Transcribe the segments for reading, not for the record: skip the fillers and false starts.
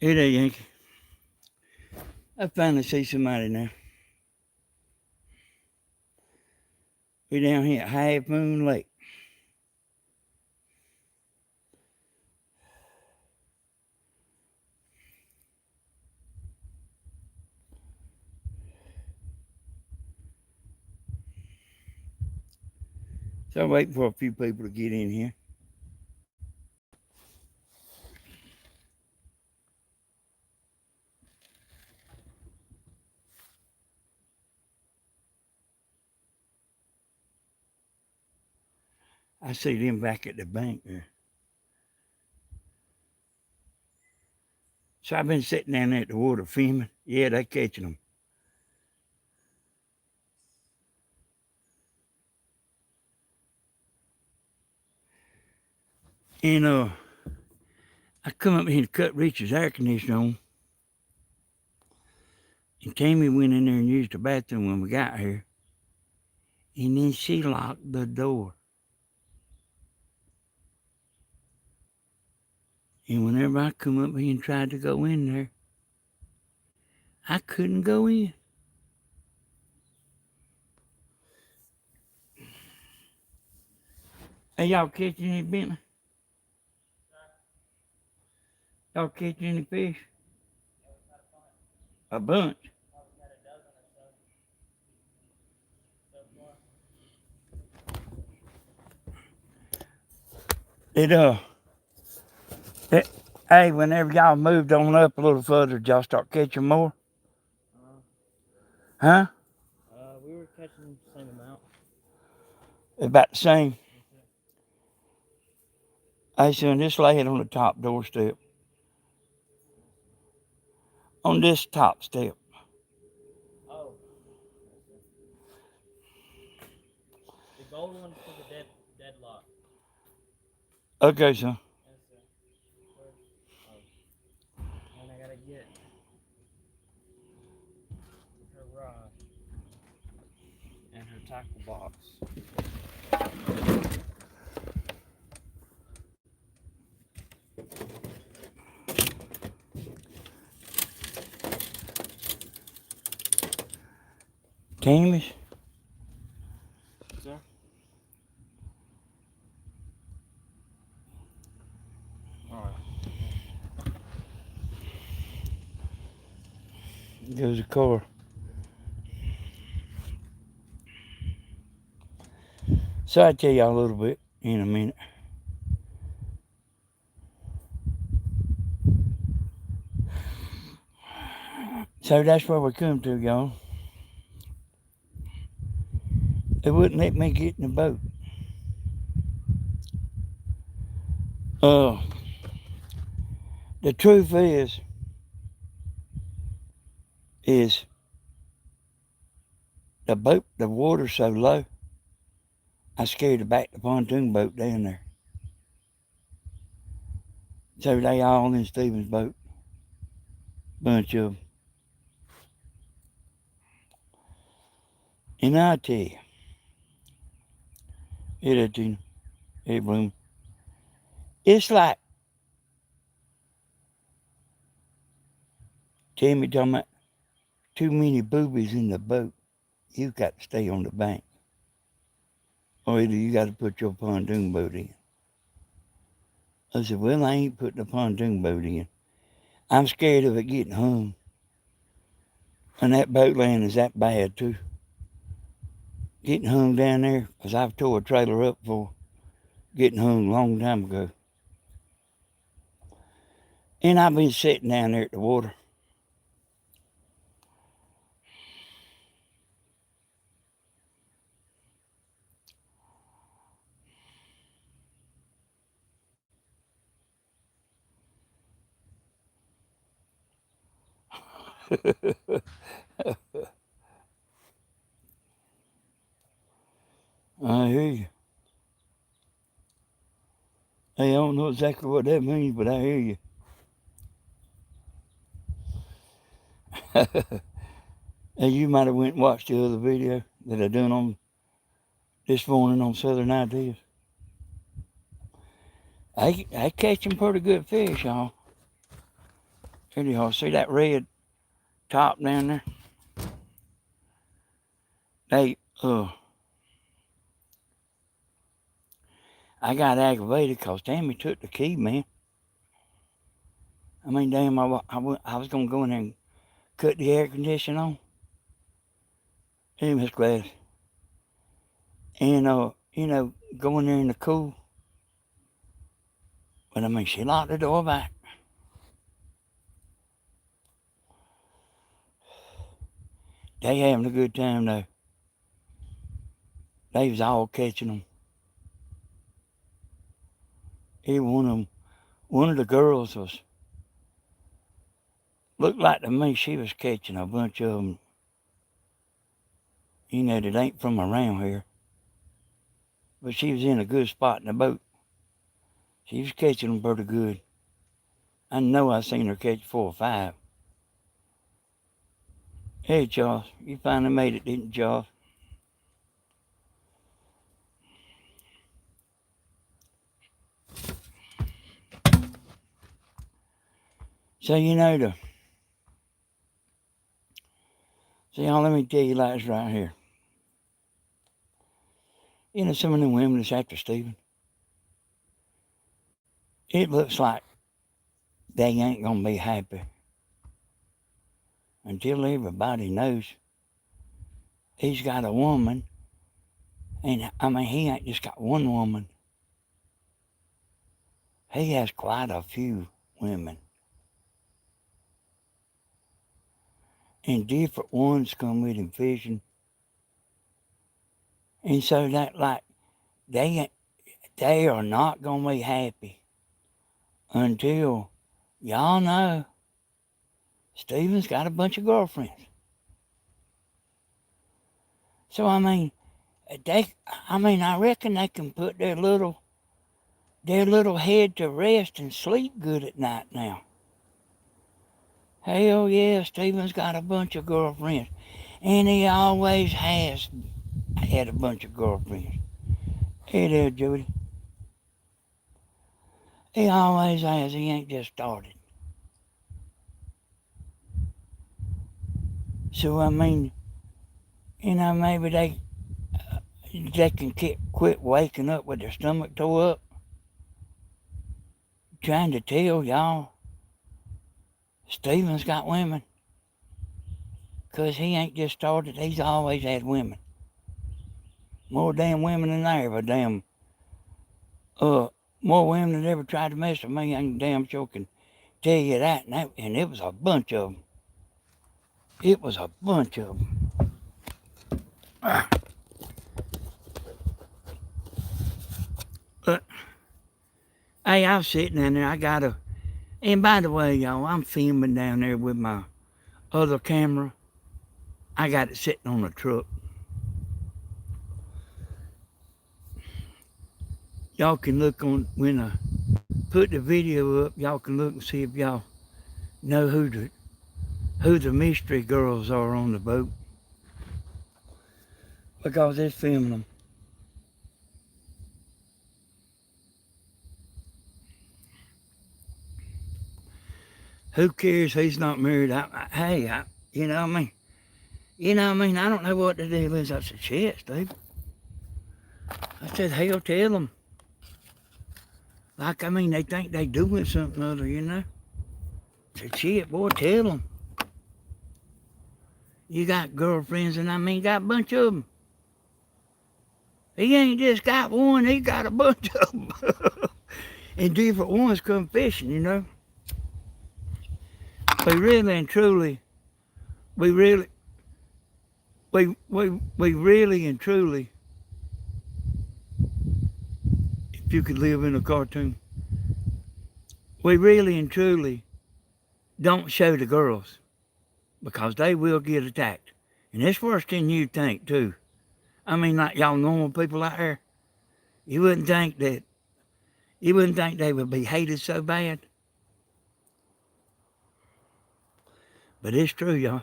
Hey there, Yankee. I finally see somebody now. We down here at Half Moon Lake. So I'm waiting for a few people to get in here. I see them back at the bank there. So I've been sitting down there at the water filming. Yeah, they catching them. And I come up here to cut Richard's air conditioner on. And Tammy went in there and used the bathroom when we got here. And then she locked the door. And whenever I come up here and tried to go in there, I couldn't go in. Hey, y'all catching any Bentley? Y'all catching any fish? A bunch. Hey, whenever y'all moved on up a little further, did y'all start catching more? Huh? We were catching the same amount. About the same. I seen just lay it on the top doorstep. On this top step. Oh. The gold one's for the deadlock. Okay, son. Yes, sir. Oh. And I gotta get her rod and her tackle box. Tammy's? Sir? Alright. Goes a car. So I'll tell y'all a little bit in a minute. So that's where we come to, y'all. They wouldn't let me get in the boat. The truth is the water's so low, I scared to back the pontoon boat down there. So they all in Stephen's boat. Bunch of them. And I tell you, it bloom. It's like Tammy talking about too many boobies in the boat. You've got to stay on the bank. Or either you got to put your pontoon boat in. I said, well, I ain't putting a pontoon boat in. I'm scared of it getting hung. And that boat land is that bad too. Getting hung down there, because I've tore a trailer up for getting hung a long time ago. And I've been sitting down there at the water. I hear you. Hey, I don't know exactly what that means, but I hear you. Hey, you might have went and watched the other video that I done on this morning on Southern Ideas. I catch them pretty good fish, y'all. Anyhow, see that red top down there? They, I got aggravated because Tammy took the key, man. I mean, damn, I was going to go in there and cut the air conditioner on. Hey, Miss Gladys. And, go in there in the cool. But, I mean, she locked the door back. They having a good time, though. They was all catching them. Every one of them. One of the girls looked like to me she was catching a bunch of them. That ain't from around here. But she was in a good spot in the boat. She was catching them pretty good. I know I seen her catch 4 or 5. Hey, Charles, you finally made it, didn't you, Charles? So, let me tell you like this right here. Some of them women that's after Stephen, it looks like they ain't going to be happy until everybody knows he's got a woman. And, I mean, he ain't just got one woman. He has quite a few women. And different ones come with him fishing. And so that, like, they are not going to be happy until y'all know Stephen's got a bunch of girlfriends. So, I mean, I reckon they can put their little head to rest and sleep good at night now. Hell yeah, Stephen's got a bunch of girlfriends. And he always has had a bunch of girlfriends. Hey there, Jody. He always has. He ain't just started. So, I mean, maybe they can quit waking up with their stomach tore up, trying to tell y'all Stephen's got women. Because he ain't just started. He's always had women. More damn women than I ever damn. More women than ever tried to mess with me. I damn sure can tell you that. And it was a bunch of them. It was a bunch of them. Hey, I was sitting down there. And by the way, y'all, I'm filming down there with my other camera. I got it sitting on the truck. Y'all can look on, when I put the video up, y'all can look and see if y'all know who the mystery girls are on the boat. Because it's filming them. Who cares he's not married? You know what I mean? I don't know what the deal is. I said, shit, Steve. I said, hell, tell them. Like, they think they doing something other, I said, shit, boy, tell them. You got girlfriends, and got a bunch of them. He ain't just got one, he got a bunch of them. And different ones come fishing, We really and truly, if you could live in a cartoon, we really and truly don't show the girls because they will get attacked. And it's worse than you think, too. Like y'all normal people out there, you wouldn't think they would be hated so bad. But it's true, y'all.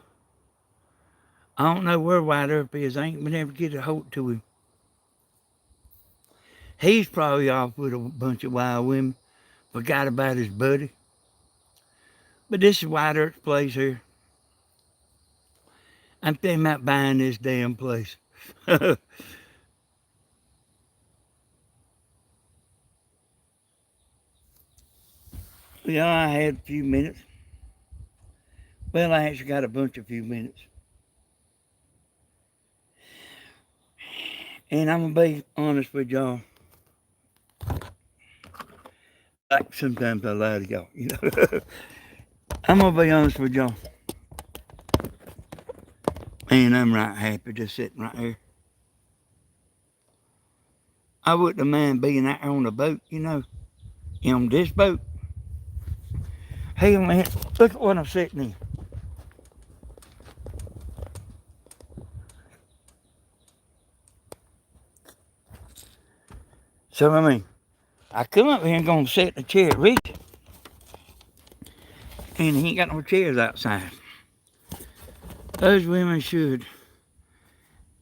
I don't know where White Earp is. I ain't been able to get a hold to him. He's probably off with a bunch of wild women. Forgot about his buddy. But this is White Earth place here. I'm thinking about buying this damn place. Yeah, I had a few minutes. Well, I actually got a bunch of few minutes. And I'm going to be honest with y'all. Like sometimes I lie to y'all, you know. I'm going to be honest with y'all. Man, I'm right happy just sitting right here. I wouldn't mind being out on the boat, you know. On this boat. Hey, man, look at what I'm sitting in. So, I mean, I come up here and gonna sit in a chair at Rich, and he ain't got no chairs outside. Those women should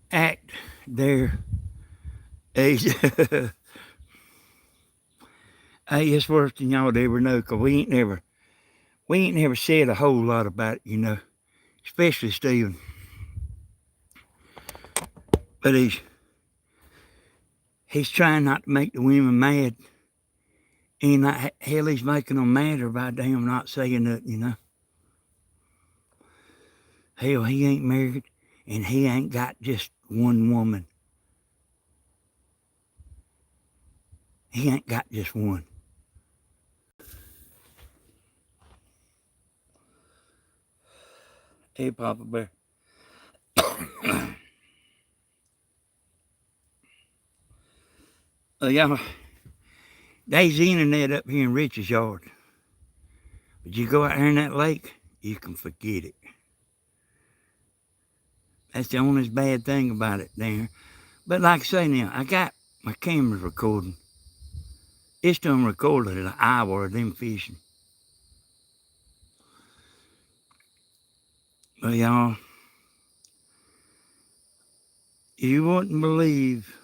act their age. Hey, it's worse than y'all would ever know, 'cause we ain't never said a whole lot about it, you know, especially Steven. But he's trying not to make the women mad, and hell, he's making them madder by damn not saying nothing, you know. Hell, he ain't married, and he ain't got just one woman. He ain't got just one. Hey, Papa Bear. Y'all, there's internet up here in Rich's yard. But you go out there in that lake, you can forget it. That's the only bad thing about it there. But like I say now, I got my camera recording. It's done recorded an hour of them fishing. But y'all, you wouldn't believe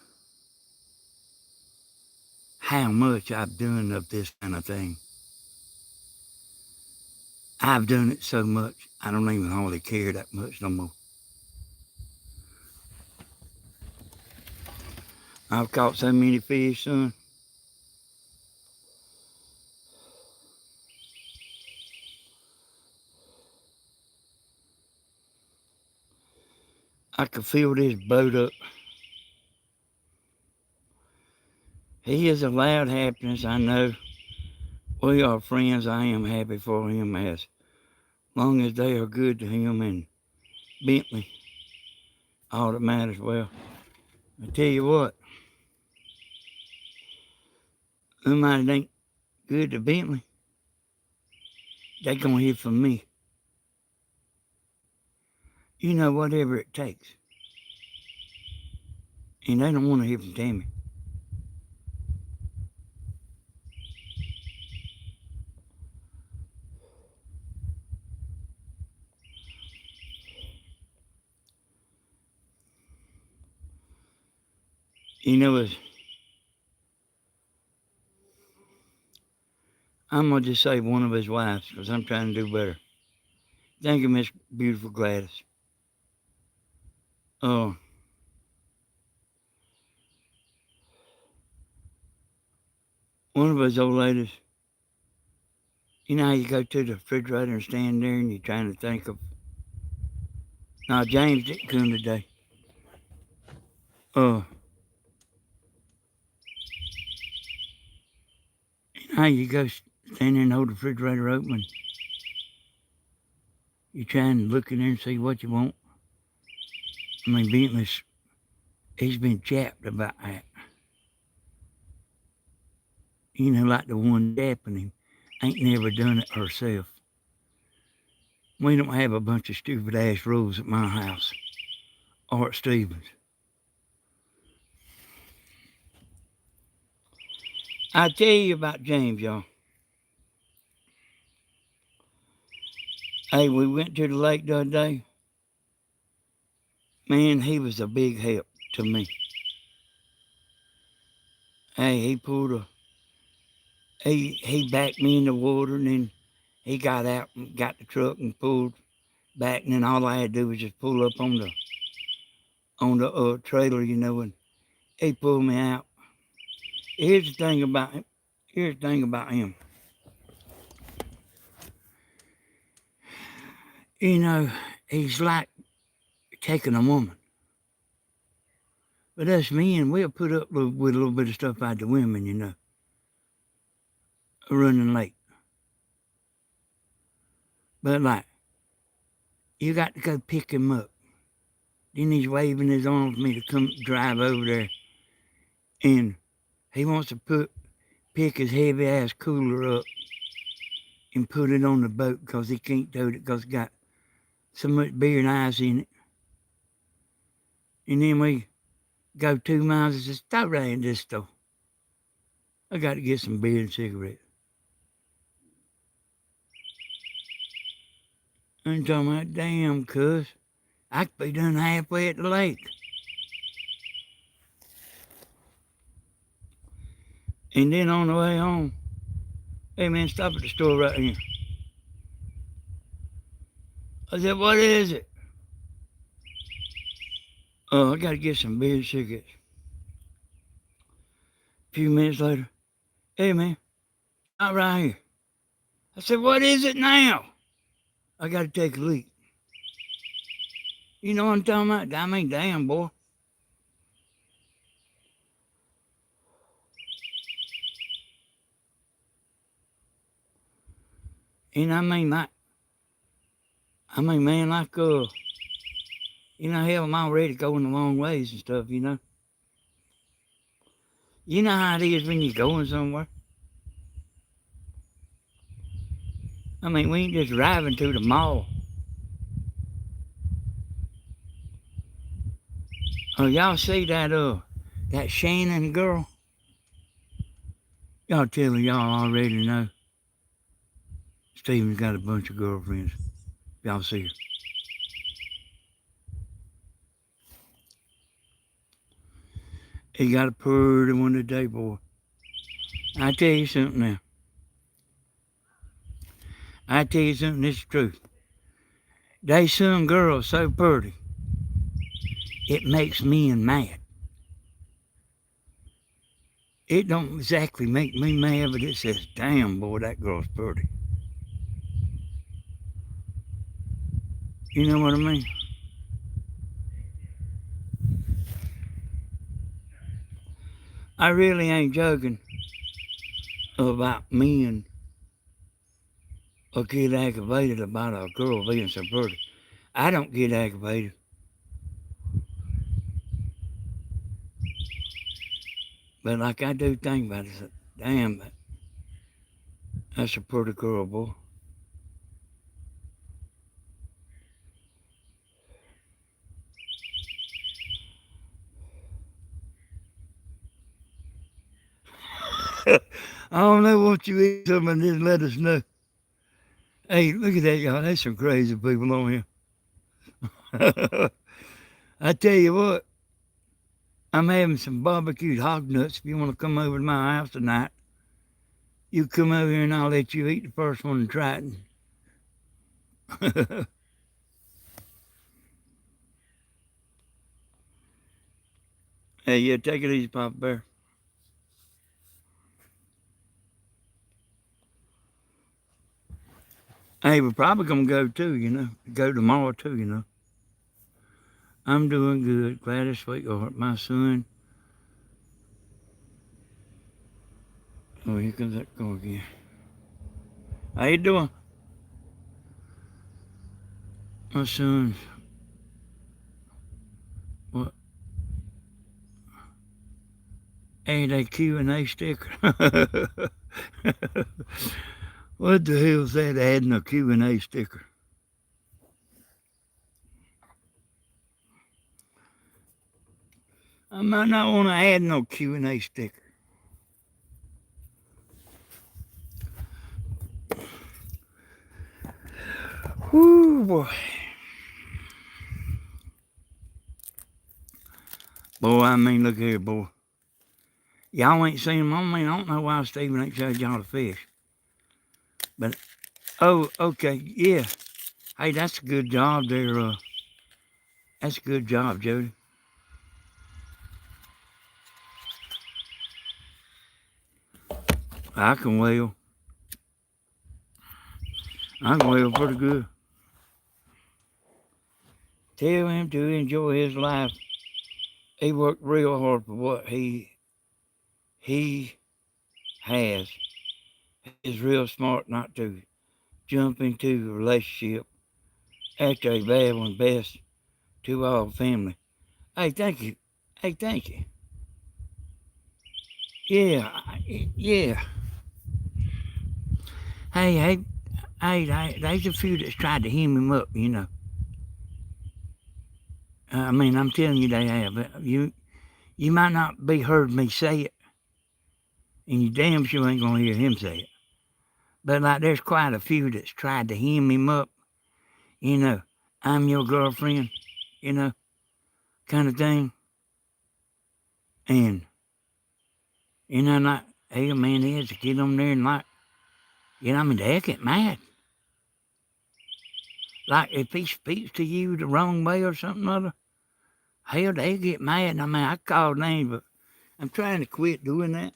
how much I've done of this kind of thing. I've done it so much, I don't even hardly care that much no more. I've caught so many fish, son. I could fill this boat up. He has allowed happiness, I know. We are friends. I am happy for him as long as they are good to him and Bentley. All that matters. Well, I tell you what, somebody ain't good to Bentley, they gonna hear from me. You know, whatever it takes. And they don't want to hear from Tammy. You know, I'm gonna just say one of his wives, because I'm trying to do better. Thank you, Miss Beautiful Gladys. Oh, one of his old ladies. You know how you go to the refrigerator and stand there and you're trying to think of. No, James didn't come today. Oh, how you go stand there and hold the refrigerator open. You're trying to look in there and see what you want. I mean, Bentley's, he's been chapped about that. You know, like the one chapping him ain't never done it herself. We don't have a bunch of stupid ass rules at my house or at Stevens. I tell you about James, y'all. Hey, we went to the lake the other day. Man, he was a big help to me. Hey, he backed me in the water, and then he got out and got the truck and pulled back, and then all I had to do was just pull up on the trailer, and he pulled me out. Here's the thing about him. Here's the thing about him. He's like taking a woman. But us men, we'll put up with a little bit of stuff out the women, running late. But like, you got to go pick him up. Then he's waving his arm for me to come drive over there. And he wants to pick his heavy ass cooler up and put it on the boat because he can't tote it because it's got so much beer and ice in it. And then we go 2 miles and say, stop right in this store. I got to get some beer and cigarettes. I'm talking about, damn, cuz, I could be done halfway at the lake. And then on the way home, hey man, stop at the store right here. I said, what is it? Oh, I got to get some beer and cigarettes. A few minutes later, hey man, not right here. I said, what is it now? I got to take a leak. You know what I'm talking about? I mean, damn, boy. And I mean, man, like, hell, I'm already going the long ways and stuff, You know how it is when you're going somewhere? I mean, we ain't just driving to the mall. Oh, y'all see that Shannon girl? Y'all tell her y'all already know. Steven's got a bunch of girlfriends. Y'all see her. He got a pretty one today, boy. I tell you something now. This is the truth. They some girls so pretty, it makes men mad. It don't exactly make me mad, but it says, damn, boy, that girl's pretty. You know what I mean? I really ain't joking about men or get aggravated about a girl being so pretty. I don't get aggravated. But like I do think about it, damn, that's a pretty girl, boy. I don't know what you eat, something, just let us know. Hey, look at that, y'all. There's some crazy people on here. I tell you what, I'm having some barbecued hog nuts. If you want to come over to my house tonight, you come over here and I'll let you eat the first one and try it. Hey, yeah, take it easy, Papa Bear. Hey, we're probably going to go too, Go tomorrow too, I'm doing good. Glad it's sweetheart. My son. Oh, here comes that car again. How you doing? My son's. What? Add a Q&A sticker. What the hell's that, adding a Q&A sticker? I might not want to add no Q&A sticker. Whoo, boy. Boy, I mean, look here, boy. Y'all ain't seen them. I don't know why Steven ain't showed y'all the fish. But Oh, okay, yeah. Hey, that's a good job there. That's a good job, Jody. I can whale. I can whale pretty good. Tell him to enjoy his life. He worked real hard for what he has. He's real smart not to jump into a relationship after a bad one. Best to all family. Hey, thank you. Hey, thank you. Yeah, yeah. Hey, there's a few that's tried to hem him up, you know. I mean, I'm telling you they have. You might not be heard me say it, and you damn sure ain't gonna hear him say it. But like, there's quite a few that's tried to hem him up, you know. I'm your girlfriend, you know, kind of thing. And like, hey, man, he has to get on there and like, I mean, they get mad. Like if he speaks to you the wrong way or something or other, hell, they get mad. I mean, I call names, but I'm trying to quit doing that.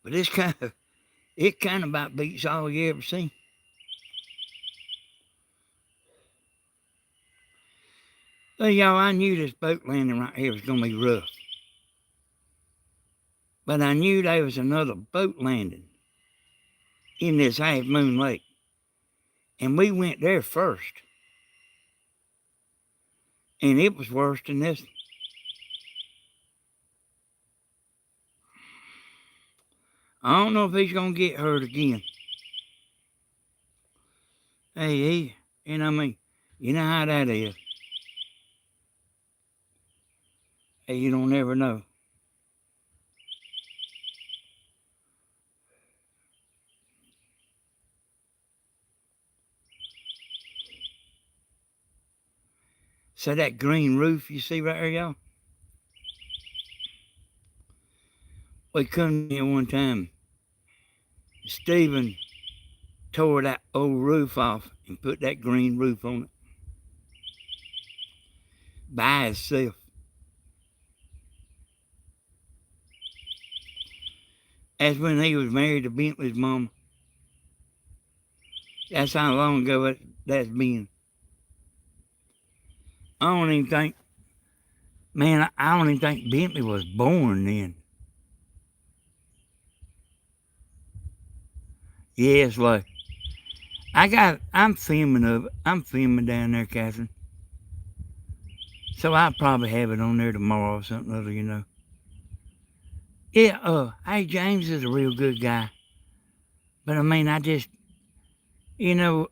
But it kind of about beats all you ever seen. Well, y'all, I knew this boat landing right here was going to be rough. But I knew there was another boat landing in this Half Moon Lake. And we went there first. And it was worse than this. I don't know if he's going to get hurt again. Hey, you know what I mean? You know how that is. Hey, you don't never know. So that green roof you see right there, y'all? We come here one time. Stephen tore that old roof off and put that green roof on it by itself. That's when he was married to Bentley's mama. That's how long ago that's been. I don't even think, man, I don't even think Bentley was born then. Yes, like, I'm filming of it. I'm filming down there, Catherine. So I'll probably have it on there tomorrow or something other, you know. Yeah, hey, James is a real good guy. But I mean, I just, you know,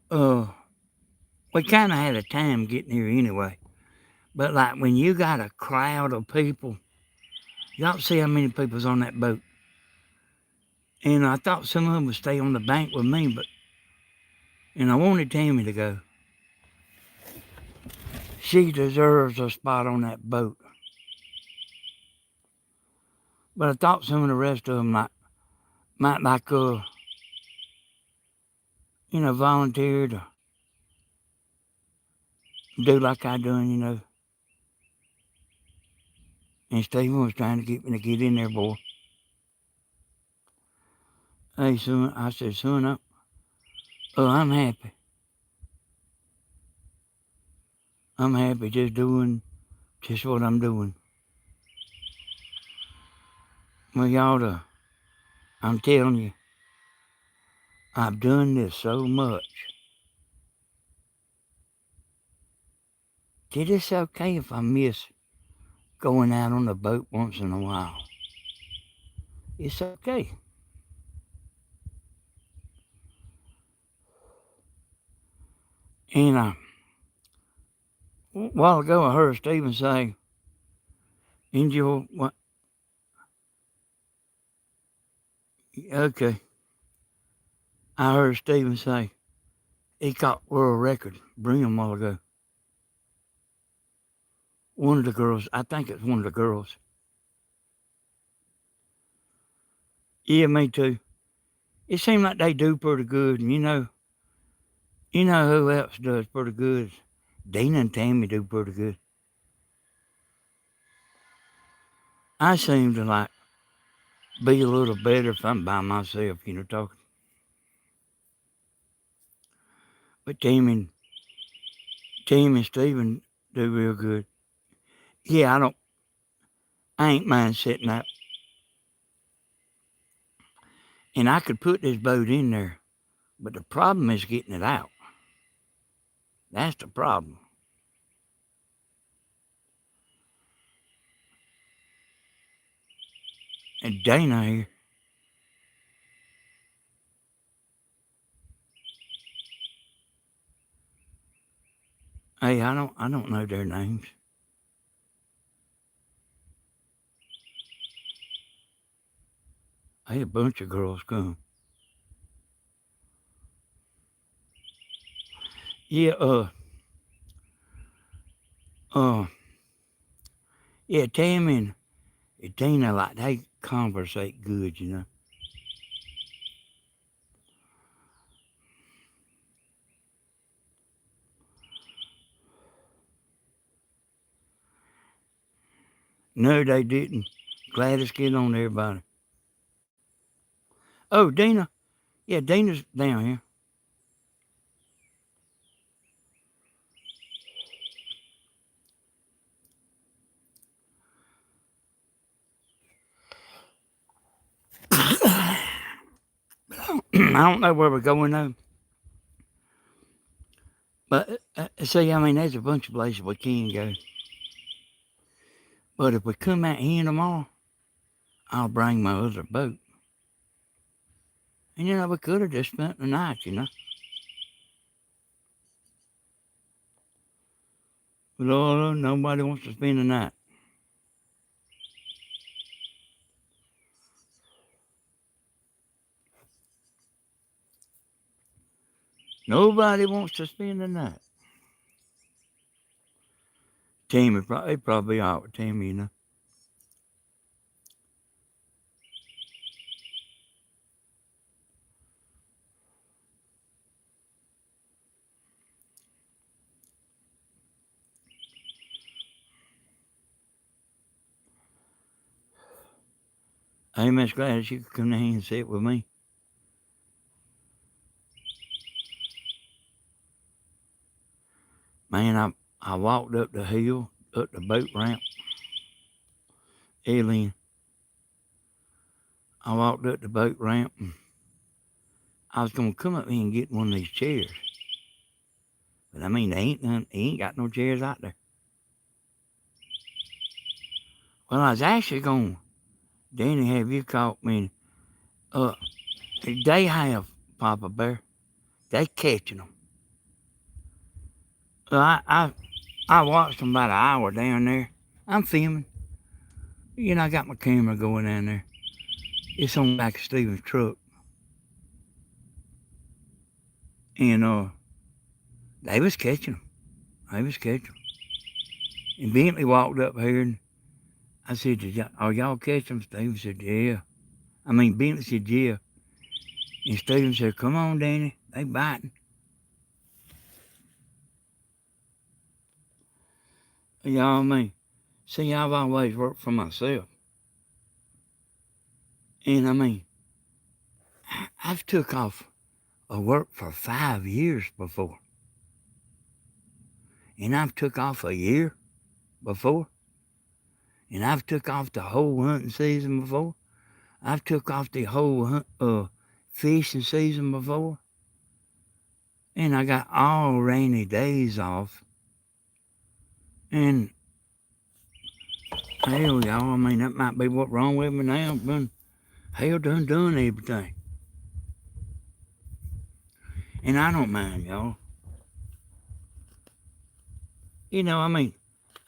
we kind of had a time getting here anyway. But like when you got a crowd of people, y'all see how many people's on that boat. And I thought some of them would stay on the bank with me, and I wanted Tammy to go. She deserves a spot on that boat. But I thought some of the rest of them might like, volunteer to do like I done, you know. And Stephen was trying to get me to get in there, boy. Hey, son, I said, son, I'm happy. I'm happy just doing just what I'm doing. Well, y'all, I'm telling you, I've done this so much that it's okay if I miss going out on the boat once in a while. It's okay. And a while ago, I heard Stephen say, enjoy what? Okay. I heard Stephen say he caught world record bring a while ago. One of the girls, I think it's one of the girls. Yeah, me too. it seems like they do pretty good. And you know who else does pretty good? Dina and Tammy do pretty good. I seem to like be a little better if I'm by myself, talking. But Tim and Steven do real good. Yeah, I ain't mind sitting out. And I could put this boat in there, but the problem is getting it out. That's the problem. And Dana here, hey, I don't know their names. Hey, a bunch of girls come. Yeah, uh, yeah, Tammy and Dana, like, they conversate good. No, they didn't. Gladys get on everybody. Oh, Dina. Yeah, Dina's down here. I don't know where we're going though. But see, I mean, there's a bunch of places we can go. But if we come out here tomorrow, I'll bring my other boat. And we could have just spent the night. But nobody wants to spend the night. Nobody wants to spend the night. Tammy, they probably are with Tammy. Hey, Miss Gladys, you could come down here and sit with me. Man, I walked up the hill, up the boat ramp. Alien. I walked up the boat ramp and I was going to come up here and get one of these chairs. But I mean, they ain't got no chairs out there. Well, I was actually going, Danny, have you caught me? They have Papa Bear. They catching them. I watched them about an hour down there. I'm filming. I got my camera going down there. It's on the back of Steven's truck. And they was catching them. And Bentley walked up here and I said, are y'all catching them? Steven said, yeah. Bentley said, yeah. And Steven said, come on, Danny. They biting. Y'all, see, I've always worked for myself. And I've took off of work for 5 years before. And I've took off a year before. And I've took off the whole hunting season before. I've took off the whole fishing season before. And I got all rainy days off. And hell, y'all, that might be what's wrong with me now. But hell done everything. And I don't mind, y'all.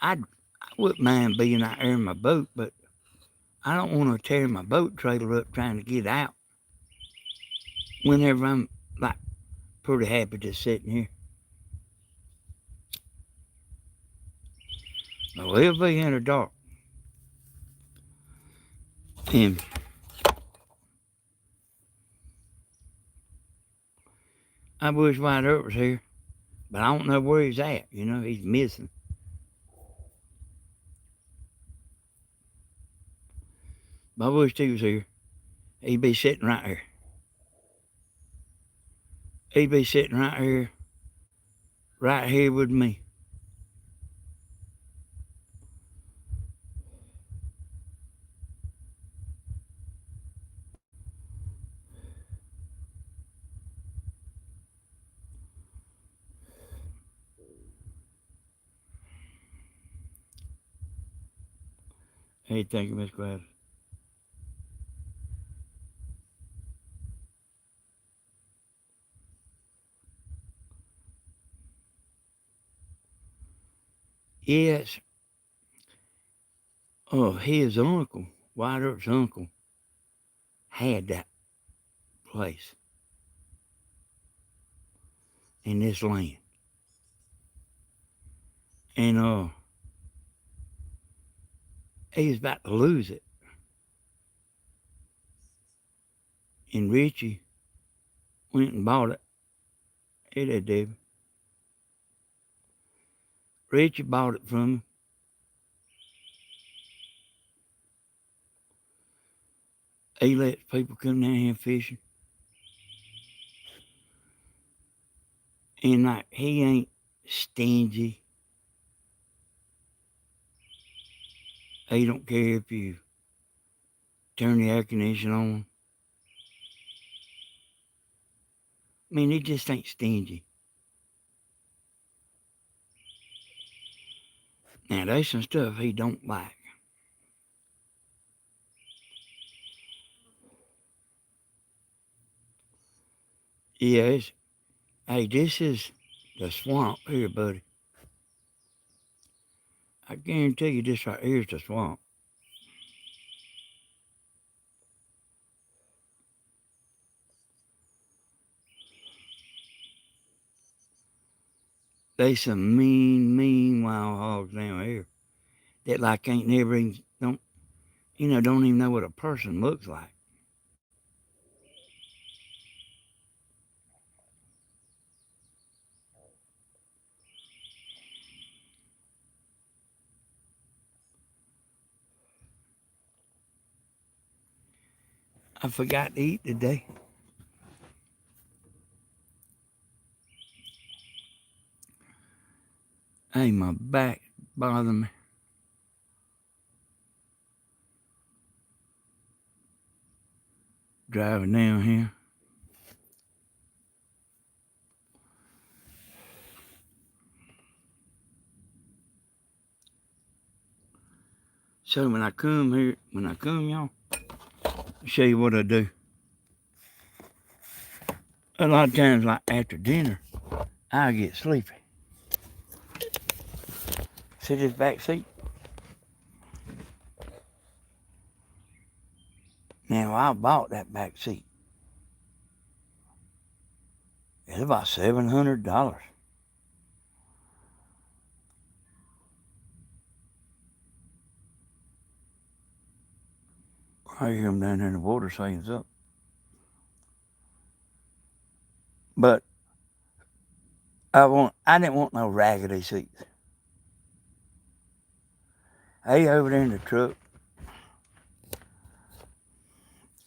I wouldn't mind being out there in my boat, but I don't want to tear my boat trailer up trying to get out whenever I'm, like, pretty happy just sitting here. But we'll be in the dark. And I wish White Earp was here, but I don't know where he's at. You know, he's missing. But I wished he was here. He'd be sitting right here. He'd be sitting right here with me. Hey, thank you, Miss Gladys. Yes. Oh, his uncle, White Earp's uncle, had that place in this land. And he was about to lose it. And Richie went and bought it. Hey there, David. Richie bought it from him. He lets people come down here fishing. And like, he ain't stingy. He don't care if you turn the air conditioner on. I mean, he just ain't stingy. Now, there's some stuff he don't like. Yeah, hey, this is the swamp here, buddy. I guarantee you this right here is the swamp. There's some mean wild hogs down here that like ain't never even, don't even know what a person looks like. I forgot to eat today. Hey, my back bothering me. Driving down here. So when I come here, y'all, I'll show you what I do. A lot of times, like after dinner, I get sleepy. See this back seat? Now, I bought that back seat. It's about $700. I hear them down there in the water saying it's up. But I didn't want no raggedy seats. Hey, over there in the truck,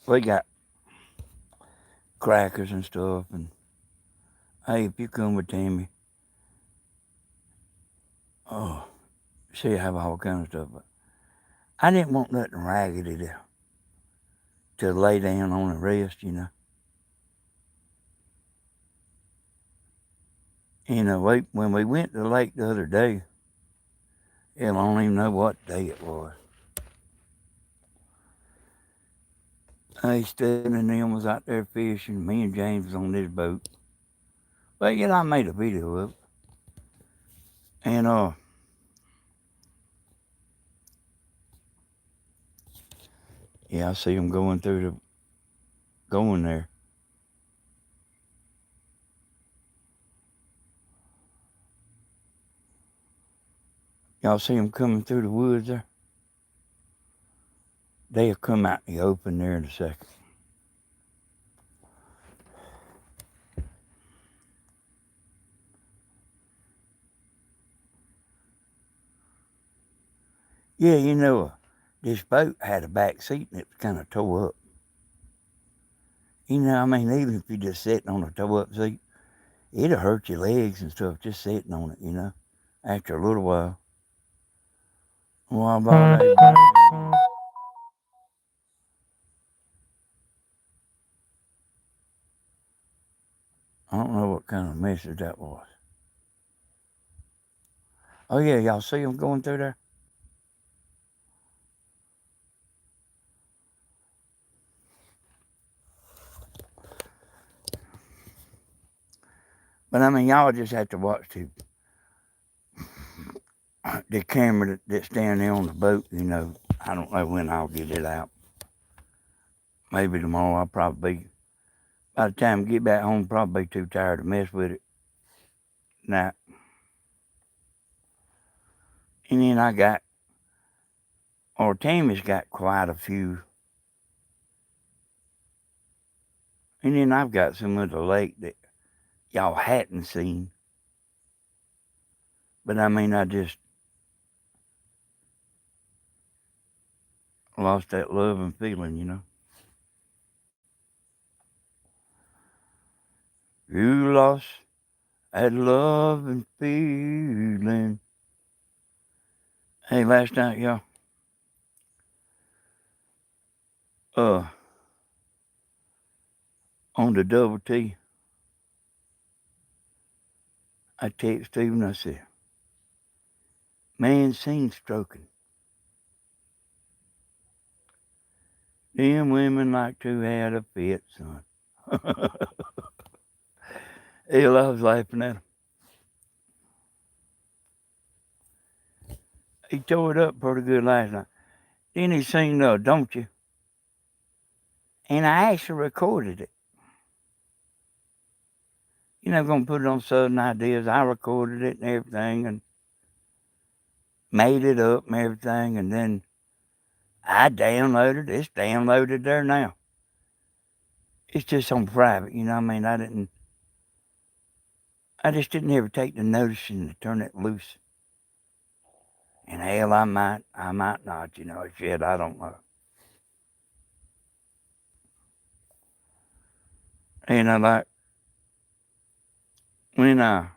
we got crackers and stuff. And hey, if you come with Tammy, she'll have all kind of stuff. But I didn't want nothing raggedy to lay down on and rest, you know. When we went to the lake the other day, I don't even know what day it was. Hey, Stud and them was out there fishing. Me and James was on this boat. But, I made a video of it. And, I see them going there. Y'all see them coming through the woods there? They'll come out in the open there in a second. Yeah, you know, this boat had a back seat and it was kind of tore up. You know, I mean, even if you just sitting on a tore up seat, it'll hurt your legs and stuff just sitting on it, you know, after a little while. Well, I don't know what kind of message that was. Oh, yeah, y'all see them going through there? But I mean, y'all just have to watch the camera that's down there on the boat. You know, I don't know when I'll get it out. Maybe tomorrow. I'll probably be, by the time I get back home, probably be too tired to mess with it. Now, and then I got, or Tammy's got quite a few. And then I've got some of the lake that y'all hadn't seen. But I mean, I just lost that love and feeling, you know. You lost that love and feeling. Hey, last night, y'all, uh, on the double T, I text Stephen, I said, man seen stroking. Them women like to have a fit, son. Hell, I was laughing at him. He tore it up pretty good last night. Then he seen, Don't You? And I actually recorded it. You know, going to put it on Southern Ideas. I recorded it and everything and made it up and everything. And then I downloaded it. It's downloaded there now. It's just on private, you know what I mean? I just didn't ever take the notion to turn it loose. And hell, I might not, you know, shit, I don't know. And I like, when I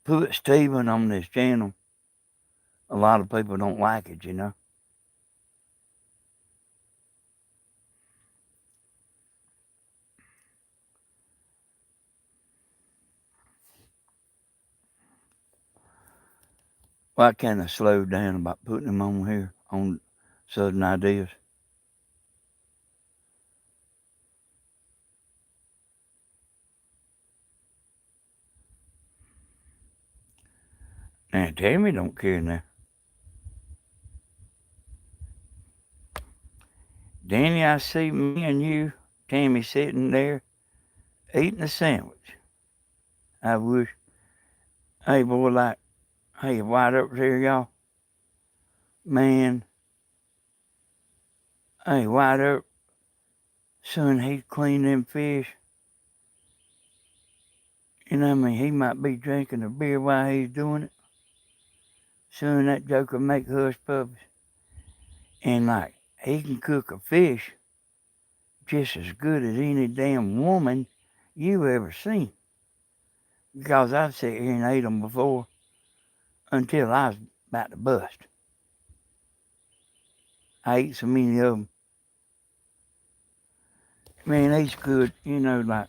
put Stephen on this channel, a lot of people don't like it, you know. Well, I kind of slowed down about putting him on here on Southern Ideas. Now, Tammy don't care now. Danny, I see me and you, Tammy, sitting there eating a sandwich. I wish, hey, boy, like, hey, White up here, y'all. Man, hey, White up, son, he'd clean them fish. You know what I mean? He might be drinking a beer while he's doing it. Son, that joker make hush puppies. And, like, he can cook a fish just as good as any damn woman you ever seen. Because I've sat here and ate them before until I was about to bust. I ate so many of them. Man, he's good, you know, like,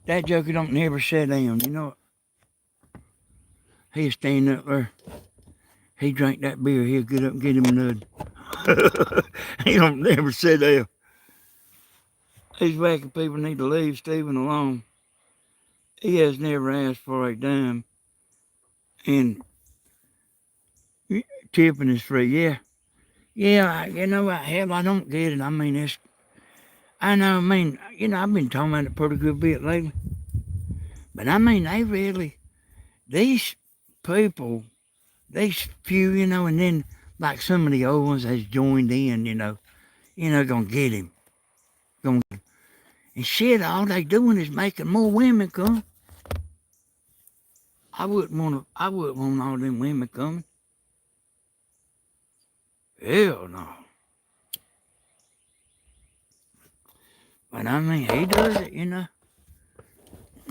that joker don't never sit down, you know. He'll stand up there. He drank that beer, he'll get up and get him another. He don't never sit down. These wacky people need to leave Stephen alone. He has never asked for a dime. And tipping is free, yeah. Yeah, you know what, hell, I don't get it. I mean, I've been talking about it pretty good bit lately. But I mean, these people, these few, you know, and then like some of the old ones has joined in, gonna get him. And shit, all they doing is making more women come. I wouldn't want all them women coming. Hell no. But I mean, he does it, you know.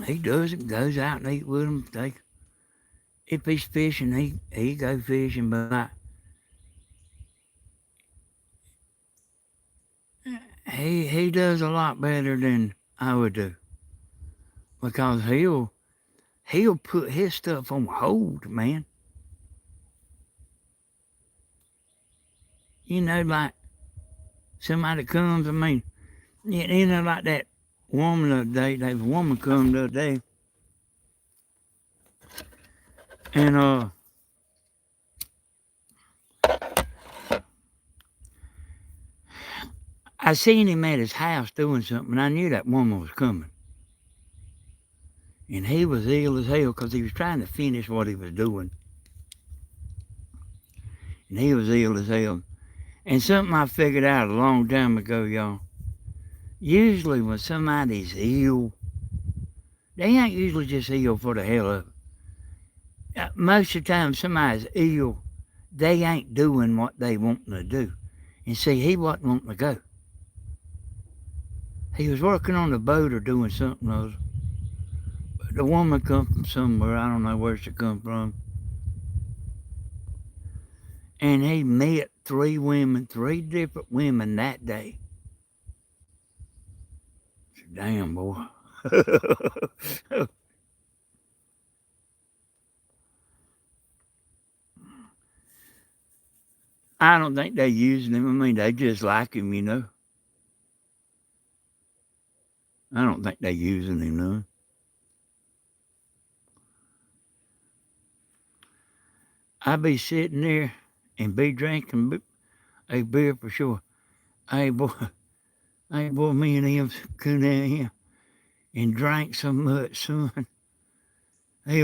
He does it, goes out and eat with them. If he's fishing, he go fishing. But like, he does a lot better than I would do because he'll put his stuff on hold, man. You know, like somebody comes. I mean, you know, like that woman the other day. That woman come the other day, and I seen him at his house doing something. And I knew that woman was coming, and he was ill as hell because he was trying to finish what he was doing, and he was ill as hell. And something I figured out a long time ago, y'all. Usually when somebody's ill, they ain't usually just ill for the hell of it. Most of the time somebody's ill, they ain't doing what they wanting to do. And see, he wasn't wanting to go. He was working on the boat or doing something else. But the woman come from somewhere, I don't know where she come from. And he met three different women that day. Damn, boy. I don't think they using him. I mean, they just like him, you know. I don't think they using him none. I be sitting there and be drinking a beer for sure. Hey boy, hey boy, me and him come down here and drank so much, son. He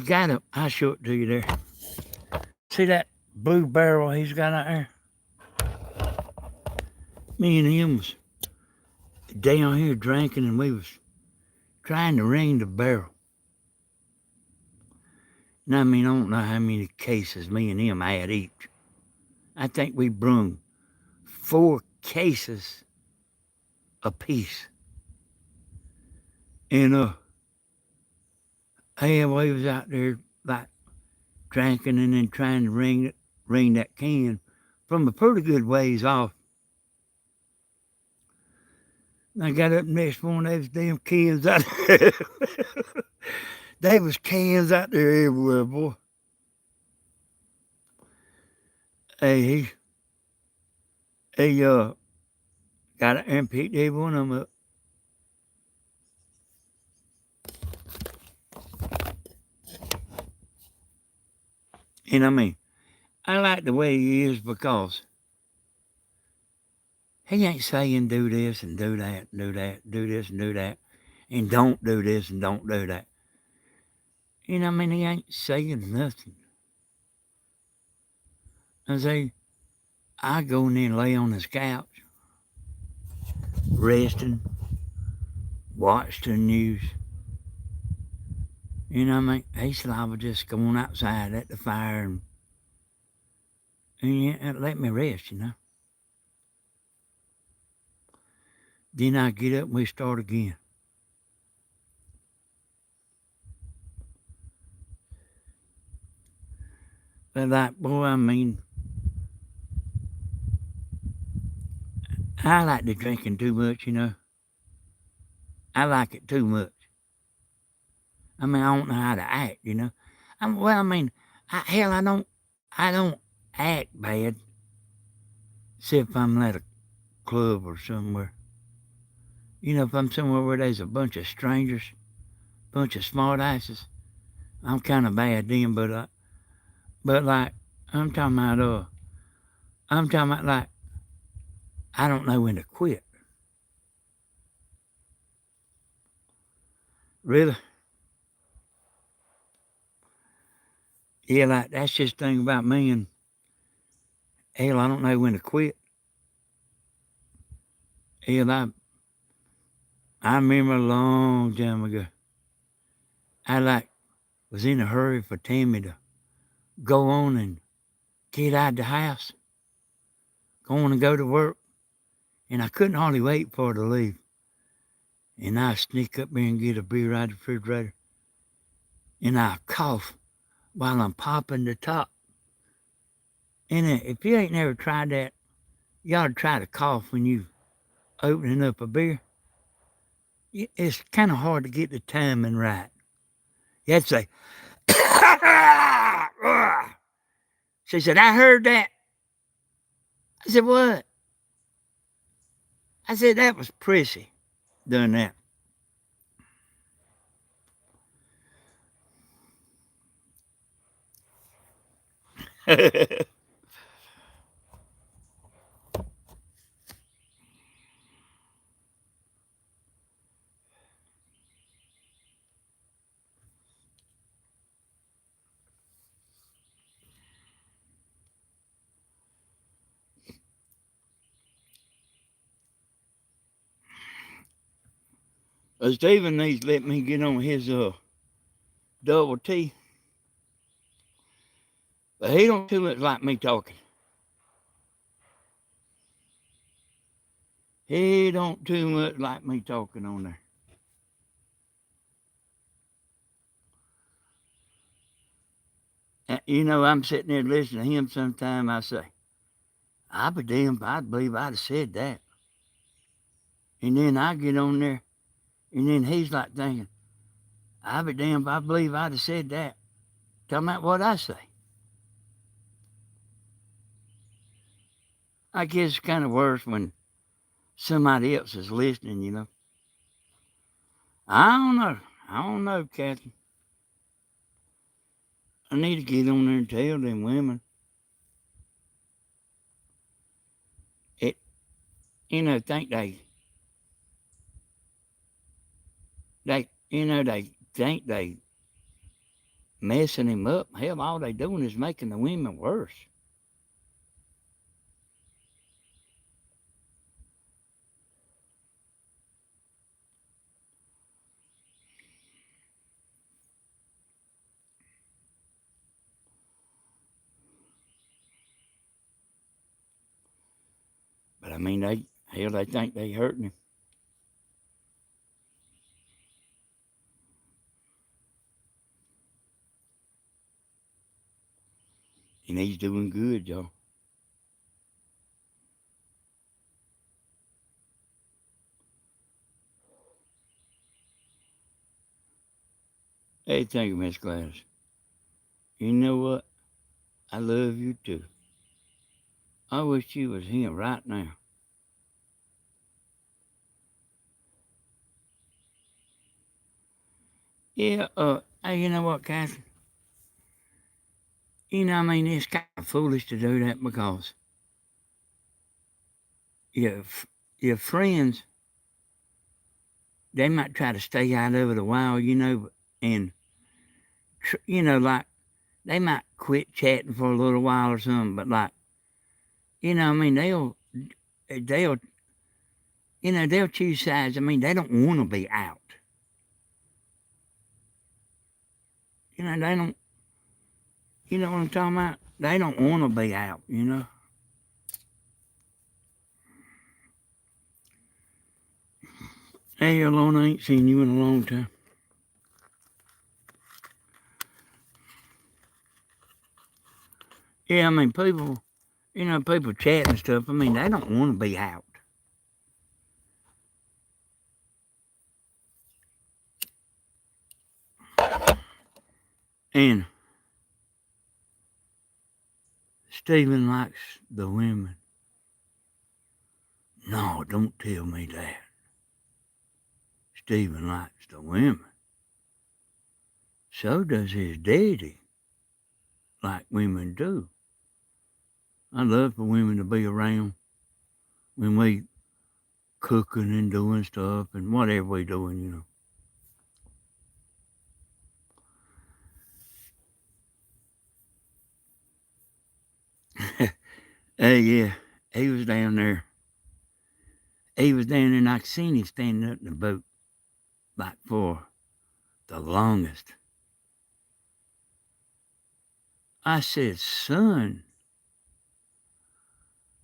got him. I show it to you there. See that blue barrel he's got out there? Me and him was down here drinking and we was trying to ring the barrel. Now, I mean, I don't know how many cases me and him had each. I think we brung 4 cases apiece. And hey, we was out there like drinking and then trying to ring that can from a pretty good ways off. And I got up next morning, there was damn cans out there. There was cans out there everywhere, boy. Hey, he got it and picked every one of them up. And I mean, I like the way he is because he ain't saying do this and do that, do that, do this and do that, and don't do this and don't do that. You know, I mean, he ain't saying nothing. I say, I go in there and lay on his couch, resting, watch the news. You know, I mean, he said I was just going outside at the fire and let me rest, you know. Then I get up and we start again. But like, boy, I mean, I like the drinking too much, you know. I like it too much. I mean, I don't know how to act, you know. Well, I mean, hell, I don't act bad, except if I'm at a club or somewhere. You know, if I'm somewhere where there's a bunch of strangers, bunch of smart asses, I'm kind of bad then. But like, I'm talking about, like, I don't know when to quit. Really? Yeah, like that's just the thing about me. And hell, I don't know when to quit. Hell, I remember a long time ago. I like was in a hurry for Tammy to go on and get out of the house, go on and go to work, and I couldn't hardly wait for her to leave. And I sneak up there and get a beer out of the refrigerator, and I cough while I'm popping the top. And if you ain't never tried that, you ought to try to cough when you opening up a beer. It's kind of hard to get the timing right. You have to say, she said, I heard that. I said, what? I said, that was Prissy doing that. Stephen needs to let me get on his double T. But he don't too much like me talking. He don't too much like me talking on there. You know, I'm sitting there listening to him sometime. I say, I'd be damned if I believe I'd have said that. And then I get on there, and then he's like thinking, I'd be damned if I believe I'd have said that. Talking about what I say. I guess it's kind of worse when somebody else is listening, you know. I don't know. I don't know, Captain. I need to get on there and tell them women. It, think they think they messing him up. Hell, all they doing is making the women worse. But I mean, they think they hurting him. And he's doing good, y'all. Hey, thank you, Miss Gladys. You know what? I love you too. I wish you was here right now. Yeah, hey, you know what, Catherine? I mean, it's kind of foolish to do that because your, your friends, they might try to stay out of it a while, and, like, they might quit chatting for a little while or something, but like, I mean, they'll, they'll choose sides. I mean, they don't want to be out. They don't, you know what I'm talking about? They don't want to be out, Hey, Alona, I ain't seen you in a long time. Yeah, I mean, people chat and stuff. I mean, they don't want to be out. And Stephen likes the women. No, don't tell me that. Stephen likes the women. So does his daddy, like women do. I love for women to be around when we cooking and doing stuff and whatever we doing, Hey, yeah, he was down there. He was down there and I seen him standing up in the boat like for the longest. I said, son,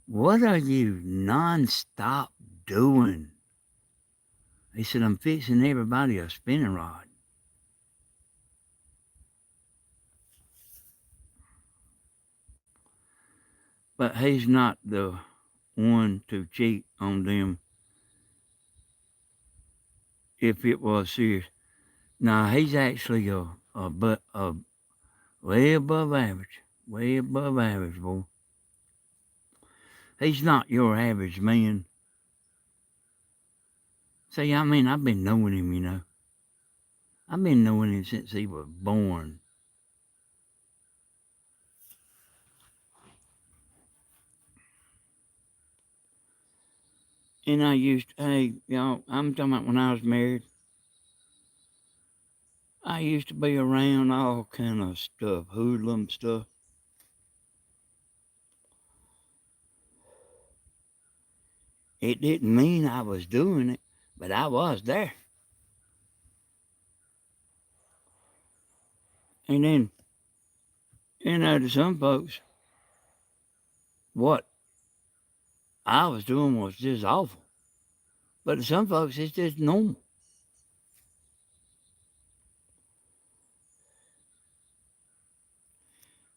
what are you nonstop doing? He said, I'm fixing everybody a spinning rod. But he's not the one to cheat on them if it was serious. Now, he's actually a way above average. Way above average, boy. He's not your average man. See, I mean, I've been knowing him, you know. I've been knowing him since he was born. And I used, hey, y'all, I'm talking about when I was married. I used to be around all kind of stuff, hoodlum stuff. It didn't mean I was doing it, but I was there. And then, to some folks, what I was doing was just awful. But to some folks, it's just normal.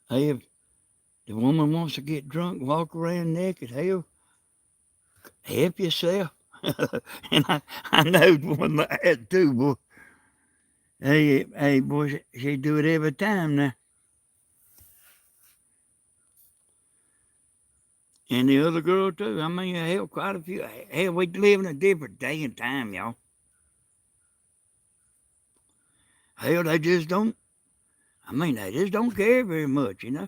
Hey, if the woman wants to get drunk, walk around naked, hell, help yourself. And I know one like that too, boy. Hey, boy, she do it every time now. And the other girl too. I mean, hell, quite a few. Hell, we live in a different day and time, y'all. Hell, they just don't. I mean, they just don't care very much, you know.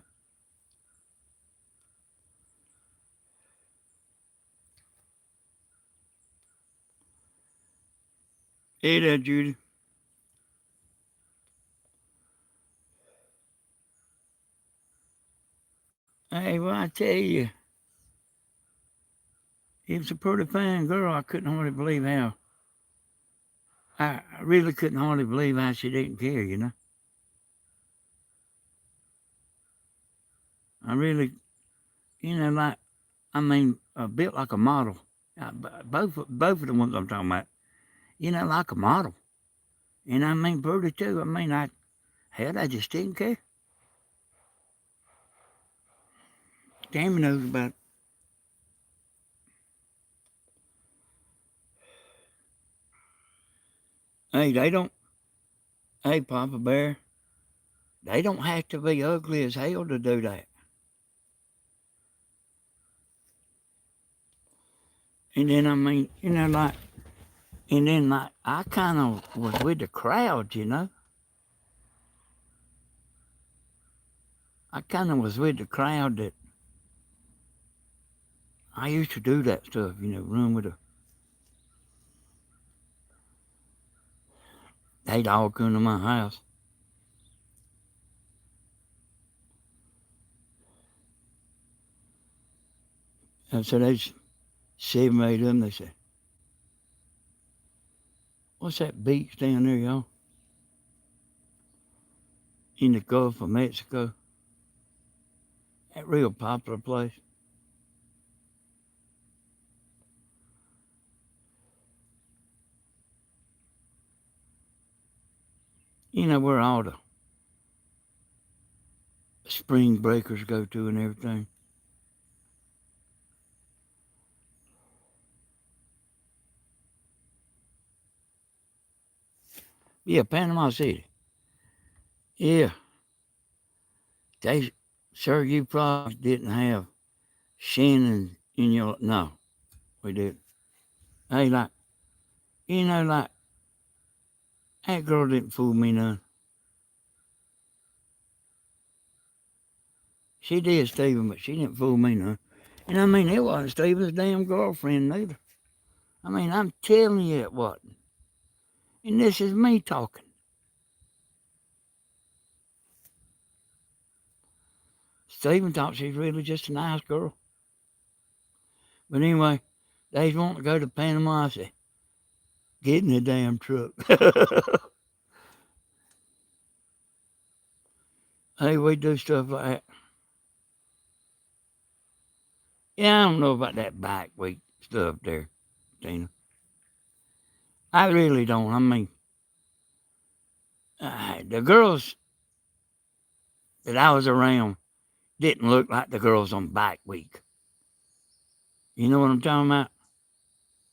Hey there, Judy. Hey, well, I tell you, it was a pretty fine girl. I couldn't hardly believe how. I really couldn't hardly believe how she didn't care, you know. I really, like, I mean, a bit like a model. Both of the ones I'm talking about, like a model. And I mean, pretty too. I mean, hell, I just didn't care. Tammy knows about it. Hey, they don't. Hey, Papa Bear, they don't have to be ugly as hell to do that. And then I mean, like, and then like I kind of was with the crowd, you know. I kind of was with the crowd that I used to do that stuff, run with a. They'd all come to my house. And so there's 7, 8 of them. They said, "What's that beach down there, y'all? In the Gulf of Mexico? That real popular place." Where all the spring breakers go to and everything. Yeah, Panama City. Yeah. They, sir, you probably didn't have Shannon in your. No, we did. Hey, like, like, that girl didn't fool me none. She did Stephen, but she didn't fool me none. And I mean, it wasn't Stephen's damn girlfriend neither. I mean, I'm telling you it wasn't. And this is me talking. Stephen thought she's really just a nice girl. But anyway, they want to go to Panama. I said, get in the damn truck. Hey, we do stuff like that. Yeah, I don't know about that bike week stuff there, Tina. I really don't. I mean, the girls that I was around didn't look like the girls on bike week. You know what I'm talking about?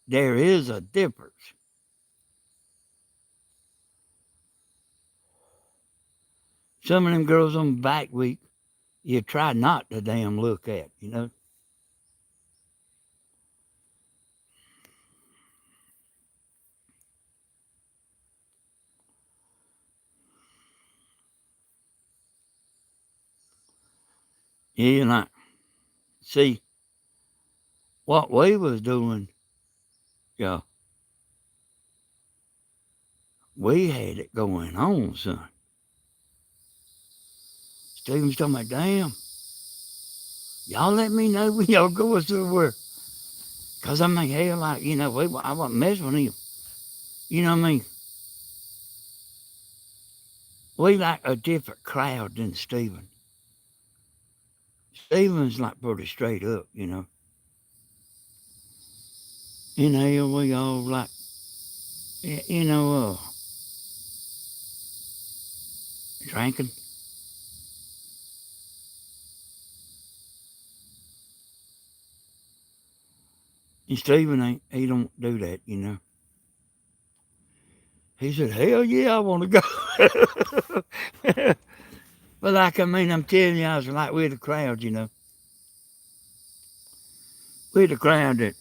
There is a difference. Some of them girls on bike week, you try not to damn look at, you know? Yeah, like, see, what we was doing, yeah, we had it going on, son. Stephen's talking about, damn, y'all let me know when y'all go somewhere. Because I mean, hell, like, you know, I wasn't messing with him. You know what I mean? We like a different crowd than Stephen. Stephen's like pretty straight up, you know. In hell, we all like, you know, drinking. And Stephen ain't, he don't do that, you know. He said, hell yeah, I want to go. But like, I mean, I'm telling you, I was like, we're the crowd, you know. We're the crowd that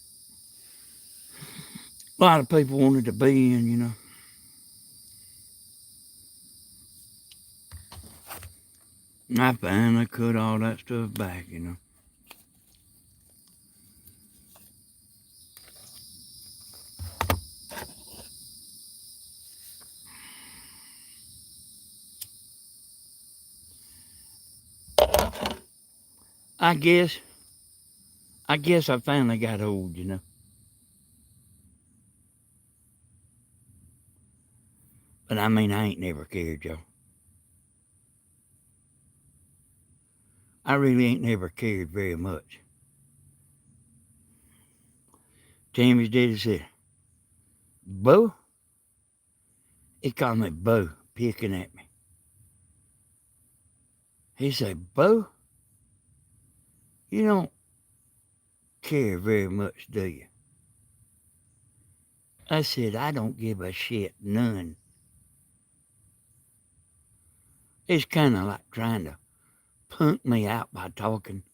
a lot of people wanted to be in, you know. And I finally cut all that stuff back, you know. I guess, I guess I finally got old, you know. But I mean, I ain't never cared, y'all. I really ain't never cared very much. Tammy's daddy said, Bo? He called me Bo, picking at me. He said, Bo, you don't care very much, do you? I said, I don't give a shit, none. It's kind of like trying to punk me out by talking.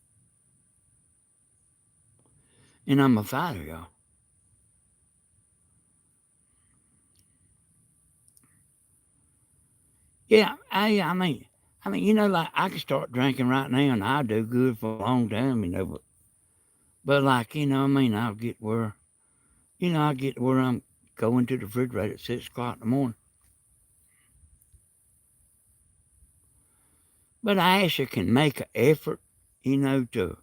And I'm a fighter, y'all. Yeah, I mean, you know, like I could start drinking right now, and I'll do good for a long time, you know. But like, you know, I mean, I'll get where, you know, I get where I'm going to the refrigerator at 6 o'clock in the morning. But I actually can make an effort, you know, to.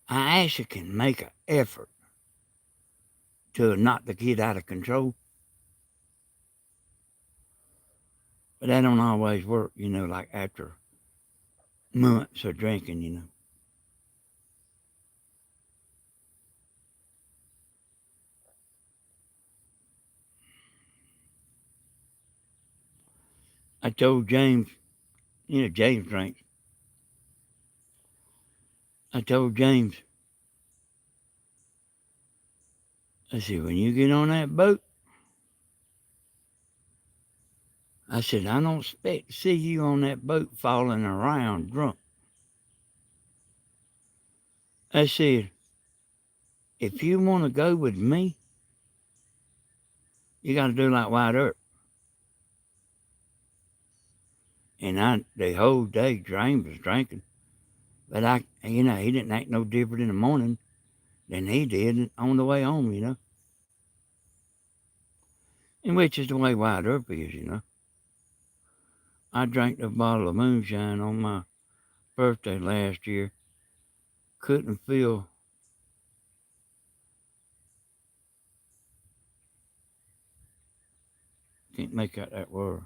I actually can make an effort to not to get out of control. But that don't always work, you know, like after months of drinking, you know. I told James, you know, James drinks. I told James, I said, when you get on that boat, I said, I don't expect to see you on that boat falling around drunk. I said, if you want to go with me, you got to do like White Earp. And the whole day, James was drinking. But you know, he didn't act no different in the morning than he did on the way home, you know. And which is the way White Earp is, you know. I drank a bottle of moonshine on my birthday last year. Couldn't feel, can't make out that word.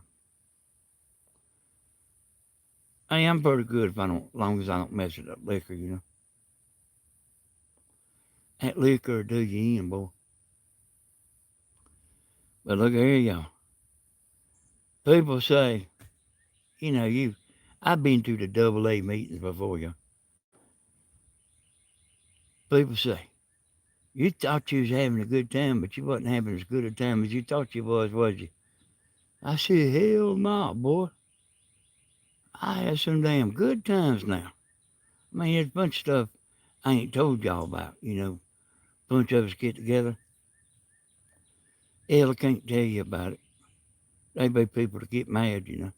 Hey, I'm pretty good if I don't, as long as I don't mess it up liquor, you know. That liquor will do you in, boy. But look here, y'all. People say, you know, I've been to the double A meetings before, y'all. People say, you thought you was having a good time, but you wasn't having as good a time as you thought you was you? I said, hell no, boy. I had some damn good times now. I mean, there's a bunch of stuff I ain't told y'all about, you know. A bunch of us get together. Hell, I can't tell you about it. They be people to get mad, you know.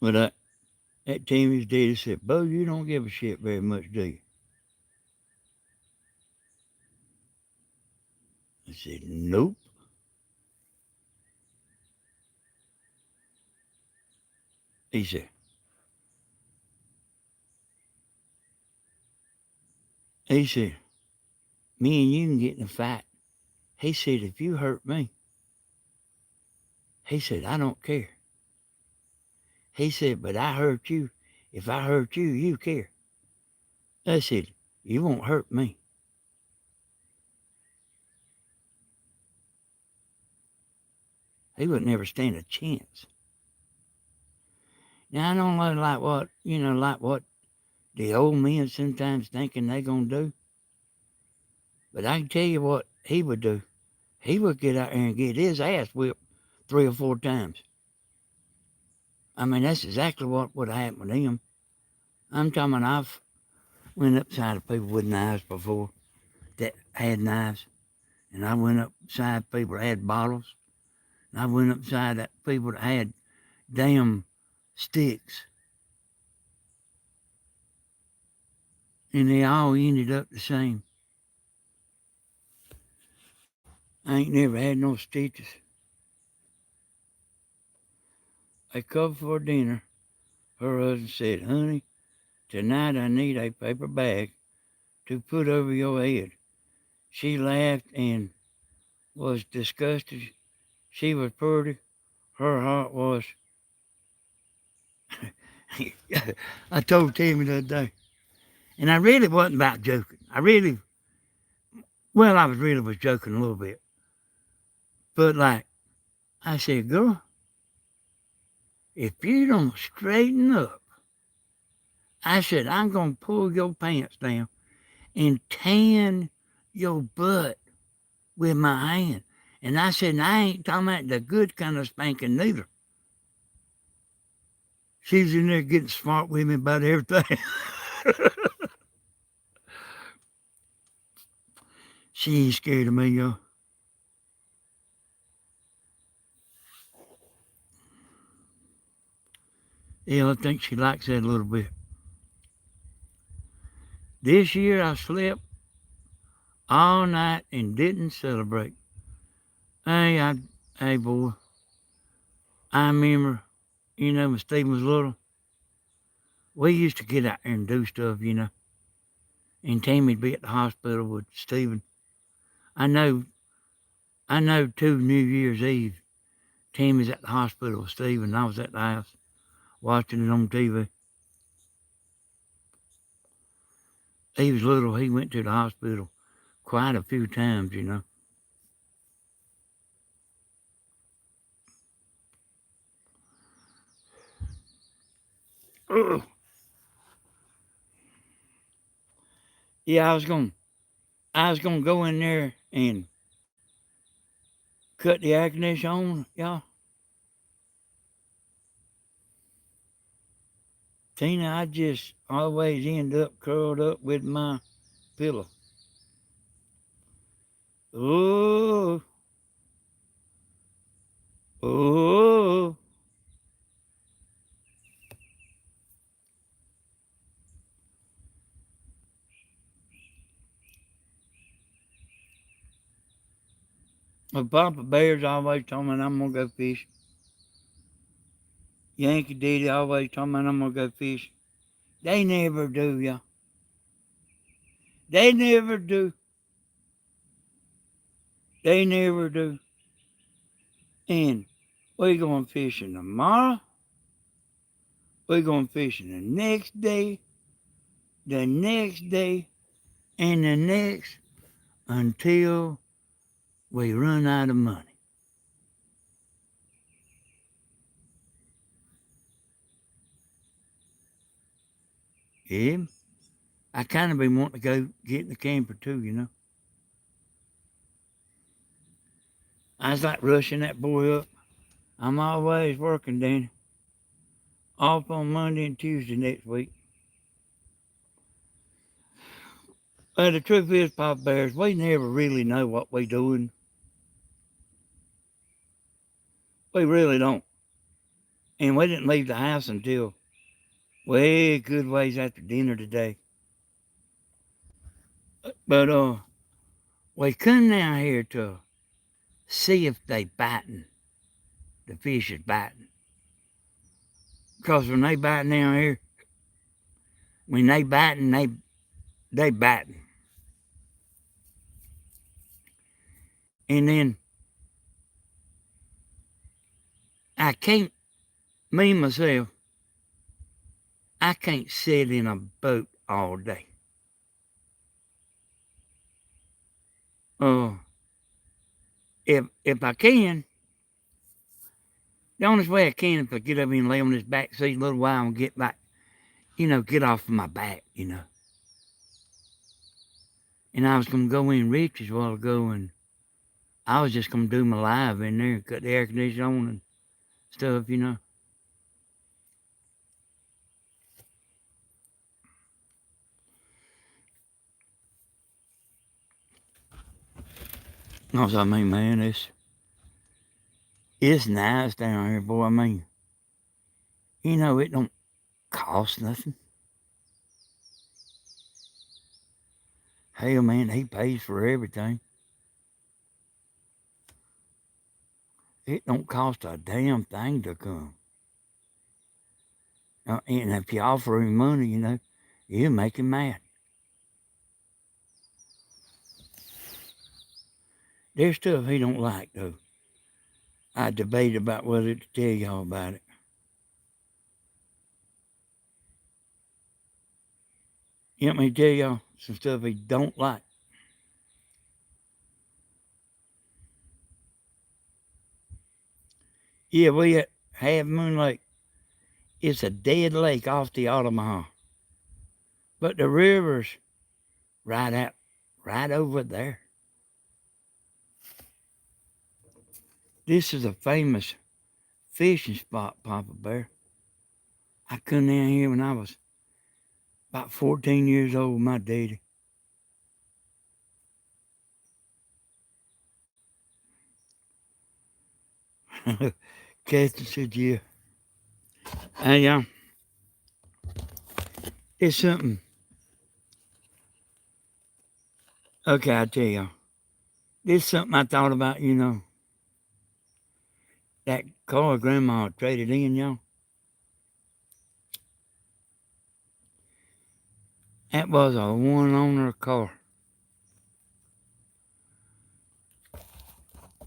But that Tammy's daddy said, Bo, you don't give a shit very much, do you? I said, nope. He said, he said, me and you can get in a fight. He said, if you hurt me, he said, I don't care. He said, but I hurt you. If I hurt you, you care. I said, you won't hurt me. He would never stand a chance. Now, I don't know like what the old men sometimes thinking they gonna do. But I can tell you what he would do. He would get out there and get his ass whipped 3 or 4 times. I mean, that's exactly what would happen with him. I'm talking about I've went upside of people with knives before that had knives. And I went upside people that had bottles. And I went upside that people that had damn sticks. And they all ended up the same. I ain't never had no stitches. They come for dinner. Her husband said, honey, tonight I need a paper bag to put over your head. She laughed and was disgusted. She was pretty. Her heart was. I told Tammy the other day, and I really wasn't about joking. I was joking a little bit. But like, I said, girl, if you don't straighten up, I said, I'm going to pull your pants down and tan your butt with my hand. And I said, I ain't talking about the good kind of spanking neither. She's in there getting smart with me about everything. She ain't scared of me, y'all. Yeah, I think she likes that a little bit. This year I slept all night and didn't celebrate. Hey, hey, boy, I remember, when Stephen was little, we used to get out there and do stuff, and Tammy'd be at the hospital with Stephen. I know, I know too, New Year's Eve, Tammy's at the hospital with Stephen, and I was at the house watching it on TV. He was little, he went to the hospital quite a few times. Ugh. Yeah, I was gonna go in there and cut the air conditioner on, y'all. Tina, I just always end up curled up with my pillow. Oh, oh. My Papa Bear's always told me I'm gonna go fish. Yankee Daddy always told me I'm gonna go fish. They never do, y'all. They never do. They never do. And we're going fishing tomorrow. We're going fishing the next day, and the next until we run out of money. Yeah, I kind of been wanting to go get in the camper too, you know. I was like rushing that boy up. I'm always working, Danny. Off on Monday and Tuesday next week. But the truth is, Papa Bears, we never really know what we're doing. We really don't. And we didn't leave the house until way good ways after dinner today. But we come down here to see if they biting. The fish is biting. Because when they biting down here, when they biting, they biting. And then I can't, me myself, I can't sit in a boat all day. Uh, if I can, the only way I can if I get up and lay on this back seat a little while and get back, get off of my back, And I was gonna go in Rich's a while ago, and I was just gonna do my live in there, cut the air conditioner on and stuff. Cause I mean, man, it's nice down here, boy. I mean, it don't cost nothing. Hell, man, he pays for everything. It don't cost a damn thing to come. And if you offer him money, you make him mad. There's stuff he don't like, though. I debate about whether to tell y'all about it. You want me to tell y'all some stuff he don't like? Yeah, we at Half Moon Lake. It's a dead lake off the Omaha. But the river's right over there. This is a famous fishing spot, Papa Bear. I come down here when I was about 14 years old with my daddy. Captain said, yeah. Hey, it's something. Okay, I'll tell y'all. This is something I thought about, that car Grandma traded in, y'all. That was a one owner car.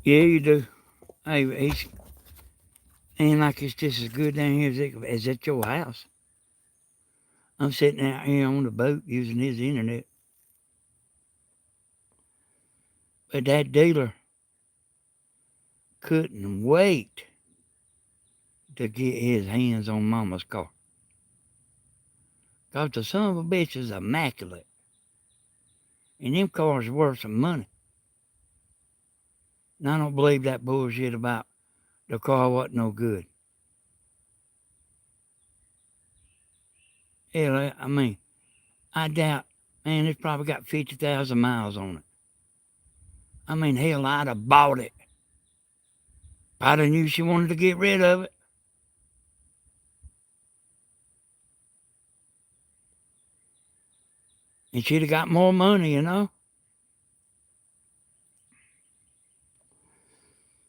Yeah, you do. Hey, he's ain't like it's just as good down here as at your house. I'm sitting out here on the boat using his internet. But that dealer couldn't wait to get his hands on Mama's car. Because the son of a bitch is immaculate. And them cars are worth some money. And I don't believe that bullshit about the car wasn't no good. Hell, I mean, I doubt, man, it's probably got 50,000 miles on it. I mean, hell, I'd have bought it. I'd have knew she wanted to get rid of it. And she'd have got more money.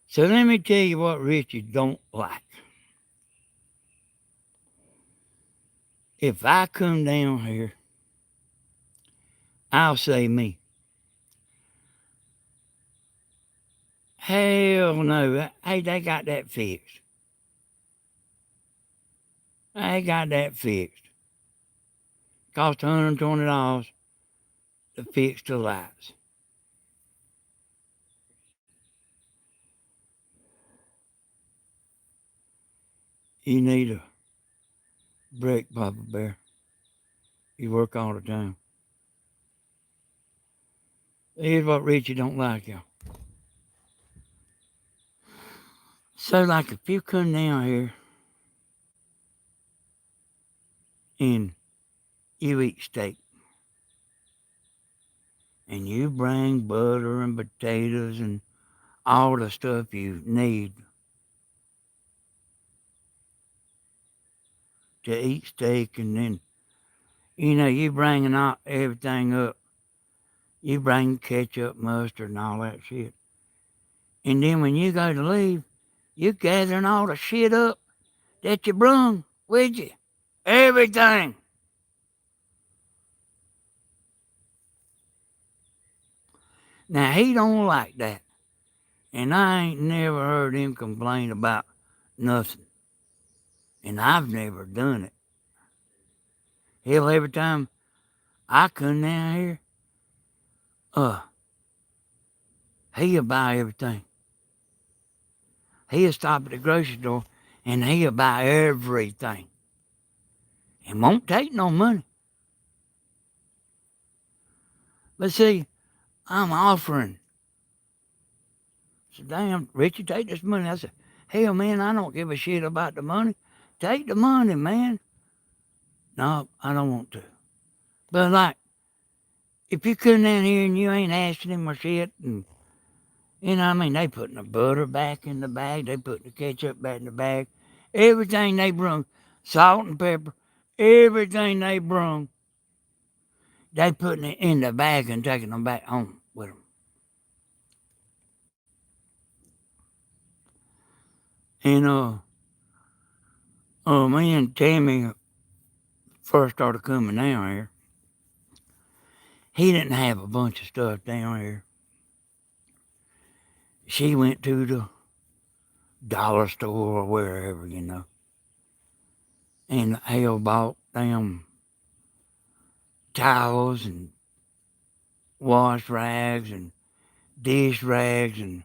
So let me tell you what Richie don't like. If I come down here, I'll say me. Hell no. Hey, they got that fixed. They got that fixed. Cost $120 to fix the lights. You need a break, Papa Bear. You work all the time. Here's what Richie don't like, y'all. So, like, if you come down here and you eat steak, and you bring butter and potatoes and all the stuff you need to eat steak, and then, you bringing all, everything up. You bring ketchup, mustard, and all that shit. And then when you go to leave, you gathering all the shit up that you brung with you. Everything. Now, he don't like that. And I ain't never heard him complain about nothing. And I've never done it. Hell, every time I come down here, he'll buy everything. He'll stop at the grocery store and he'll buy everything. And won't take no money. But see, I'm offering. I said, damn, Richie, take this money. I said, hell, man, I don't give a shit about the money. Take the money, man. No, I don't want to. But like, if you come down here and you ain't asking him or shit, and they putting the butter back in the bag, they putting the ketchup back in the bag, everything they brung, salt and pepper, everything they brung, they putting it in the bag and taking them back home with them. And me and Tammy first started coming down here. He didn't have a bunch of stuff down here. She went to the dollar store or wherever, and hell bought them towels and wash rags and dish rags and,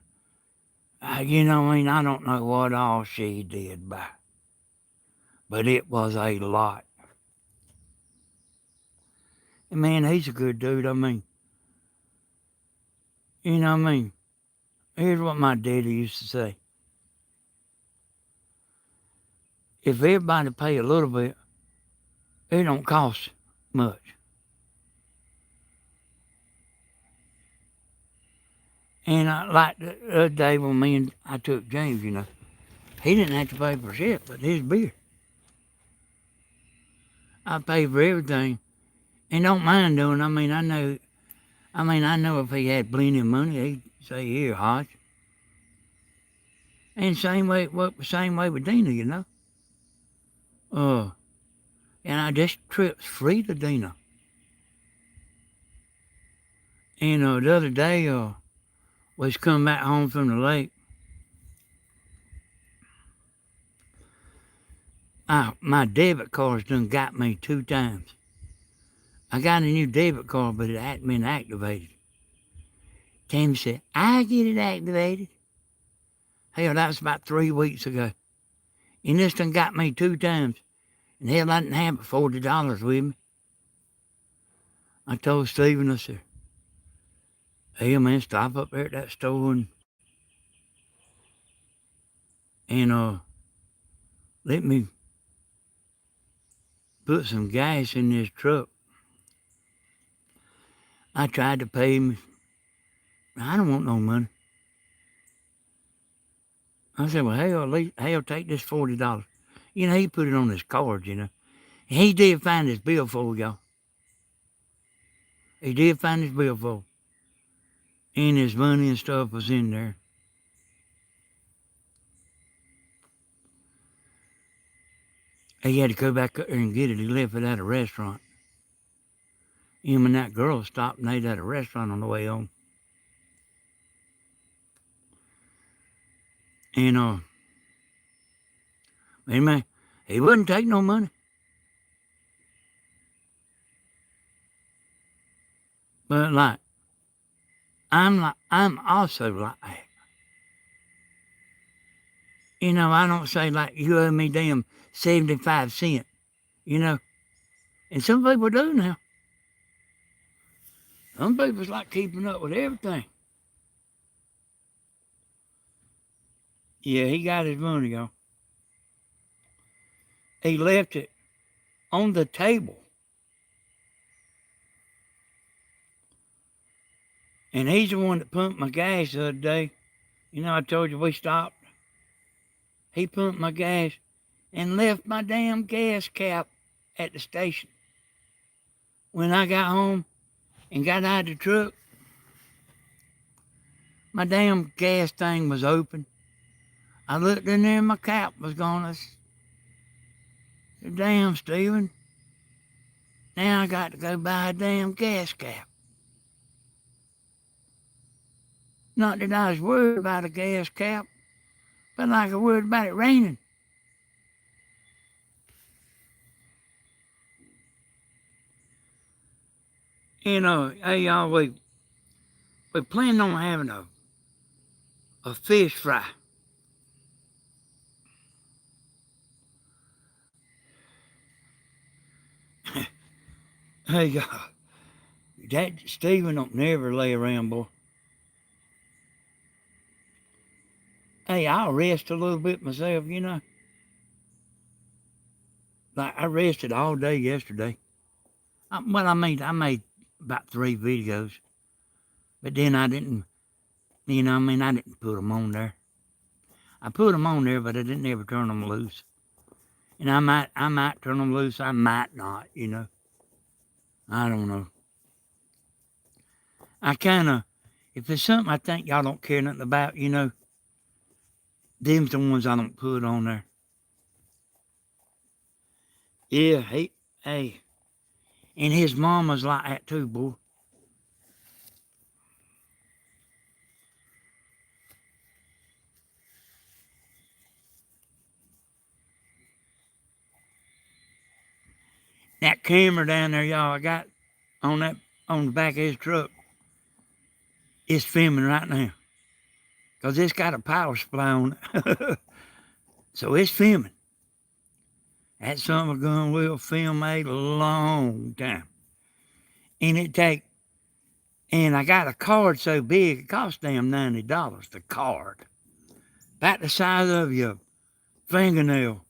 I don't know what all she did buy, but it was a lot. And man, he's a good dude. Here's what my daddy used to say. If everybody pay a little bit, it don't cost much. And like the other day when I took James, he didn't have to pay for shit but his beer. I pay for everything and don't mind doing. I know if he had plenty of money, he'd say, here, Hodge. And same way with Dina, and this trip's free to Dina. And the other day, was coming back home from the lake. My debit card's done got me 2 times. I got a new debit card, but it hadn't been activated. Tammy said, I get it activated. Hell, that was about 3 weeks ago. And this done got me 2 times. And hell, I didn't have $40 with me. I told Stephen, I said, hey man, stop up there at that store and let me put some gas in this truck. I tried to pay him. I don't want no money. I said, well, hell, take this $40. He put it on his card, He did find his billfold, y'all. He did find his billfold. And his money and stuff was in there. He had to go back up there and get it. He left it at a restaurant. Him and that girl stopped and ate at a restaurant on the way home. And anyway, he wouldn't take no money. But like, I'm also like that. You know, I don't say like you owe me damn 75 cents, you know. And some people do now. Some people's like keeping up with everything. Yeah, he got his money, y'all. He left it on the table. And he's the one that pumped my gas the other day. You know, I told you we stopped. He pumped my gas and left my damn gas cap at the station. When I got home and got out of the truck, my damn gas thing was open. I looked in there and my cap was gone. I said, damn, Stephen. Now I got to go buy a damn gas cap. Not that I was worried about a gas cap, but like I was worried about it raining. You know, hey y'all, we planned on having a fish fry. Hey y'all, that Stephen don't never lay around, boy. Hey, I'll rest a little bit myself, you know. Like I rested all day yesterday. I made about 3 videos, but then I didn't, you know, I didn't put them on there. I put them on there, but I didn't ever turn them loose. And I might turn them loose, I might not, you know. I don't know. I kind of, if there's something I think y'all don't care nothing about, you know, them's the ones I don't put on there. Yeah, hey, and his mom was like that too, boy. That camera down there, y'all, I got on the back of his truck, it's filming right now. Because it's got a power supply on it. So it's filming. That summer gun will film a long time. And I got a card so big, it cost damn $90, the card. About the size of your fingernail.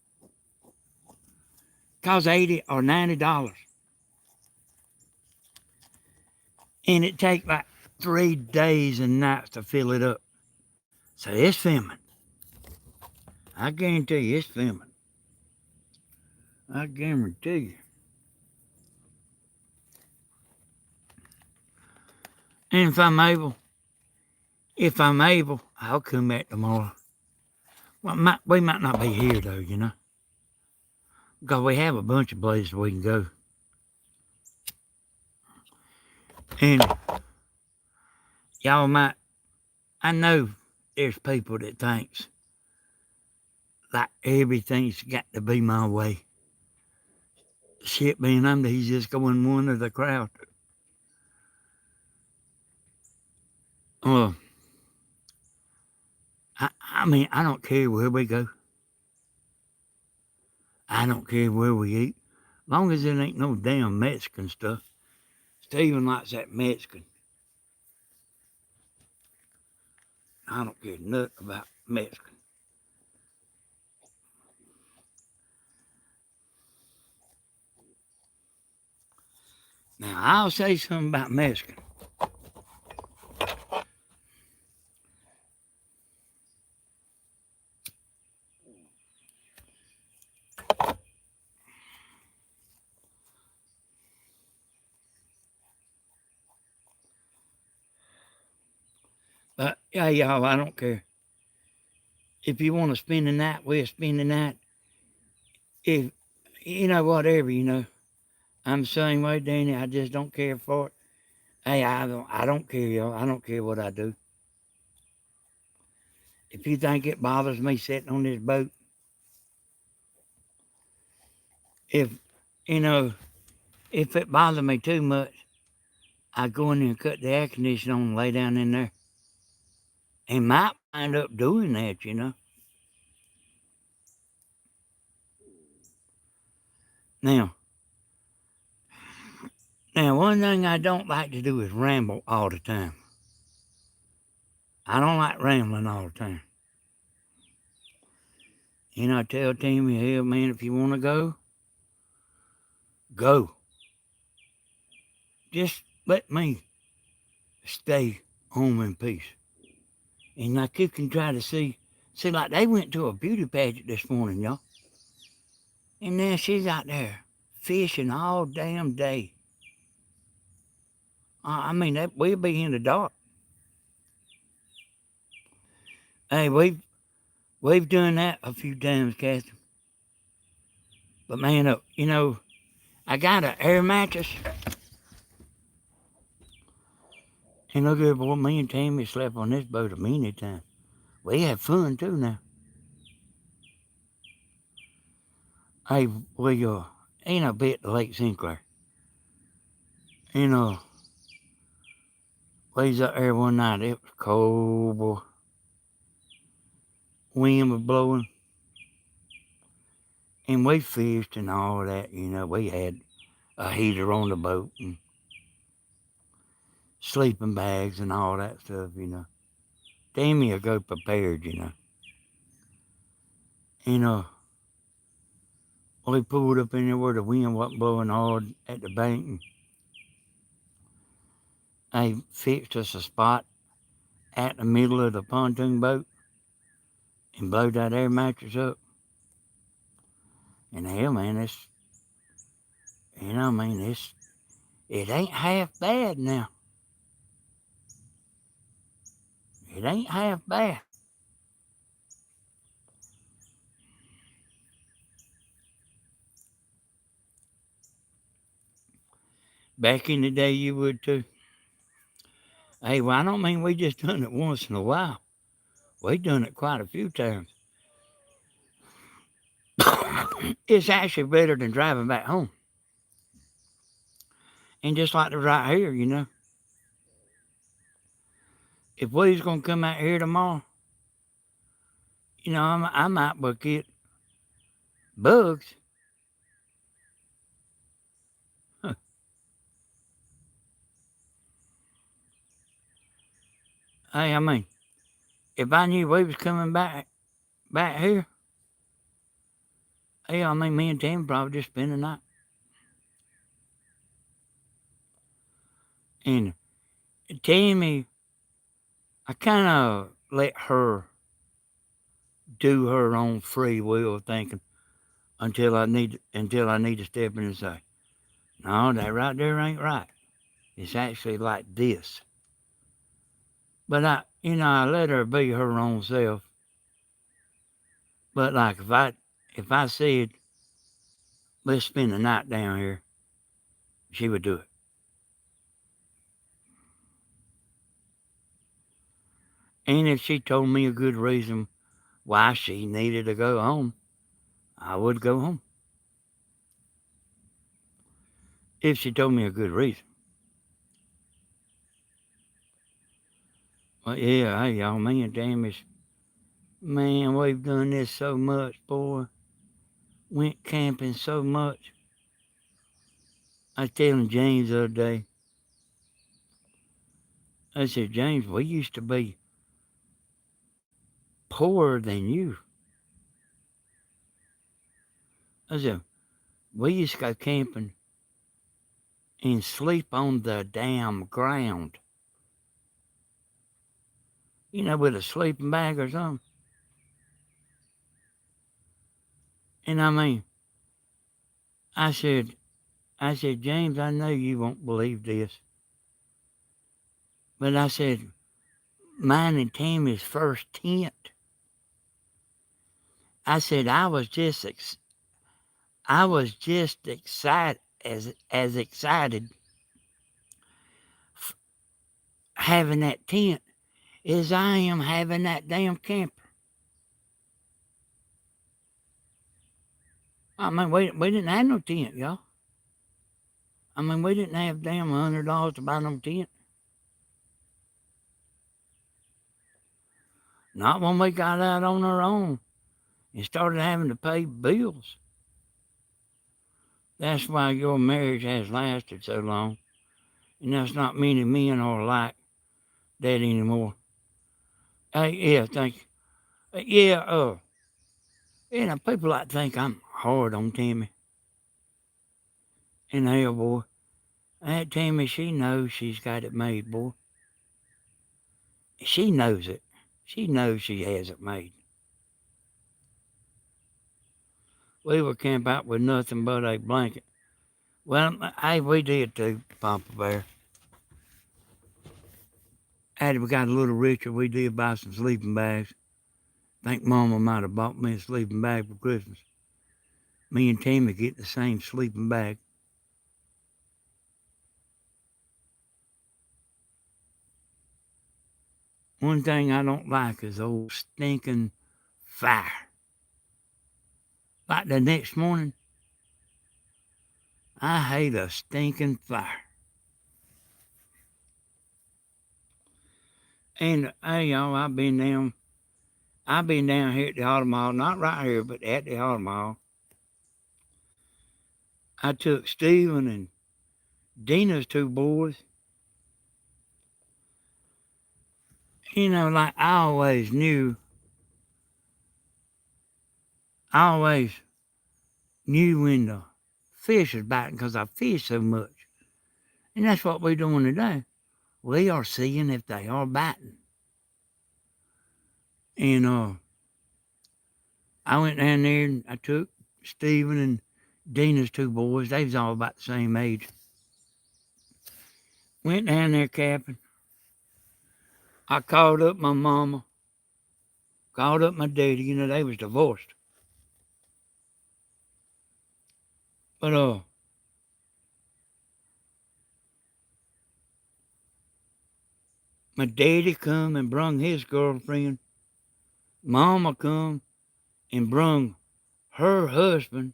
Cost $80 or $90. And it take like 3 days and nights to fill it up. So it's filming. I guarantee you it's filming. I guarantee you. And if I'm able, I'll come back tomorrow. Well, we might not be here though, you know. Because we have a bunch of places we can go. And y'all might, I know there's people that thinks like everything's got to be my way. Shit being under, he's just going one of the crowd. Well, I mean, I don't care where we go. I don't care where we eat. Long as it ain't no damn Mexican stuff. Steven likes that Mexican. I don't care nothing about Mexican. Now, I'll say something about Mexican. But, yeah, y'all, I don't care. If you want to spend the night, we'll spend the night. If, you know, whatever, you know. I'm the same way, Danny. I just don't care for it. Hey, I don't care, y'all. I don't care what I do. If you think it bothers me sitting on this boat, if you know, if it bothered me too much, I'd go in there and cut the air conditioner on and lay down in there. And might wind up doing that. Now, now, one thing I don't like to do is ramble all the time. I don't like rambling all the time. I tell Tammy, hell, man, if you want to go, go. Just let me stay home in peace. And like you can try to see, like they went to a beauty pageant this morning, y'all. And now she's out there fishing all damn day. I mean, we'll be in the dark. Hey, we've done that a few times, Kathy. But man, I got an air mattress. And look at boy, me and Tammy slept on this boat a many times. We had fun too now. Hey, ain't a bit to Lake Sinclair. You know, we was up there one night. It was cold, boy. Wind was blowing. And we fished and all that. We had a heater on the boat and sleeping bags and all that stuff. Tammy will go prepared. We pulled up in there where the wind wasn't blowing hard at the bank. And they fixed us a spot at the middle of the pontoon boat and blowed that air mattress up. And hell, man, it ain't half bad now. It ain't half bad. Back in the day, you would too. Hey, well, I don't mean we just done it once in a while. We done it quite a few times. It's actually better than driving back home. And just like the right here, if we was gonna come out here tomorrow, I might but get bugs. Huh. Hey, I mean, if I knew we was coming back here, hey, I mean, me and Tim probably just spend the night. And Tammy, I kind of let her do her own free will thinking until I need to step in and say, no, that right there ain't right. It's actually like this. But I let her be her own self. But like if I said, let's spend the night down here, she would do it. And if she told me a good reason why she needed to go home, I would go home. If she told me a good reason. Well, yeah, hey, y'all, me and Tammy's, man, we've done this so much, boy. Went camping so much. I was telling James the other day, I said, James, we used to be poorer than you. I said, we used to go camping and sleep on the damn ground. With a sleeping bag or something. And I mean, I said, James, I know you won't believe this. But I said, mine and Tammy's first tent. I said, I was just excited as excited having that tent as I am having that damn camper. I mean, we didn't have no tent, y'all. I mean, we didn't have damn $100 to buy no tent. Not when we got out on our own and started having to pay bills. That's why your marriage has lasted so long. And that's not many men are like that anymore. Hey, yeah, thank you. Yeah, people like to think I'm hard on Tammy. And hell, boy, that Tammy, she knows she's got it made, boy. She knows it. She knows she has it made. We would camp out with nothing but a blanket. Well, hey, we did too, Papa Bear. After we got a little richer, we did buy some sleeping bags. Think Mama might have bought me a sleeping bag for Christmas. Me and Tammy get the same sleeping bag. One thing I don't like is old stinking fire. Like the next morning, I hate a stinking fire. And hey y'all, I've been down here at the Auto Mall, not right here, but at the Auto Mall. I took Stephen and Dina's two boys. You know, like I always knew when the fish is biting because I fish so much. And that's what we're doing today. We are seeing if they are biting. And I went down there and I took Stephen and Dina's two boys. They was all about the same age. Went down there camping. I called up my mama, called up my daddy. You know, they was divorced. But my daddy come and brung his girlfriend. Mama come and brung her husband.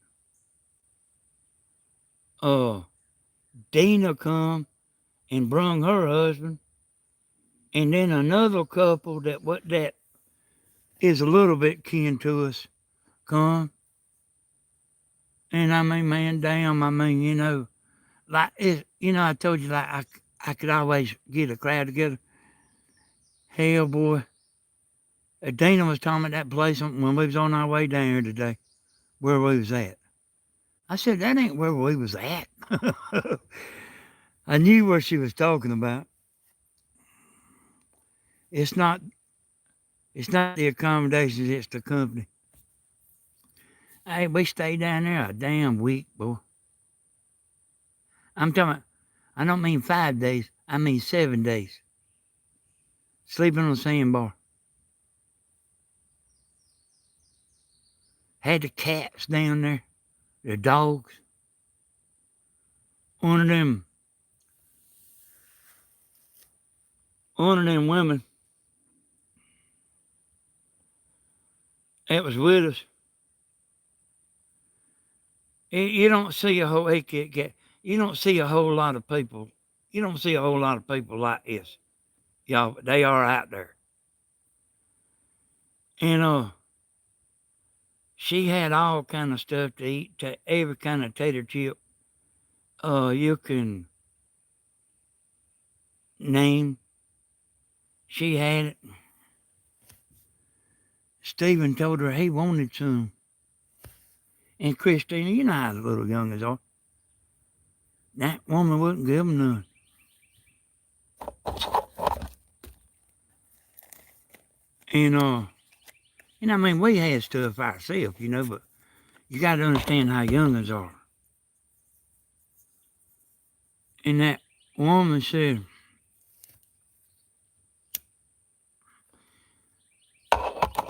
Dina come and brung her husband. And then another couple that is a little bit kin to us come. And I mean, man, damn, I mean, you know, like I told you, like I could always get a crowd together. Hell, boy, Dana was talking about that place when we was on our way down here today, where we was at. I said, that ain't where we was at. I knew what she was talking about. It's not the accommodations, it's the company. Hey, we stayed down there a damn week, boy. I'm talking about, I don't mean 5 days, I mean 7 days. Sleeping on the sandbar. Had the cats down there, the dogs. One of them women that was with us. You don't see a whole you don't see a whole lot of people. You don't see a whole lot of people like this. Y'all, but they are out there. And she had all kind of stuff to eat, to every kind of tater chip you can name. She had it. Stephen told her he wanted some. And Christina, you know how the little youngers are. That woman wouldn't give them none. And I mean, we had stuff ourselves, you know, but you got to understand how youngers are. And that woman said,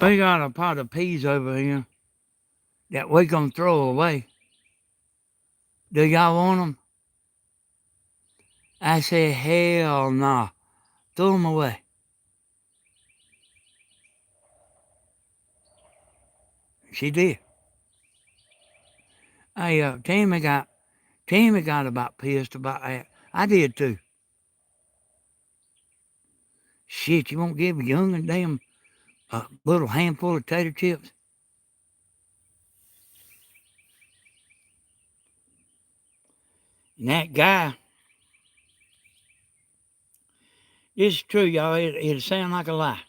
we got a pot of peas over here that we gonna throw away. Do y'all want them? I said, hell nah. Throw them away. She did. Hey, Tammy got about pissed about that. I did too. Shit, you won't give a young and damn little handful of tater chips? And that guy, this is true, y'all. It'll sound like a lie.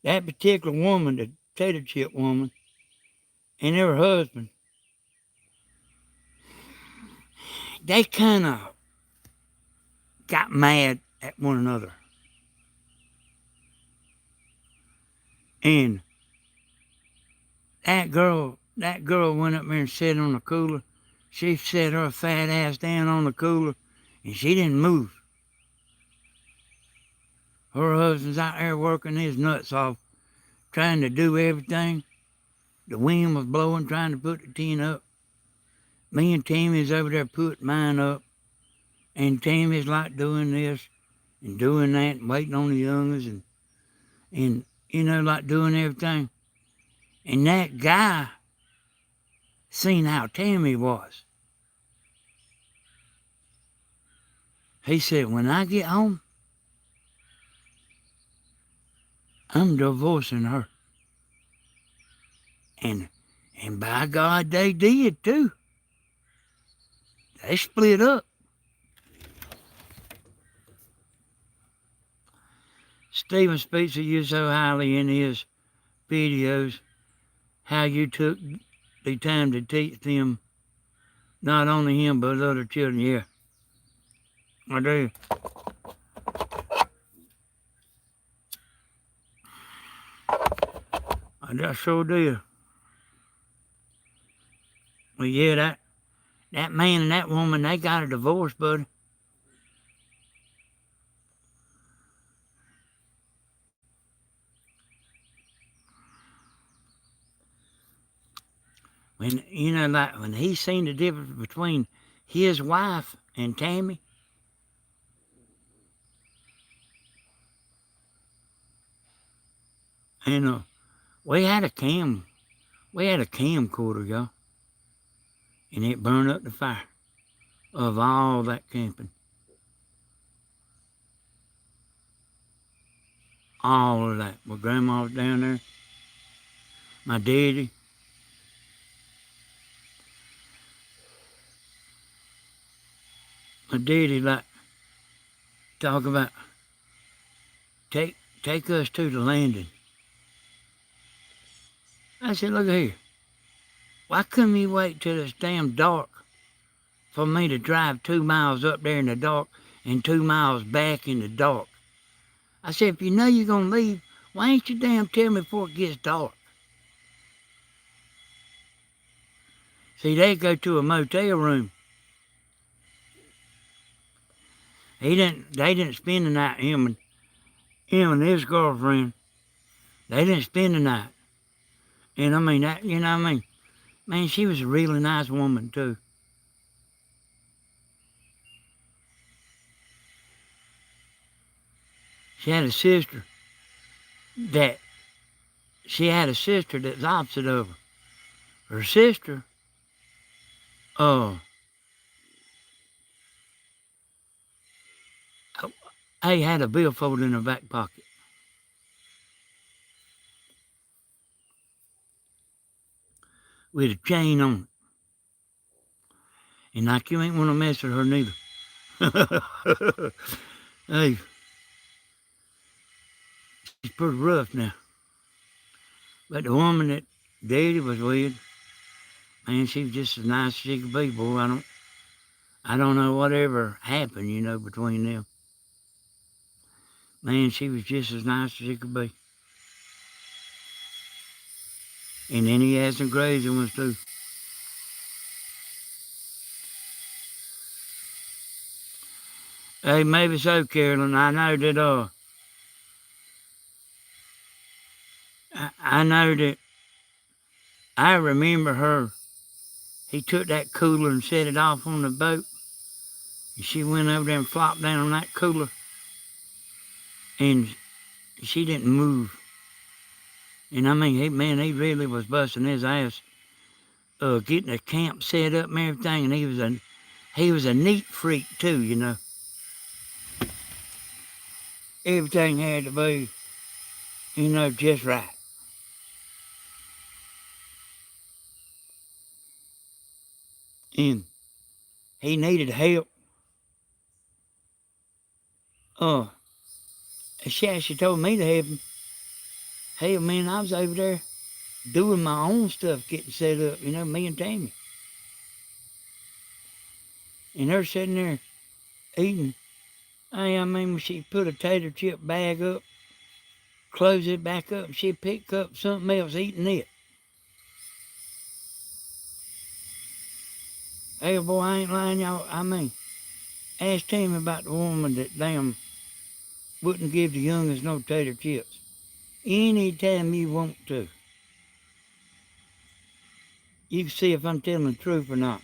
That particular woman, the tater chip woman, and her husband, they kind of got mad at one another. And that girl went up there and sat on the cooler. She set her fat ass down on the cooler, and she didn't move. Her husband's out there working his nuts off, trying to do everything. The wind was blowing, trying to put the tin up. Me and Tammy's over there putting mine up, and Tammy's like doing this and doing that and waiting on the youngers and you know, like doing everything. And that guy seen how Tammy was. He said, when I get home, I'm divorcing her. And by God, they did too. They split up. Stephen speaks of you so highly in his videos, how you took the time to teach them, not only him, but other children. Yeah, I do. I sure do. Well, yeah, that man and that woman, they got a divorce, buddy. When, you know, like when he seen the difference between his wife and Tammy, and we had a camcorder, y'all, and it burned up the fire of all that camping. All of that. My grandma was down there, my daddy. My daddy like talk about take us to the landing. I said, look here. Why couldn't you wait till it's damn dark for me to drive 2 miles up there in the dark and 2 miles back in the dark? I said, if you know you're going to leave, why ain't you damn tell me before it gets dark? See, they go to a motel room. They didn't spend the night, him and his girlfriend. They didn't spend the night. And I mean, that, you know what I mean? Man, she was a really nice woman, too. She had a sister that, that's opposite of her. Her sister, I had a billfold in her back pocket. With a chain on it. And like you ain't want to mess with her neither. Hey, she's pretty rough now. But the woman that Daddy was with, man, she was just as nice as she could be, boy. I don't know whatever happened, you know, between them. Man, she was just as nice as she could be. And then he had some crazy ones too. Hey, maybe so, Carolyn. I know that I know that I remember her he took that cooler and set it off on the boat. And she went over there and flopped down on that cooler. And she didn't move. And I mean, he really was busting his ass, getting the camp set up and everything. And he was a neat freak too, you know. Everything had to be, you know, just right. And he needed help. She told me to help him. Hell, man, I was over there doing my own stuff, getting set up, you know, me and Tammy. And her sitting there eating. Hey, I mean, she put a tater chip bag up, close it back up, and she picked up something else, eating it. Hey, boy, I ain't lying, y'all. I mean, ask Tammy about the woman that damn wouldn't give the youngest no tater chips. Anytime you want to. You can see if I'm telling the truth or not.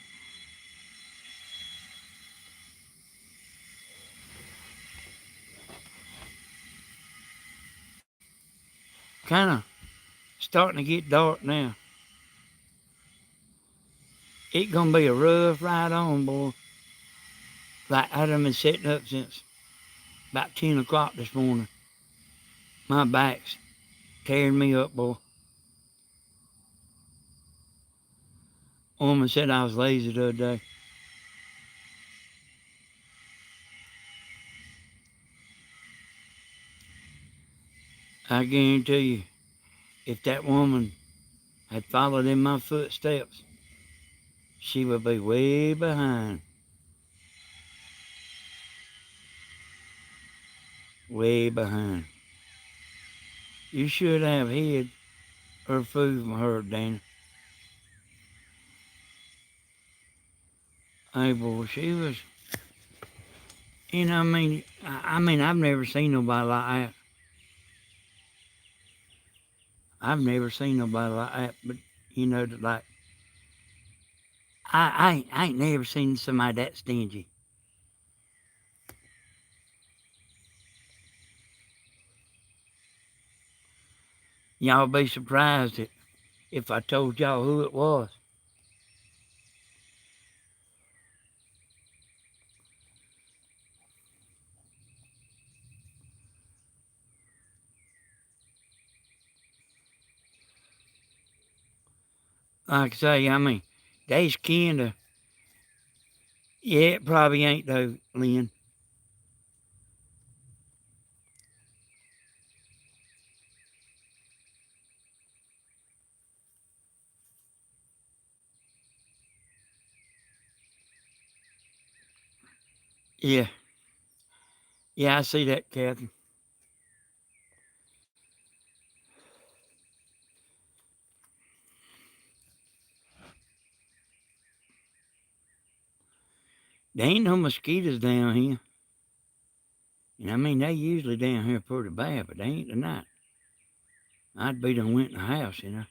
Kind of starting to get dark now. It's going to be a rough ride on, boy. Like, I done been sitting up since about 10 o'clock this morning. My back's tearing me up, boy. Woman said I was lazy the other day. I guarantee you, if that woman had followed in my footsteps, she would be way behind. Way behind. You should have hid her food from her, Dana. Hey, boy, she was, you know, I mean, I've never seen nobody like that. I've never seen nobody like that, but, you know, like, I ain't never seen somebody that stingy. Y'all be surprised if I told y'all who it was. Like I say, I mean, they's kinda, yeah, it probably ain't though, Lynn. Yeah, yeah, I see that, Catherine. There ain't no mosquitoes down here. And I mean, they usually down here pretty bad, but they ain't tonight. I'd be done went in the house, you know.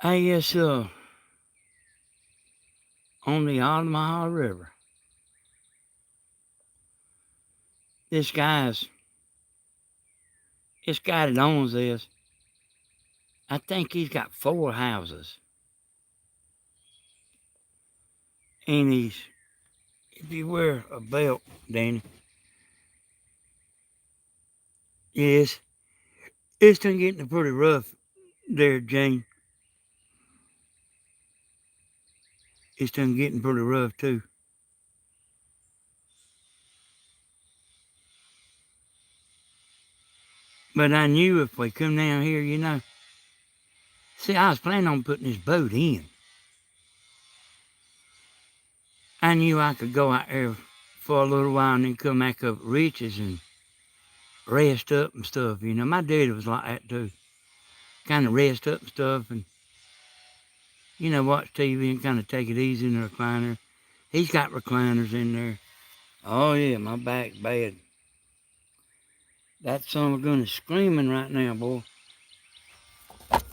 I guess, on the Altamaha River, this guy's, this guy that owns this, I think he's got 4 houses. And if you wear a belt, Danny, yes, it's done getting pretty rough there, Jane. It's done getting pretty rough too. But I knew if we come down here, you know. See, I was planning on putting this boat in. I knew I could go out there for a little while and then come back up Riches and rest up and stuff. You know, my daddy was like that too. Kind of rest up and stuff. And watch TV and kind of take it easy in the recliner. He's got recliners in there. Oh yeah, my back's bad. That son of a gun is screaming right now, boy.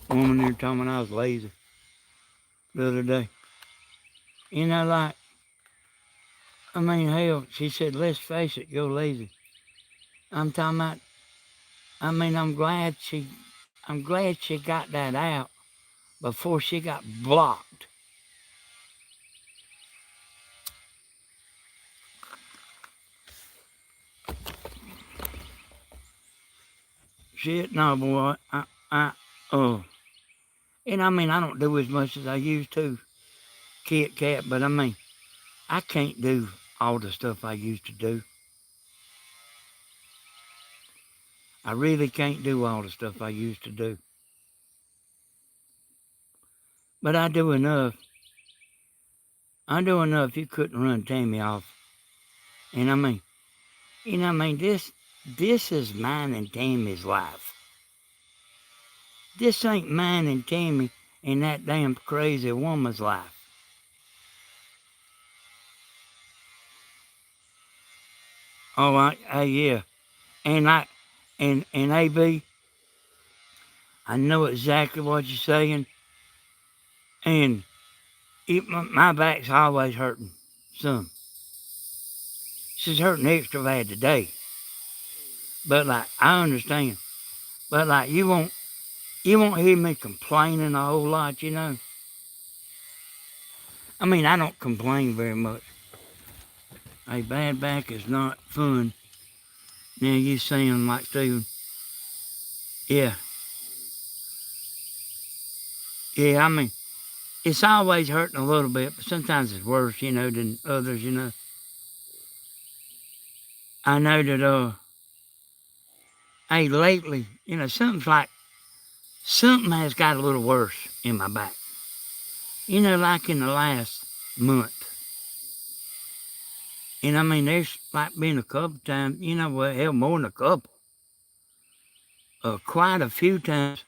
Woman there told me I was lazy the other day. Like, I mean, hell, she said, let's face it, you're lazy. I'm talking about, I'm glad she got that out before she got blocked. Shit, no, boy, oh. And I don't do as much as I used to, Kit Kat, but I can't do all the stuff I used to do. I really can't do all the stuff I used to do. But I do enough. I do enough you couldn't run Tammy off. And this is mine and Tammy's life. This ain't mine and Tammy and that damn crazy woman's life. Oh, yeah. And and AB, I know exactly what you're saying. And my back's always hurting some. She's hurting extra bad today. But like, I understand. But like, you won't hear me complaining a whole lot. I don't complain very much. A bad back is not fun. Now you sound like Steven. Yeah. Yeah, it's always hurting a little bit, but sometimes it's worse, than others. I know that, hey, lately, something has got a little worse in my back. Like in the last month. And there's like been a couple times, hell, more than a couple. Quite a few times,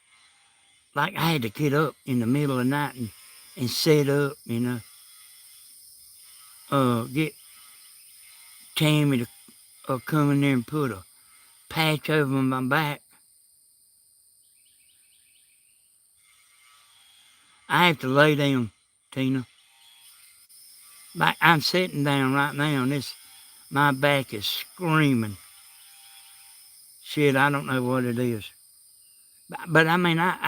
like I had to get up in the middle of the night and set up, get Tammy to come in there and put a patch over my back. I have to lay down, Tina. Like I'm sitting down right now, and my back is screaming. Shit, I don't know what it is. But I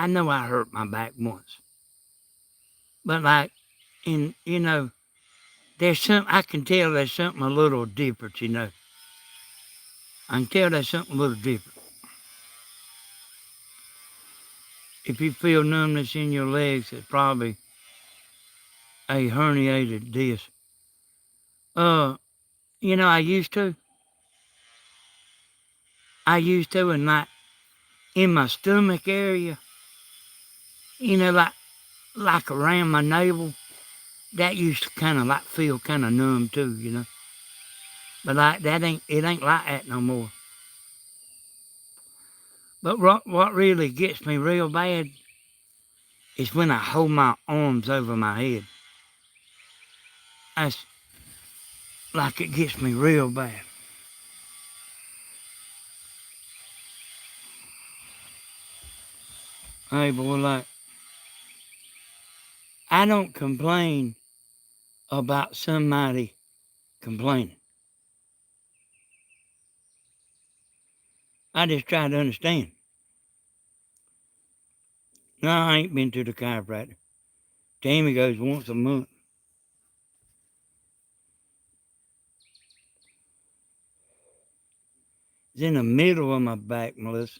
know I hurt my back once. But like, there's I can tell there's something a little different. I can tell there's something a little different. If you feel numbness in your legs, it's probably a herniated disc. I used to, and like in my stomach area, like around my navel, that used to kind of like feel kind of numb too. But like it ain't like that no more. But what really gets me real bad is when I hold my arms over my head. That's like it gets me real bad. Hey, boy, like, I don't complain about somebody complaining. I just try to understand. No, I ain't been to the chiropractor. Tammy goes once a month. It's in the middle of my back, Melissa.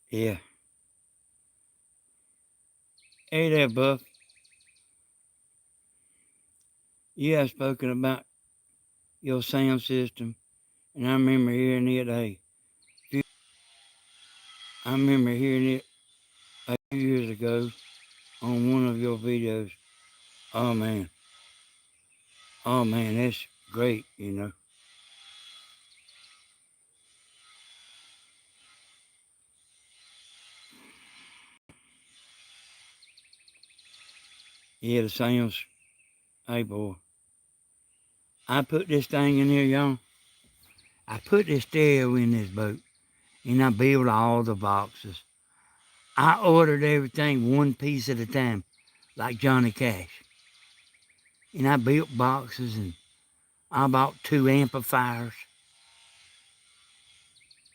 Yeah. Hey there, Buff. You have spoken about your sound system, and I remember hearing it. I remember hearing it a few years ago on one of your videos. Oh man. Oh man, that's great. Yeah, the sounds. Hey, boy. I put this thing in here, y'all. I put this stereo in this boat, and I built all the boxes. I ordered everything one piece at a time, like Johnny Cash. And I built boxes, and I bought 2 amplifiers.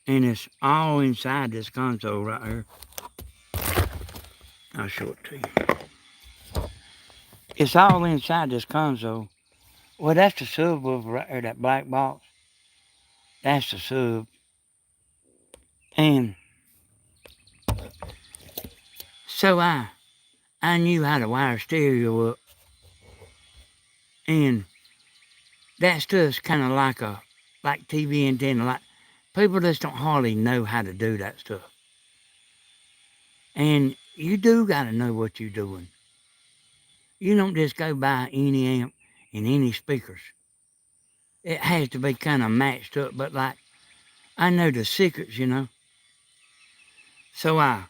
And it's all inside this console right here. I'll show it to you. It's all inside this console. Well, that's the subwoofer right there, that black box. That's the sub. And so I knew how to wire stereo up. And that stuff's kind of like TV antenna. Like people just don't hardly know how to do that stuff. And you do got to know what you're doing. You don't just go buy any amp and any speakers. It has to be kind of matched up, but like I know the secrets, you know. So I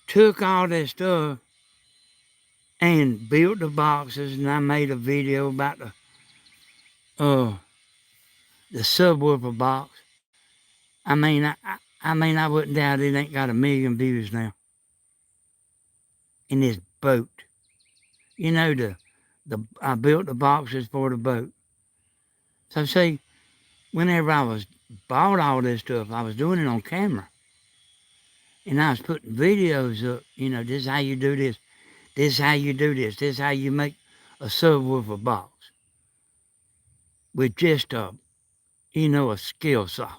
took all that stuff and built the boxes, and I made a video about the subwoofer box. I wouldn't doubt it ain't got 1 million views now. In this boat, you know I built the boxes for the boat. So see, whenever bought all this stuff, I was doing it on camera, and I was putting videos up. You know, this is how you do this. This is how you do this. This is how you make a subwoofer box with just a skill saw.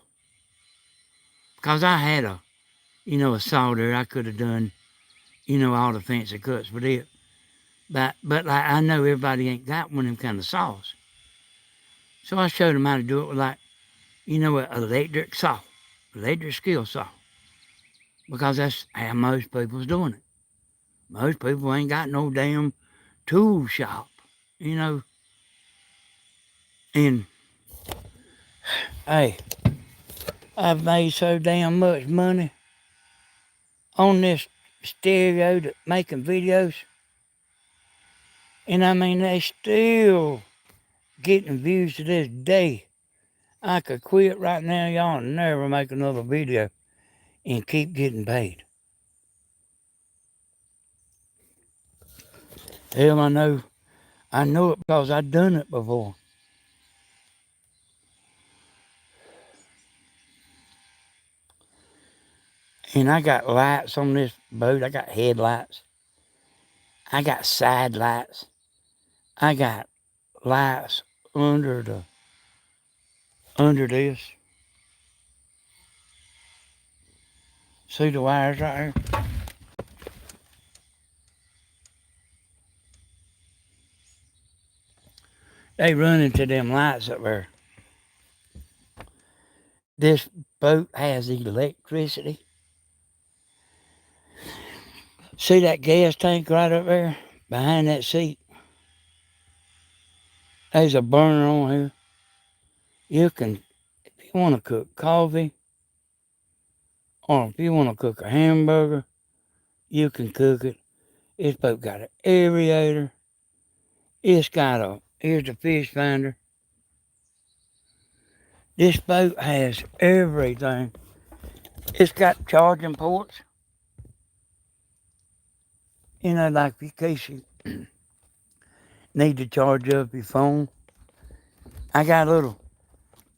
Because I had a saw there. I could have done, all the fancy cuts with it. But like, I know everybody ain't got one of them kind of saws. So I showed them how to do it with like, an electric saw, electric skill saw. Because that's how most people's doing it. Most people ain't got no damn tool shop, And hey, I've made so damn much money on this stereo making videos. And I mean, they still getting views to this day. I could quit right now, y'all, and never make another video and keep getting paid. Hell, I know it because I've done it before. And I got lights on this boat. I got headlights. I got side lights. I got lights under this. See the wires right here? They run into them lights up there. This boat has electricity. See that gas tank right up there behind that seat? There's a burner on here. You can, if you want to cook coffee, or if you want to cook a hamburger, you can cook it. This boat got an aerator. Here's the fish finder. This boat has everything. It's got charging ports. Like in case you need to charge up your phone. I got a little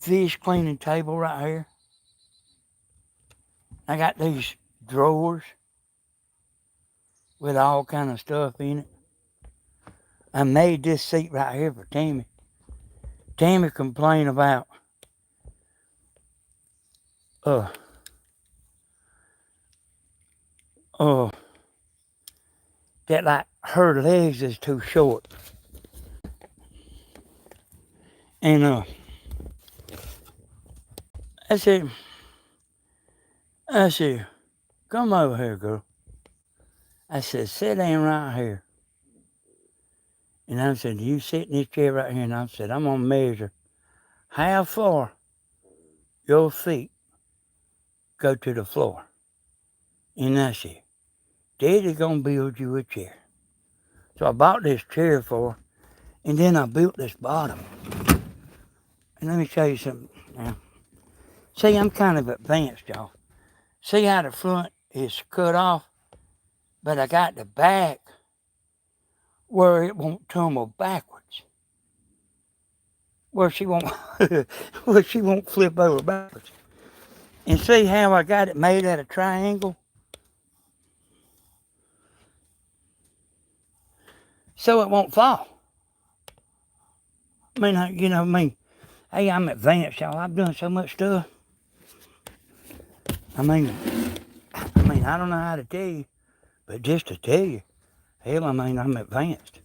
fish cleaning table right here. I got these drawers with all kind of stuff in it. I made this seat right here for Tammy. Tammy complained about that like her legs is too short. And I said, come over here, girl. I said, sit down right here. And I said, you sit in this chair right here. And I said, I'm going to measure how far your feet go to the floor. And I said, Daddy's going to build you a chair. So I bought this chair for her, and then I built this bottom. And let me show you something now. See, I'm kind of advanced, y'all. See how the front is cut off, but I got the back where it won't tumble backwards. Where she won't where she won't flip over backwards. And see how I got it made at a triangle? So it won't fall. I mean, you know me. Hey, I'm advanced, y'all. I've done so much stuff. I mean, I don't know how to tell you, but just to tell you, hell, I'm advanced.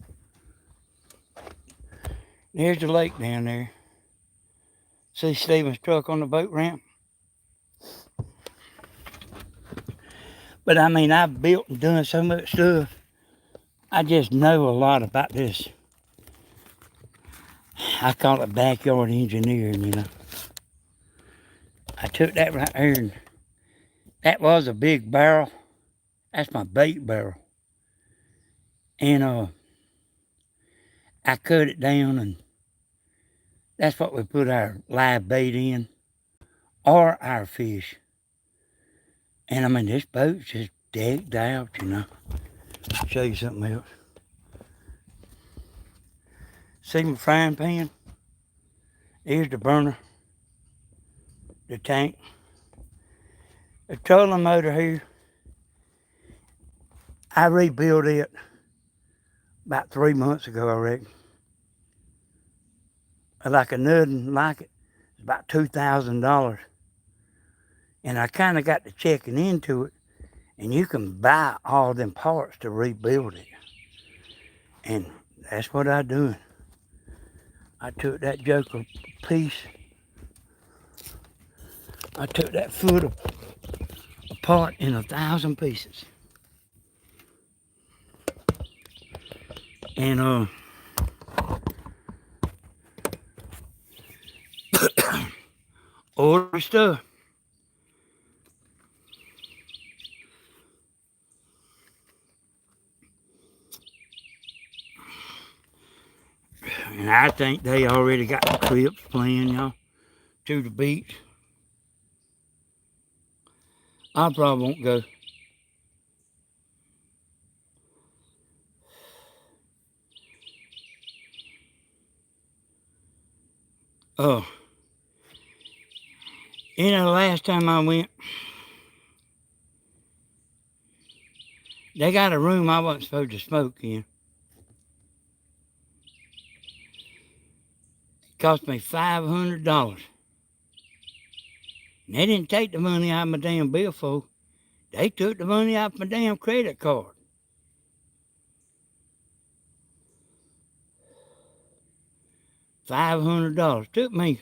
There's the lake down there. See Steven's truck on the boat ramp? But I've built and done so much stuff. I just know a lot about this. I call it backyard engineering, you know. I took that right there, and that was a big barrel. That's my bait barrel. And I cut it down, and that's what we put our live bait in, or our fish. And this boat's just decked out, you know. I'll show you something else. See my frying pan? Here's the burner, the tank. The trolling motor here, I rebuilt it about 3 months ago, I reckon. Like nothing like it. It's about $2,000. And I kind of got to checking into it, and you can buy all them parts to rebuild it. And that's what I doing. I took that joker piece. I took that foot apart in 1,000 pieces. And order stuff. And I think they already got the trips planned, y'all, to the beach. I probably won't go. Oh, the last time I went, they got a room I wasn't supposed to smoke in. It cost me $500. And they didn't take the money out of my damn billfold. They took the money out of my damn credit card. $500. Took me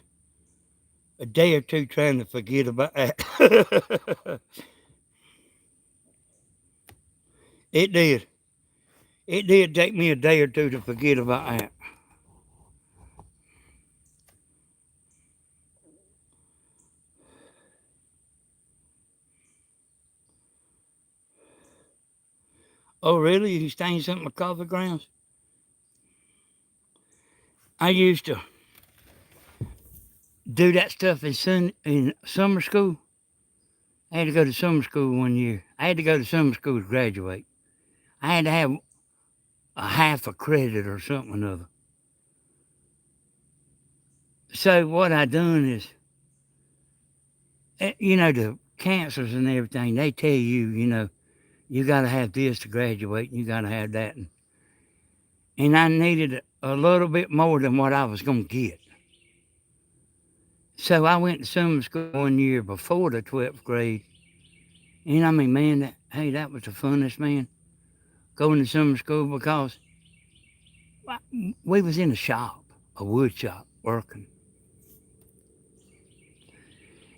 a day or two trying to forget about that. It did. It did take me a day or two to forget about that. Oh, really? You stained something with coffee grounds? I used to do that stuff in summer school. I had to go to summer school one year. I had to go to summer school to graduate. I had to have a half a credit or something or other. So what I done is, the counselors and everything, they tell you, you got to have this to graduate, and you got to have that. And I needed a little bit more than what I was going to get. So I went to summer school one year before the 12th grade. And man, that was the funnest, man, going to summer school, because we was in a shop, a wood shop, working.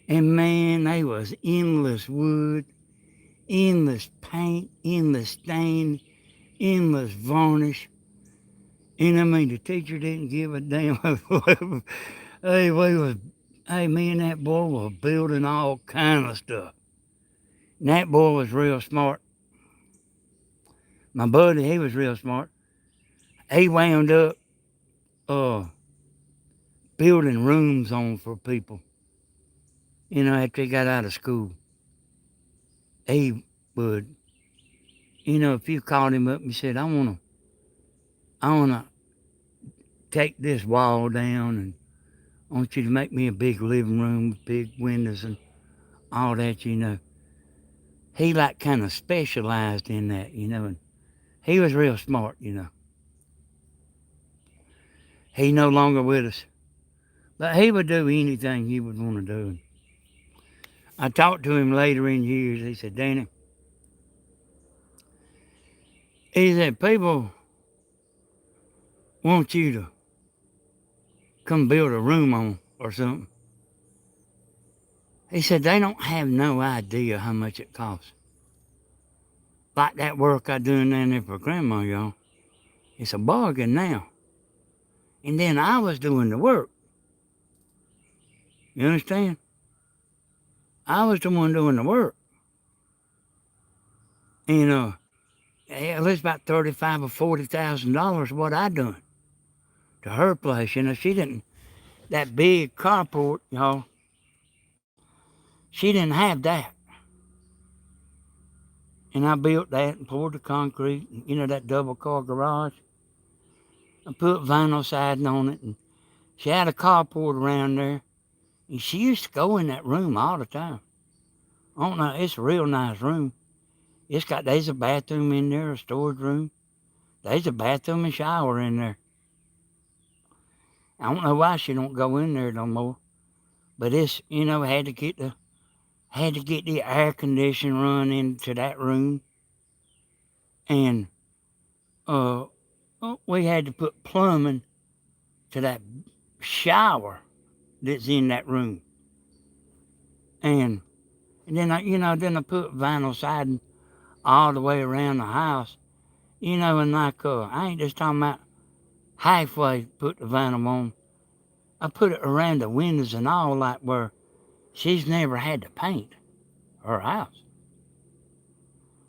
And man, they was endless wood, endless paint, endless stain, endless varnish. And the teacher didn't give a damn. Me and that boy were building all kind of stuff. And that boy was real smart. My buddy, he was real smart. he wound up uh, building rooms on for people. After he got out of school, he would. If you called him up and said, I wanna take this wall down, and I want you to make me a big living room with big windows and all that. He like kind of specialized in that. And he was real smart. He no longer with us, but he would do anything he would want to do. And I talked to him later in years. He said, Danny, he said, people want you to come build a room on or something. He said, they don't have no idea how much it costs. Like that work I doing down there for Grandma, y'all. It's a bargain now. And then I was doing the work. You understand? I was the one doing the work. And at least about $35,000 or $40,000 what I done to her place. She didn't, that big carport, y'all, she didn't have that. And I built that and poured the concrete, that double car garage. I put vinyl siding on it, and she had a carport around there. And she used to go in that room all the time. I don't know, it's a real nice room. There's a bathroom in there, a storage room. There's a bathroom and shower in there. I don't know why she don't go in there no more. But it's, had to get the air conditioning run into that room. And uh we had to put plumbing to that shower that's in that room. And then I put vinyl siding all the way around the house. And like I ain't just talking about halfway put the vinyl on. I put it around the windows and all, like where she's never had to paint her house.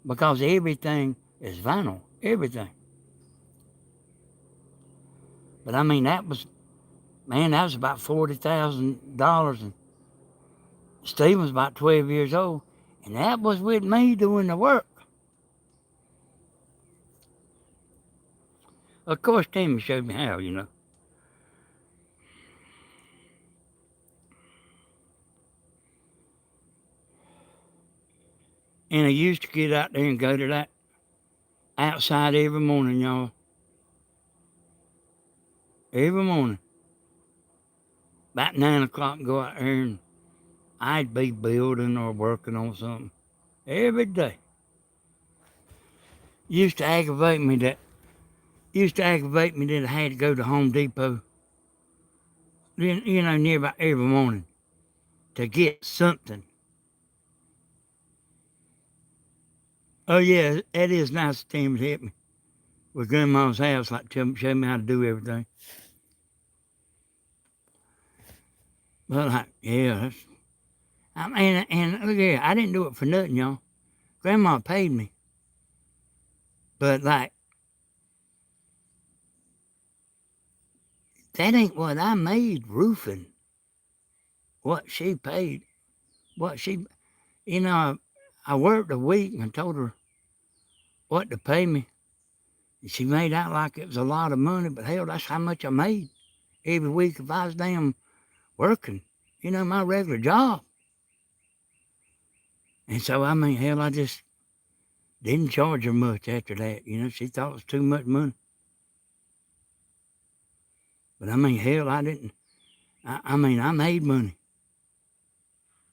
Because everything is vinyl. Everything. But I mean that was about $40,000, and Steve was about 12 years old, and that was with me doing the work. Of course, Tammy showed me how. And I used to get out there and go to that outside every morning, y'all. Every morning. About 9 o'clock, and go out there, and I'd be building or working on something every day. Used to aggravate me that I had to go to Home Depot, nearby every morning to get something. Oh yeah, that is nice of Tim to help me with Grandma's house, like show me how to do everything. But like, yeah, and look here, I didn't do it for nothing, y'all. Grandma paid me, but like, that ain't what I made roofing. What she paid, what she, you know, I worked a week and told her what to pay me. And she made out like it was a lot of money, but hell, that's how much I made every week if I was damn working, my regular job. And so, I mean, hell, I just didn't charge her much after that. She thought it was too much money. But I mean, hell, I didn't. I mean, I made money.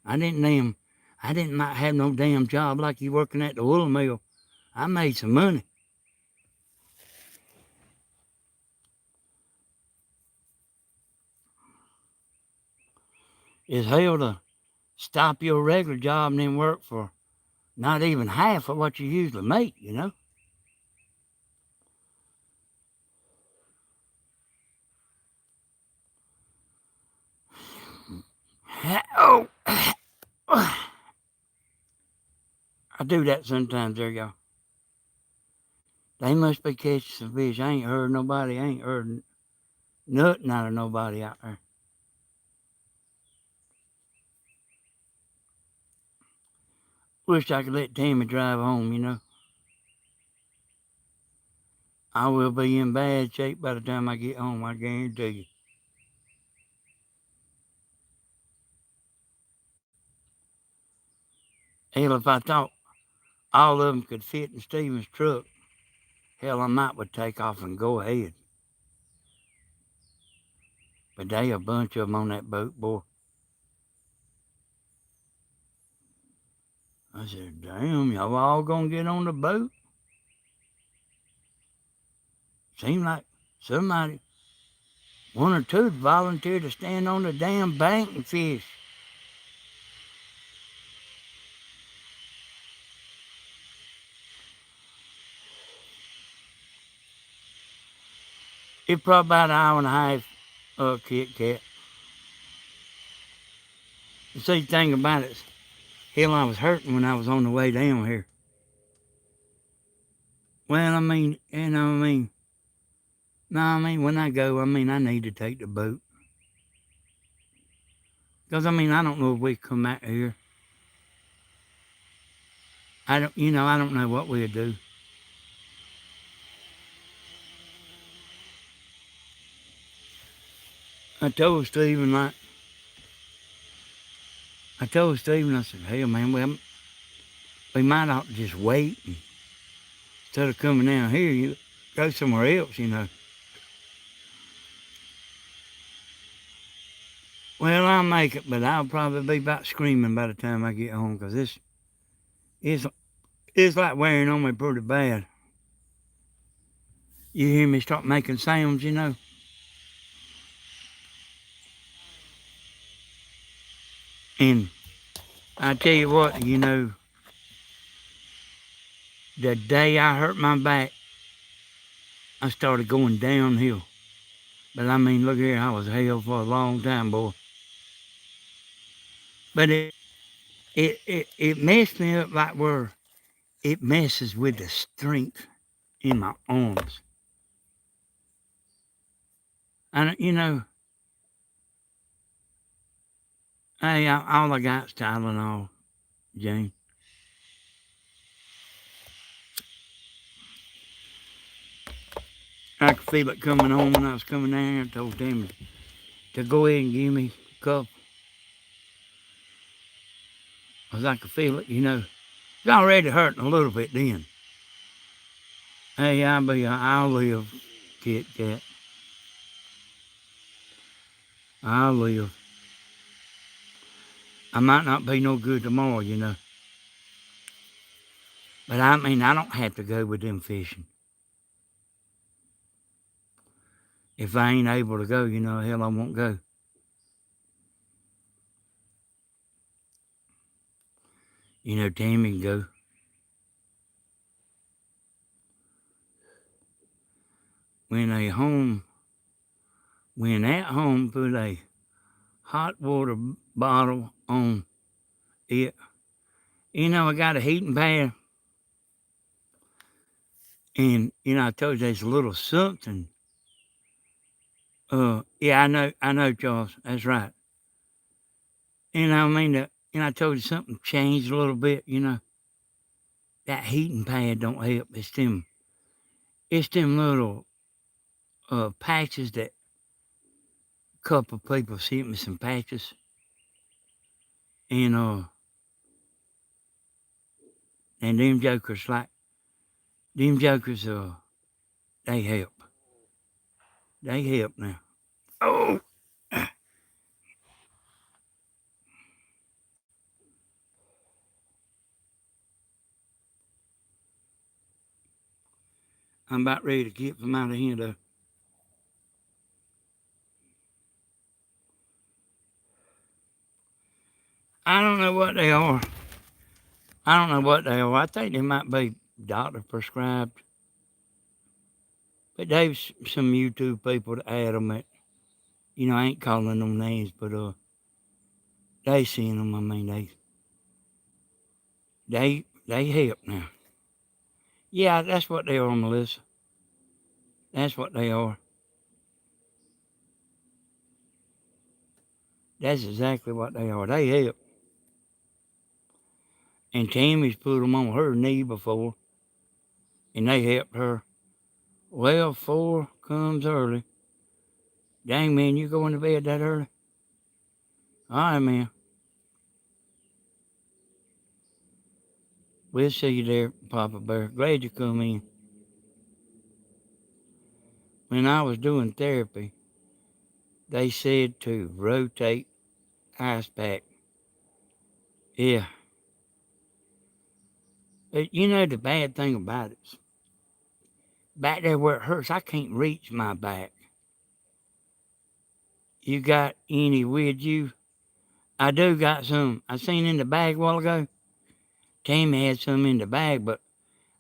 I didn't not have no damn job like you working at the wool mill. I made some money. It's hell to stop your regular job and then work for not even half of what you usually make. Oh, I do that sometimes, there, y'all. They must be catching some fish. I ain't heard nobody. I ain't heard nothing out of nobody out there. Wish I could let Tammy drive home, you know. I will be in bad shape by the time I get home, I guarantee you. Hell, if I thought all of them could fit in Steven's truck, hell, I might would take off and go ahead. But they a bunch of them on that boat, boy. I said, damn, y'all all gonna get on the boat? Seemed like somebody, one or two, volunteered to stand on the damn bank and fish. It's probably about an hour and a half, Kit Kat. The see, thing about it is, hell, I was hurting when I was on the way down here. Well, I mean, you know, I mean, no, I mean, when I go, I mean, I need to take the boat. Because, I mean, I don't know if we come out here. I don't, you know, I don't know what we'll do. I told Stephen, like, I told Stephen, I said, hell, man, we might ought to just wait. And instead of coming down here, you go somewhere else, you know. Well, I'll make it, but I'll probably be about screaming by the time I get home because it's, it's like wearing on me pretty bad. You hear me start making sounds, you know. And I tell you what, you know, the day I hurt my back, I started going downhill. But I mean, look here, I was hell for a long time, boy. But it messed me up like where it messes with the strength in my arms. And you know, hey, all I got's Tylenol, Jane. I could feel it coming on when I was coming down here. I told them to go ahead and give me a cup. Cause I could feel it, you know. It's already hurting a little bit then. Hey, I'll live, Kit Kat. I'll live. I might not be no good tomorrow, you know. But I mean, I don't have to go with them fishing. If I ain't able to go, you know, hell, I won't go. You know, Tammy can go. When at home, put a hot water bottle on it. You know, I got a heating pad. And, you know, I told you there's a little something. Yeah, I know, Charles. That's right. You know, I mean, you know, I told you something changed a little bit, you know. That heating pad don't help. It's them little patches that a couple of people sent me some patches. And and them jokers they help. They help now. Oh, I'm about ready to get them out of here though. I don't know what they are. I don't know what they are. I think they might be doctor prescribed. But there's some YouTube people that add them that, you know, I ain't calling them names, but they seen them. I mean, they help now. Yeah, that's what they are, Melissa. That's what they are. That's exactly what they are. They help. And Tammy's put them on her knee before, and they helped her. Well, 4 comes early. Dang, man, you going to bed that early? All right, man. We'll see you there, Papa Bear. Glad you come in. When I was doing therapy, they said to rotate ice pack. Yeah. You know the bad thing about it? Back there where it hurts, I can't reach my back. You got any with you? I do got some. I seen in the bag a while ago. Tammy had some in the bag, but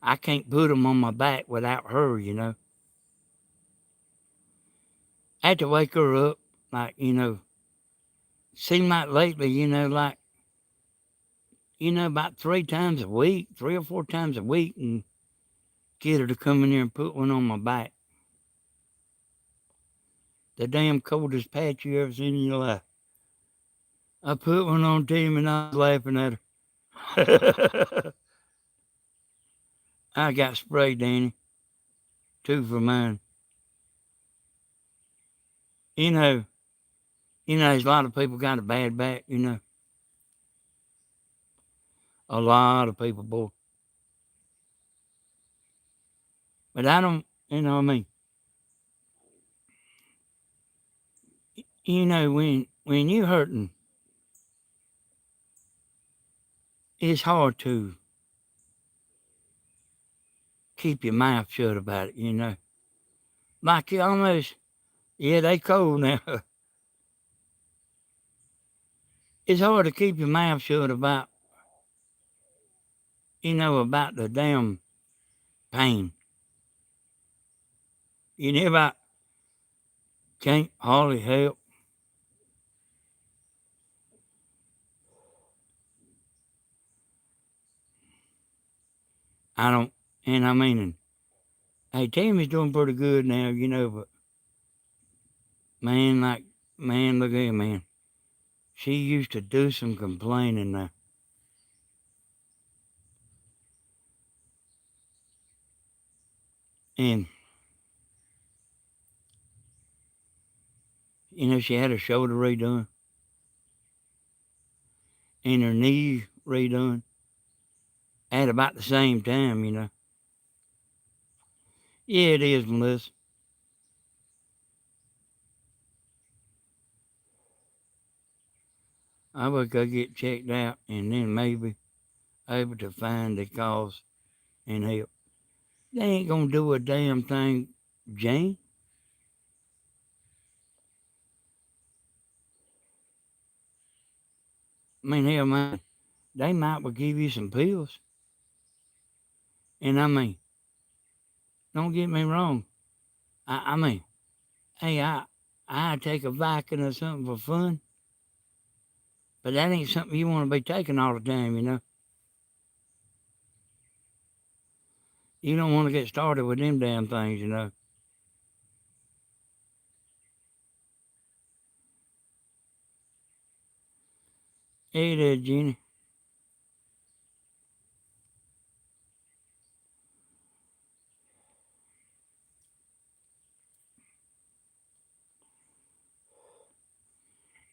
I can't put them on my back without her, you know. I had to wake her up, like, seem like lately, about 3 times a week, 3 or 4 times a week, and get her to come in there and put one on my back. The damn coldest patch you ever seen in your life. I put one on Tim and I was laughing at her. I got spray, Danny. 2 for mine. You know, there's a lot of people got a bad back, A lot of people, boy. But I don't, I mean, when you're hurting, it's hard to keep your mouth shut about it. Like you almost, yeah, they cold now. It's hard to keep your mouth shut about the damn pain. You never can't hardly help. I don't, and I mean, hey, Tammy's doing pretty good now, but man, look at her, man. She used to do some complaining now. And, she had her shoulder redone and her knee redone at about the same time. Yeah, it is, Melissa. I would go get checked out and then maybe able to find the cause and help. They ain't gonna do a damn thing, Jane. I mean, hell, man, they might well give you some pills. And I mean, don't get me wrong. I mean, hey, I take a Viking or something for fun, but that ain't something you want to be taking all the time. You don't want to get started with them damn things. Hey there, Jenny.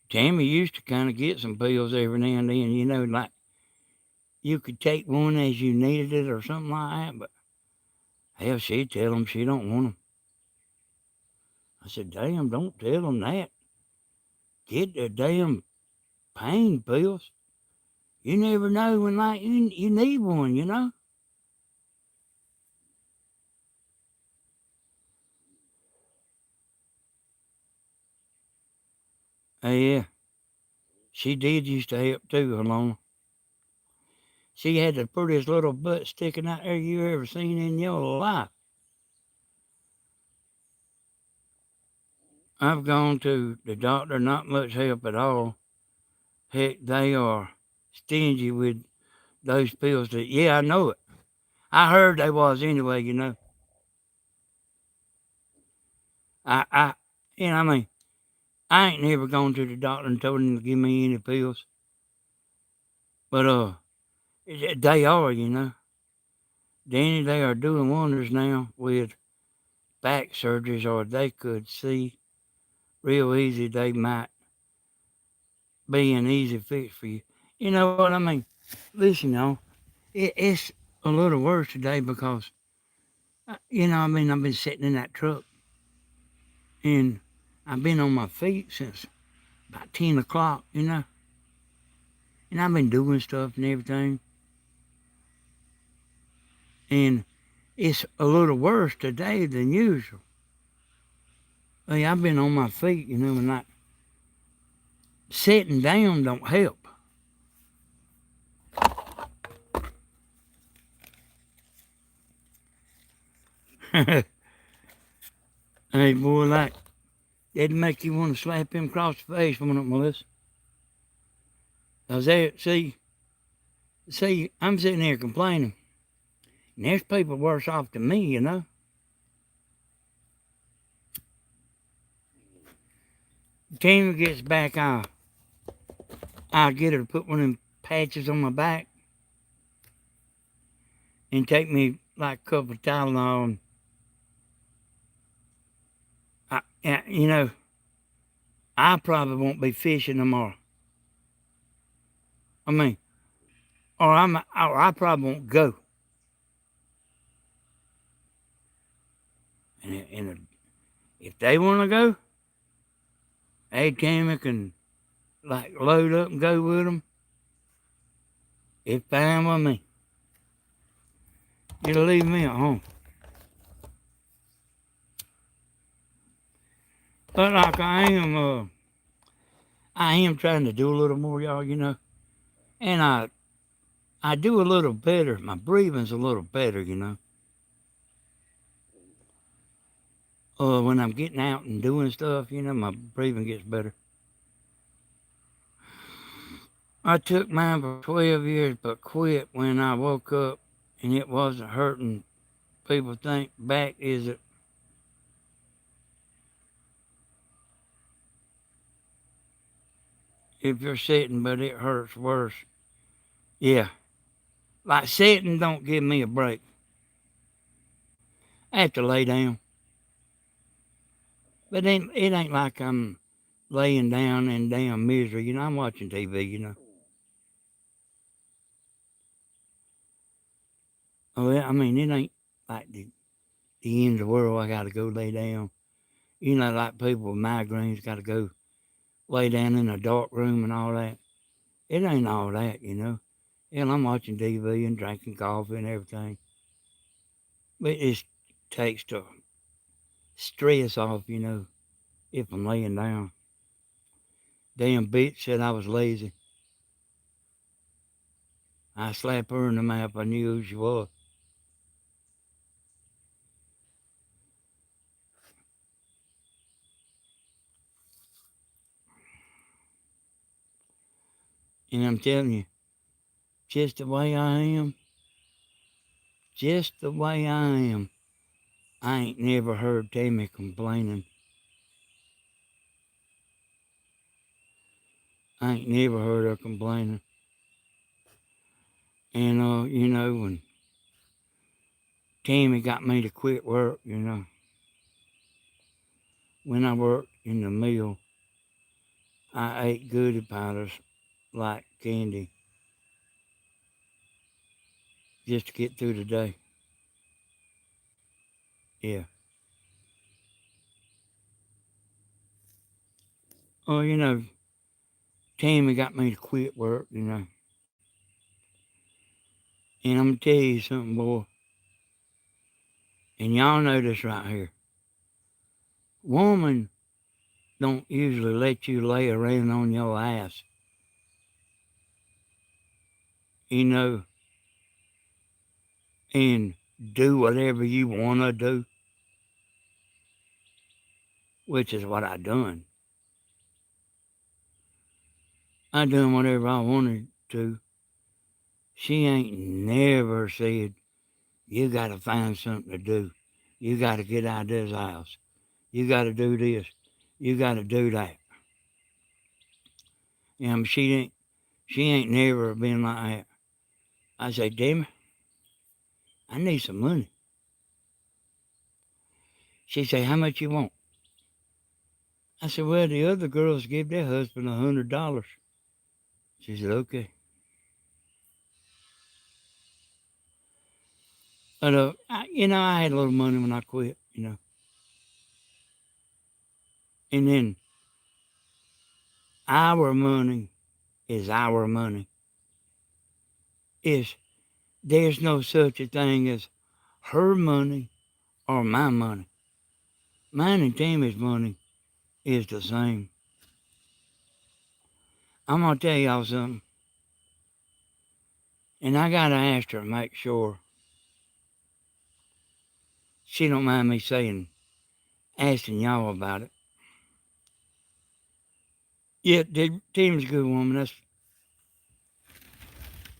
Tammy used to kind of get some pills every now and then, like you could take one as you needed it or something like that, but hell, she'd tell them she don't want them. I said, damn, don't tell them that. Get the damn pain pills. You never know when like you need one. Yeah, she did used to help too, Alona. She had the prettiest little butt sticking out there you ever seen in your life. I've gone to the doctor, not much help at all. Heck, they are stingy with those pills. Yeah, I know it. I heard they was anyway, you know. I I mean, I ain't never gone to the doctor and told him to give me any pills. But, they are, you know. Danny, they are doing wonders now with back surgeries, or they could see real easy they might be an easy fix for you. You know what I mean? Listen, y'all, it's a little worse today because, I've been sitting in that truck and I've been on my feet since about 10 o'clock, and I've been doing stuff and everything. And it's a little worse today than usual. Hey, I've been on my feet, and like sitting down don't help. Hey, boy, like, it'd make you want to slap him across the face, wouldn't it, Melissa? Cause there, see, I'm sitting here complaining, and there's people worse off than me, you know. Tammy gets back, I'll get her to put one of them patches on my back and take me like a couple of Tylenol. And you know, I probably won't be fishing tomorrow. I mean, or I probably won't go. And if they want to go, hey, Tammy can like load up and go with them. It's fine with me. You'll leave me at home. But like I am trying to do a little more, y'all, and I do a little better. My breathing's a little better, when I'm getting out and doing stuff, my breathing gets better. I took mine for 12 years, but quit when I woke up and it wasn't hurting. People think back is it. If you're sitting, but it hurts worse. Yeah, like sitting don't give me a break. I have to lay down. But it ain't like I'm laying down in damn misery. I'm watching TV. Oh, yeah, I mean, it ain't like the end of the world. I got to go lay down. Like people with migraines got to go lay down in a dark room and all that. It ain't all that. Hell, I'm watching TV and drinking coffee and everything. But it takes the stress off, if I'm laying down. Damn bitch said I was lazy. I slapped her in the mouth. I knew who she was. And I'm telling you, just the way I am, just the way I am, I ain't never heard Tammy complaining. I ain't never heard her complaining. And, when Tammy got me to quit work, when I worked in the mill, I ate goody powders like candy just to get through the day. Yeah. Oh, Tammy got me to quit work. And I'm gonna tell you something, boy. And y'all know this right here. Woman don't usually let you lay around on your ass, you know, and do whatever you wanna do, which is what I done. I done whatever I wanted to. She ain't never said, You got to find something to do. You got to get out of this house. You got to do this. You got to do that. And she ain't never been like that. I say, damn, I need some money. She say, how much you want? I said, well, the other girls give their husband $100. She said, okay. But I had a little money when I quit. And then our money is our money. Is there's no such a thing as her money or my money. Mine and Tammy's money is the same. I'm gonna tell y'all something, and I gotta ask her to make sure she don't mind me asking y'all about it. Yeah, Tammy's a good woman.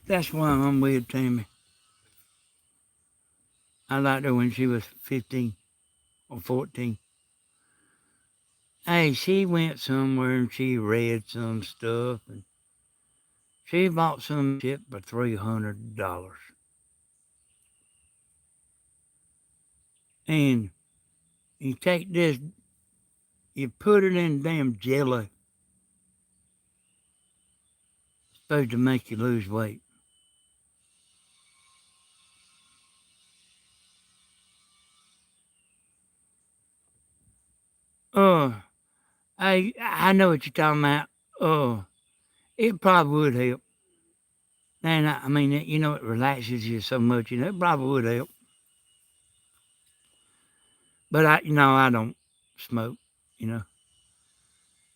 That's why I'm with Tammy. I liked her when she was 15 or 14. Hey, she went somewhere and she read some stuff and she bought some shit for $300. And you take this, you put it in damn jelly. It's supposed to make you lose weight. Uh, I know what you're talking about. It probably would help. And I mean, it relaxes you so much. It probably would help. But I don't smoke. You know.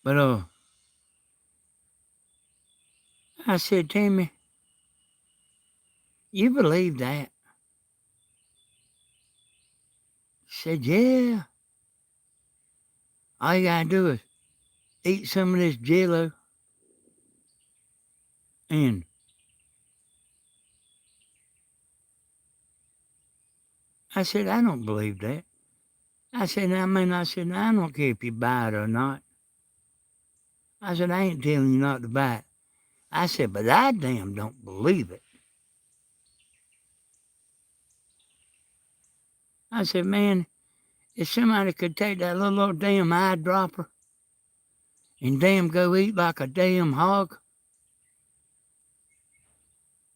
But I said, Tammy, you believe that? She said, yeah. All you gotta do is eat some of this jello. And I said, I don't believe that. I said, I don't care if you buy it or not. I said, I ain't telling you not to buy it. I said, but I damn don't believe it. I said, man, if somebody could take that little old damn eyedropper and damn go eat like a damn hog.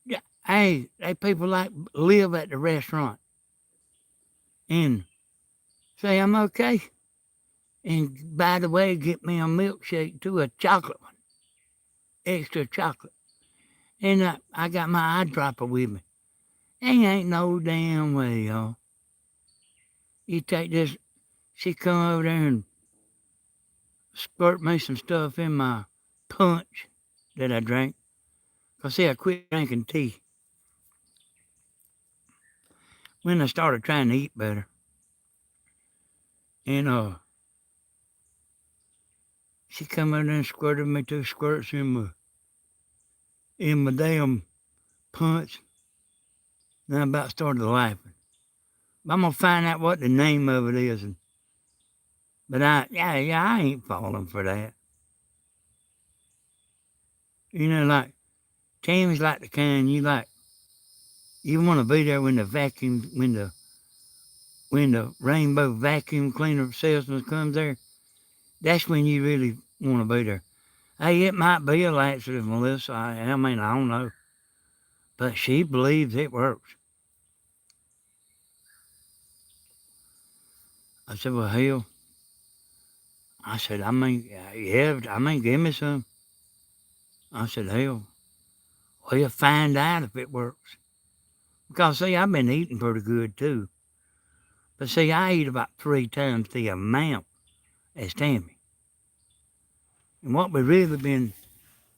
Yeah, hey, they people like live at the restaurant and say I'm okay. And by the way, get me a milkshake too, a chocolate one, extra chocolate. And I got my eyedropper with me. Ain't no damn way, y'all. You take this, she come over there and squirt me some stuff in my punch that I drank. Cause see, I quit drinking tea when I started trying to eat better. And she come over there and squirted me 2 squirts in my damn punch. And I about started laughing. I'm gonna find out what the name of it is. But I ain't falling for that. Like Tammy's like the kind you like. You want to be there when the rainbow vacuum cleaner salesman comes there. That's when you really want to be there. Hey, it might be a laxative, Melissa. I don't know, but she believes it works. I said, well, hell. I said, yeah, give me some. I said, hell, we'll find out if it works. Because, see, I've been eating pretty good, too. But, see, I eat about 3 times the amount as Tammy. And what we've really been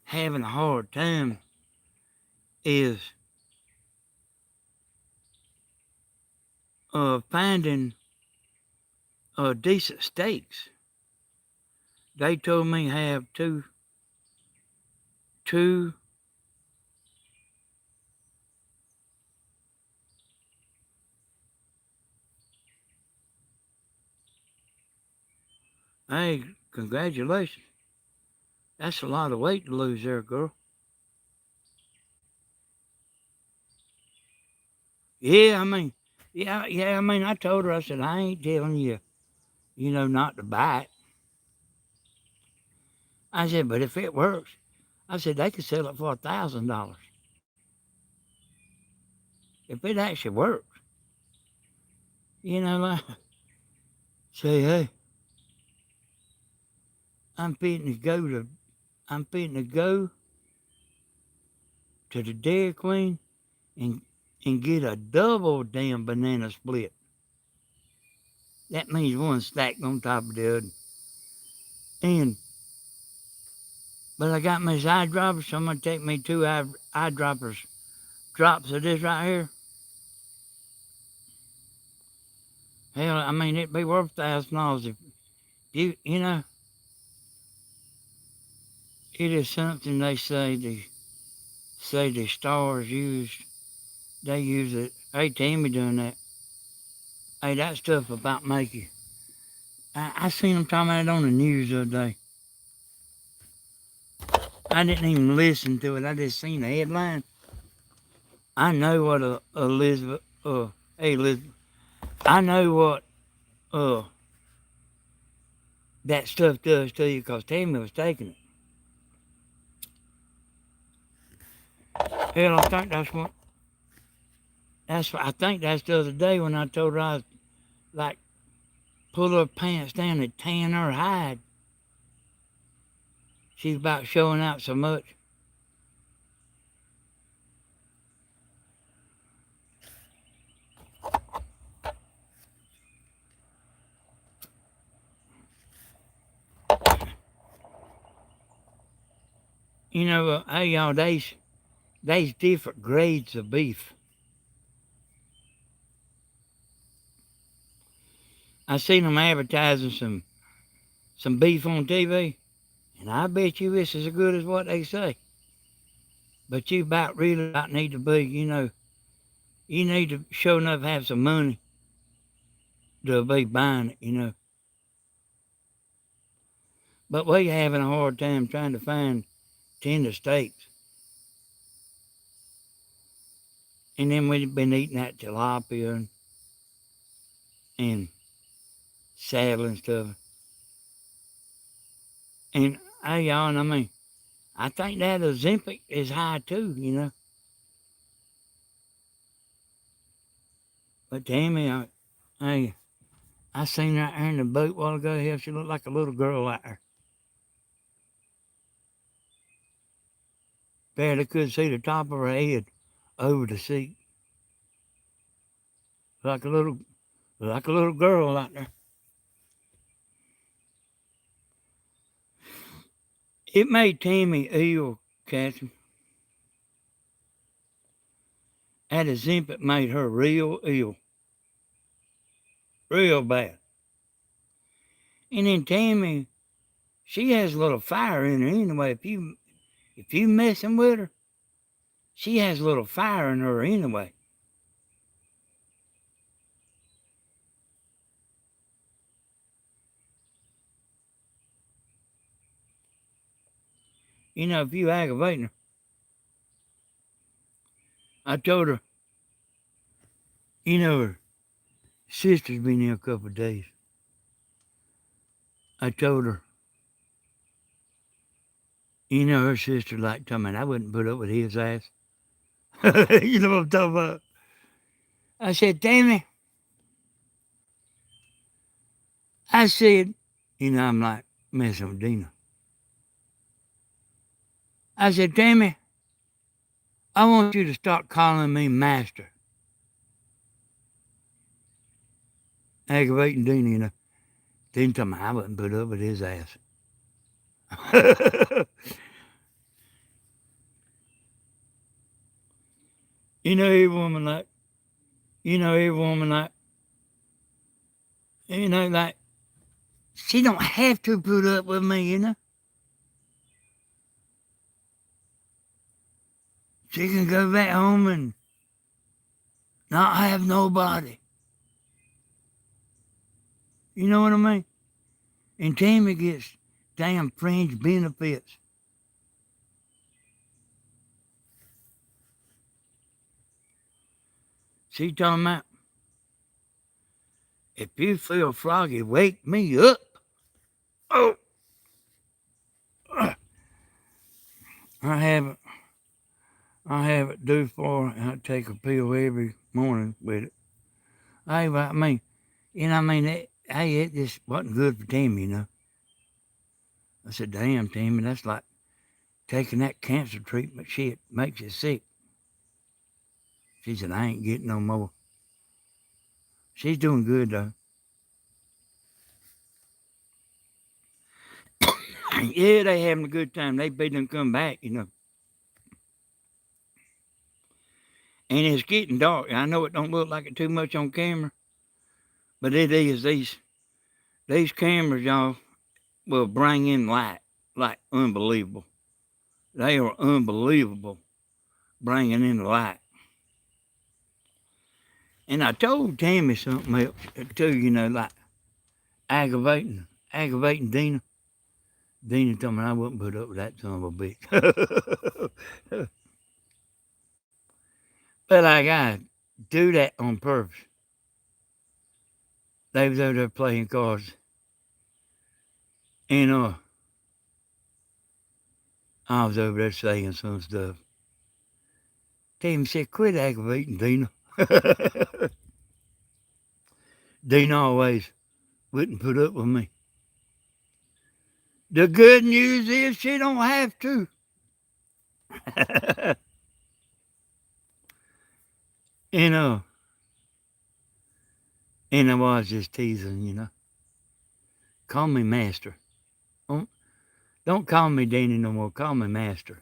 having a hard time is finding decent steaks. They told me have two Hey, congratulations. That's a lot of weight to lose there, girl. Yeah, I mean, yeah, I mean, I told her, I said, I ain't telling you, not to buy it. I said, but if it works, I said, they could sell it for $1,000. If it actually works, like, say, hey, I'm fitting to go to, I'm fitting to go to the Dairy Queen and get a double damn banana split. That means one stacked on top of the other. And but I got my eye droppers, so I'm gonna take me two eye droppers drops of this right here. Hell, I mean it'd be worth $1,000 if you know it is something they say the stars used. They use it. Hey, Tammy doing that. Hey, that stuff about making. I seen them talking about it on the news the other day. I didn't even listen to it. I just seen the headline. I know what Elizabeth. Hey Elizabeth. I know what uh that stuff does to you because Tammy was taking it. Hell, I think I think that's the other day when I told her I was like pull her pants down and tan her hide. She's about showing out so much. Hey y'all, they's different grades of beef. I seen them advertising some beef on TV, and I bet you it's as good as what they say. But you about need to be, you need to show enough have some money to be buying it. But we having a hard time trying to find tender steaks. And then we've been eating that tilapia and saddle and stuff. And hey y'all, I mean, I think that Ozempic is high too. But Tammy, I seen her out there in the boat a while ago. Hell, she looked like a little girl out there. Barely could see the top of her head over the seat. Like a little girl out there. It made Tammy ill, Catherine. That Ozempic made her real ill. Real bad. And then Tammy, she has a little fire in her anyway. If you messing with her, she has a little fire in her anyway. If you aggravating her. I told her, her sister's been here a couple of days. I told her, her sister like told me I wouldn't put up with his ass. You know what I'm talking about? I said, Tammy, I said, I'm like messing with Dina. I said, Tammy, I want you to start calling me master. Aggravating Dina. Dina told me I wouldn't put up with his ass. Every woman like, every woman like, she don't have to put up with me. She can go back home and not have nobody. You know what I mean? And Tammy gets damn fringe benefits. She talking about, if you feel froggy, wake me up. Oh, I have it. I have it due for. I take a pill every morning with it. I mean, it just wasn't good for Tammy. I said, damn, Tammy, that's like taking that cancer treatment. Shit makes you sick. She said, I ain't getting no more. She's doing good, though. Yeah, they having a good time. They beat them come back. And it's getting dark. I know it don't look like it too much on camera, but it is. These cameras, y'all, will bring in light like unbelievable. They are unbelievable bringing in the light. And I told Tammy something else too, like aggravating Dina. Dina told me I wouldn't put up with that son of a bitch. But I gotta do that on purpose. They was over there playing cards. And I was over there saying some stuff. Tammy said, quit aggravating Dina. Dina always wouldn't put up with me. The good news is she don't have to. and and I was just teasing. Call me master. Don't call me Dina no more. Call me master.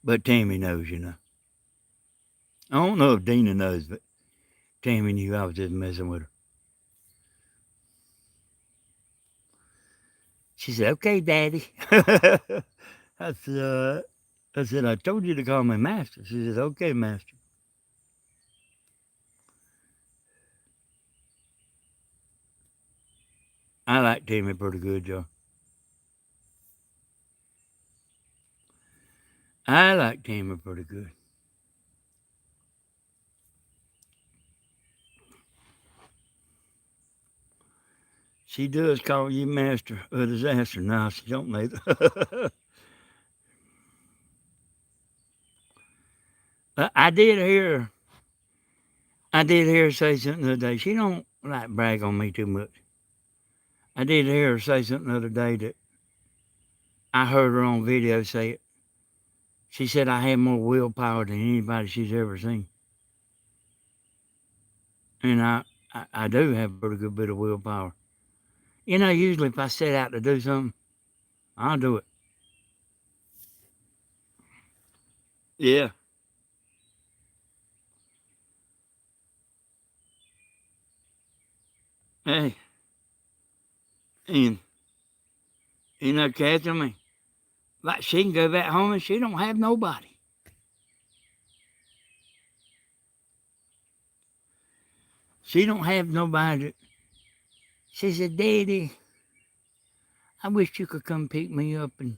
But Tammy knows. I don't know if Dina knows, but Tammy knew I was just messing with her. She said, okay, Daddy. I said, I told you to call me master. She said, okay, master. I like Tammy pretty good, y'all. I like Tammy pretty good. She does call you master of disaster. No, she don't neither. I did hear her say something the other day. She don't like brag on me too much. I did hear her say something the other day that I heard her on video say it. She said I have more willpower than anybody she's ever seen. And I do have a pretty good bit of willpower. Usually if I set out to do something, I'll do it. Yeah. Hey. And, Catherine, like she can go back home and she don't have nobody. She don't have nobody. She said, Daddy, I wish you could come pick me up and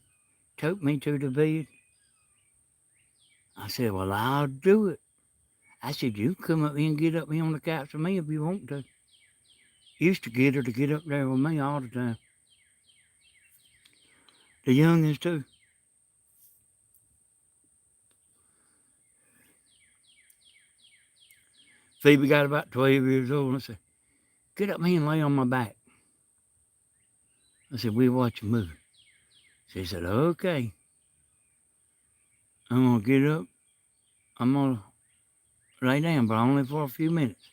tote me to the bed. I said, well, I'll do it. I said, you come up here and get up here on the couch with me if you want to. Used to get her to get up there with me all the time. The youngins too. Phoebe got about 12 years old. I said, get up here and lay on my back. I said, we'll watch a movie. She said, okay. I'm going to get up. I'm going to lay down, but only for a few minutes.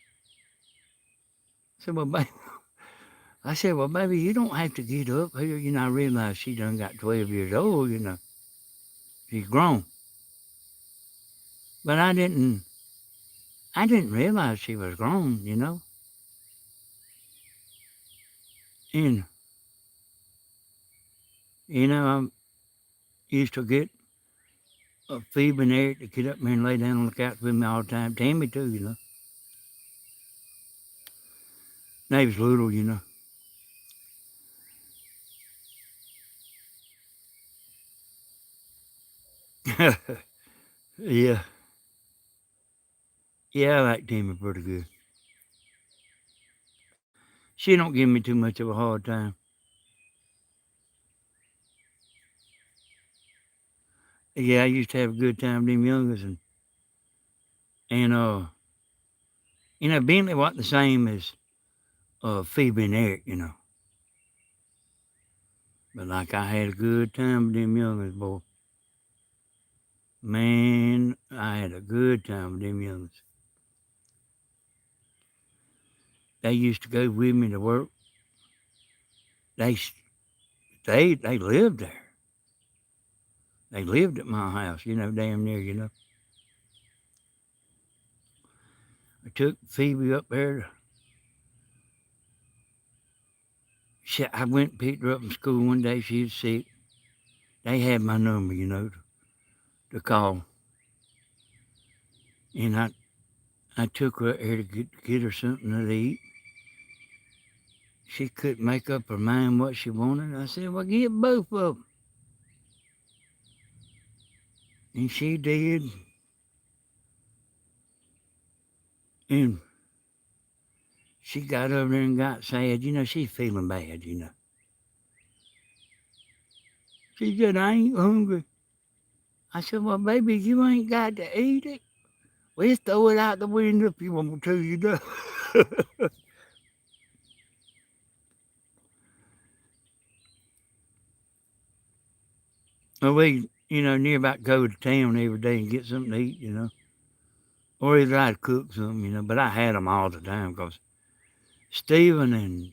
I said, well, baby, you don't have to get up here. I realized she done got 12 years old, She's grown. But I didn't realize she was grown. And, I used to get Phoebe and Eric to get up there and lay down on the couch with me all the time. Tammy too, you know. They was little, you know. Yeah. Yeah, I like Tammy pretty good. She don't give me too much of a hard time. Yeah, I used to have a good time with them youngers, and Bentley wasn't the same as Phoebe and Eric, you know. But like I had a good time with them youngers, boy. Man, I had a good time with them youngers. They used to go with me to work. They they lived there. They lived at my house, you know, damn near, you know. I took Phoebe up there. I went and picked her up from school one day. She was sick. They had my number, you know, to call. And I took her up there to get her something to eat. She couldn't make up her mind what she wanted. I said, well, get both of them. And she did. And she got over there and got sad. You know, she's feeling bad, you know. She said, I ain't hungry. I said, well, baby, you ain't got to eat it. Well, throw it out the window if you want to, you know. Well, we, you know, near about go to town every day and get something to eat, you know. Or either I'd cook something, you know. But I had them all the time because Stephen and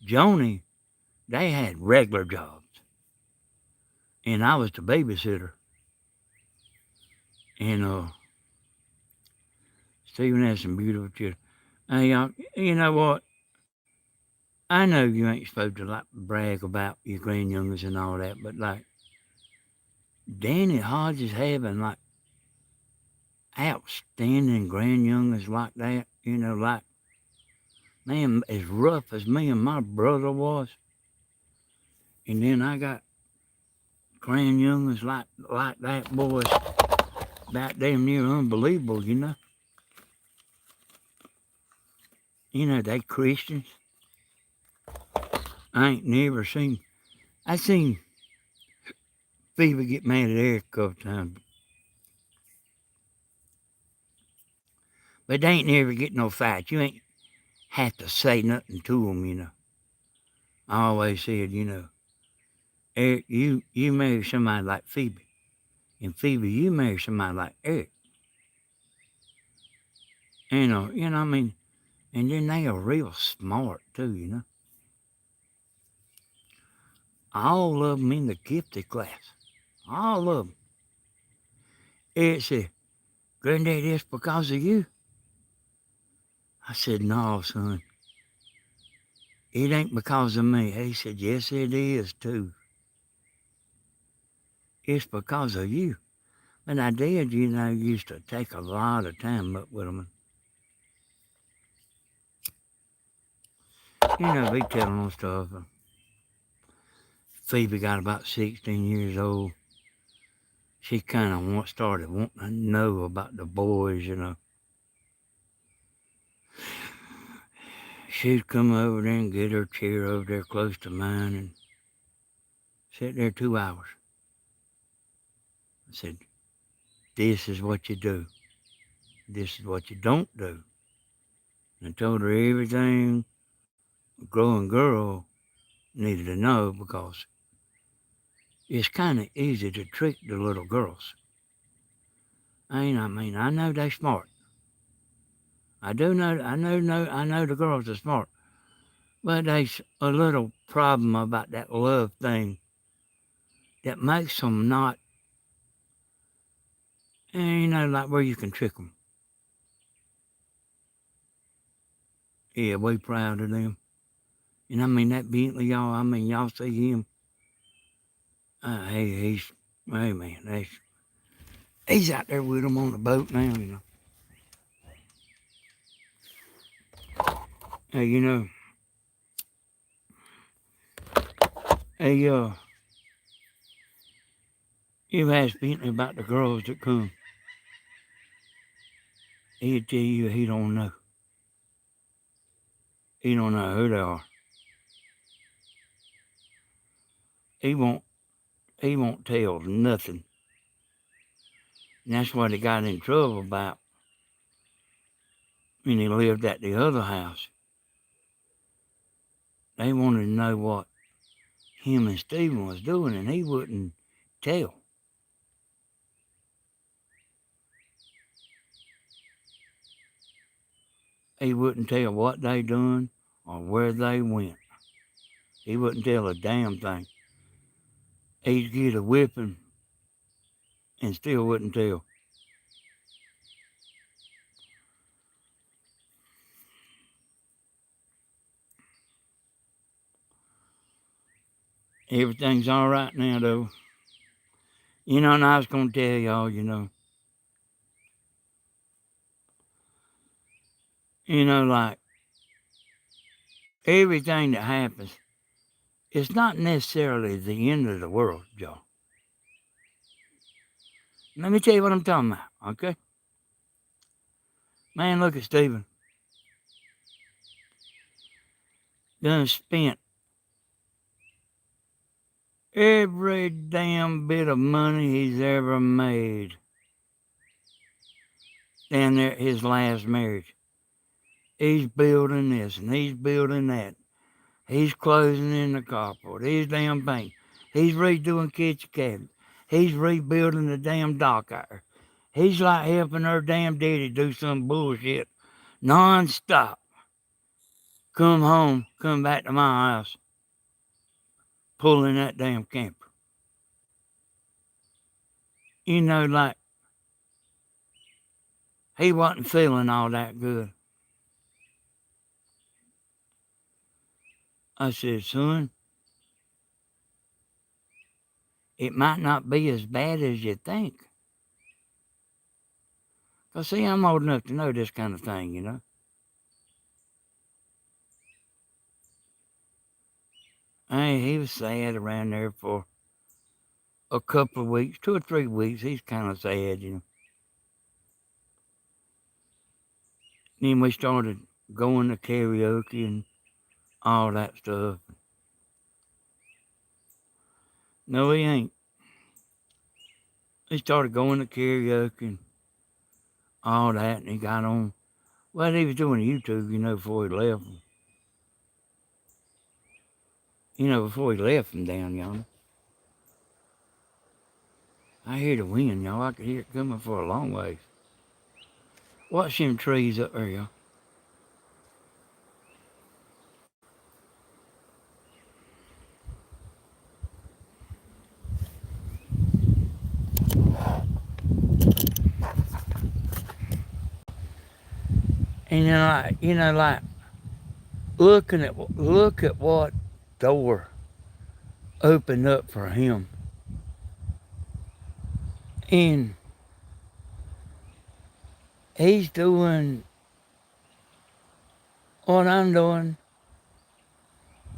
Joni, they had regular jobs. And I was the babysitter. And Stephen had some beautiful children. Hey, you know what? I know you ain't supposed to like brag about your grandyoungers and all that, but like Danny Hodges having like outstanding grandyoungers like that, you know, like man, as rough as me and my brother was, and then I got grandyoungers like that, boys, about damn near unbelievable, you know. You know, they Christians. I ain't never seen. I seen Phoebe get mad at Eric a couple times, but they ain't never get no fights. You ain't have to say nothing to them, you know. I always said, you know, Eric, you marry somebody like Phoebe, and Phoebe, you marry somebody like Eric. I mean, and then they are real smart too, you know. All of them in the gifted class, all of them. Eric said, Granddad, it's because of you. I said, no, son, it ain't because of me. He said, yes, it is too. It's because of you. And I did, you know, used to take a lot of time up with them. You know, be telling them stuff. Phoebe got about 16 years old. She kind of started wanting to know about the boys, you know. She'd come over there and get her chair over there close to mine and sit there 2 hours. I said, this is what you do. This is what you don't do. And I told her everything a growing girl needed to know because it's kind of easy to trick the little girls. I mean, I know they smart. I do know, I know the girls are smart. But there's a little problem about that love thing that makes them not, like where you can trick them. Yeah, we proud of them. And I mean, that Bentley, y'all, I mean, y'all see him. Hey, hey man, He's out there with them on the boat now, you know. Hey, you know, hey, you ask Bentley about the girls that come. He'll tell you he don't know. He don't know who they are. He won't. He won't tell nothing. And that's what he got in trouble about when he lived at the other house. They wanted to know what him and Stephen was doing, and he wouldn't tell. He wouldn't tell what they done or where they went. He wouldn't tell a damn thing. He'd get a whipping and still wouldn't tell. Everything's all right now, though. You know, and I was going to tell y'all, like everything that happens, it's not necessarily the end of the world, y'all. Let me tell you what I'm talking about, okay? Man, look at Stephen. Done spent every damn bit of money he's ever made down there at his last marriage. He's building this and he's building that. He's closing in the carport. He's damn painting. He's redoing kitchen cabinets. He's rebuilding the damn dock out there. He's like helping her damn daddy do some bullshit non-stop. Come home, come back to my house, pulling that damn camper. Like he wasn't feeling all that good. I said, son, it might not be as bad as you think. 'Cause see, I'm old enough to know this kind of thing, Hey, he was sad around there for a couple of weeks, 2 or 3 weeks. He's kind of sad. Then we started going to karaoke and all that stuff. No, he ain't. He started going to karaoke and all that, and he got on. Well, he was doing YouTube, before he left. Before he left from down yonder. I hear the wind, y'all. I could hear it coming for a long ways. Watch them trees up there, y'all. And like look at what door opened up for him. And he's doing what I'm doing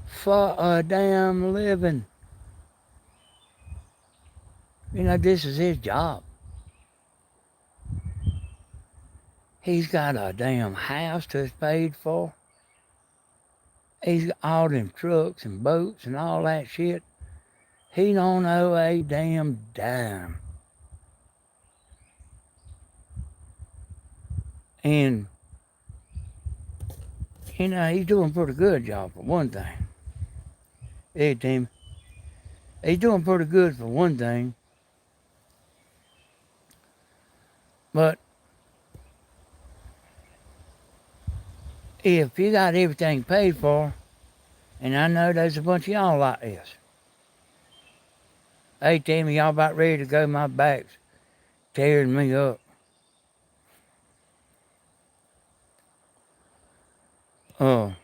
for a damn living. This is his job. He's got a damn house that's paid for. He's got all them trucks and boats and all that shit. He don't owe a damn dime. And, he's doing a pretty good job for one thing. Hey, Tammy. He's doing pretty good for one thing. But if you got everything paid for, and I know there's a bunch of y'all like this. Hey, Tammy, y'all about ready to go? My back's tearing me up. You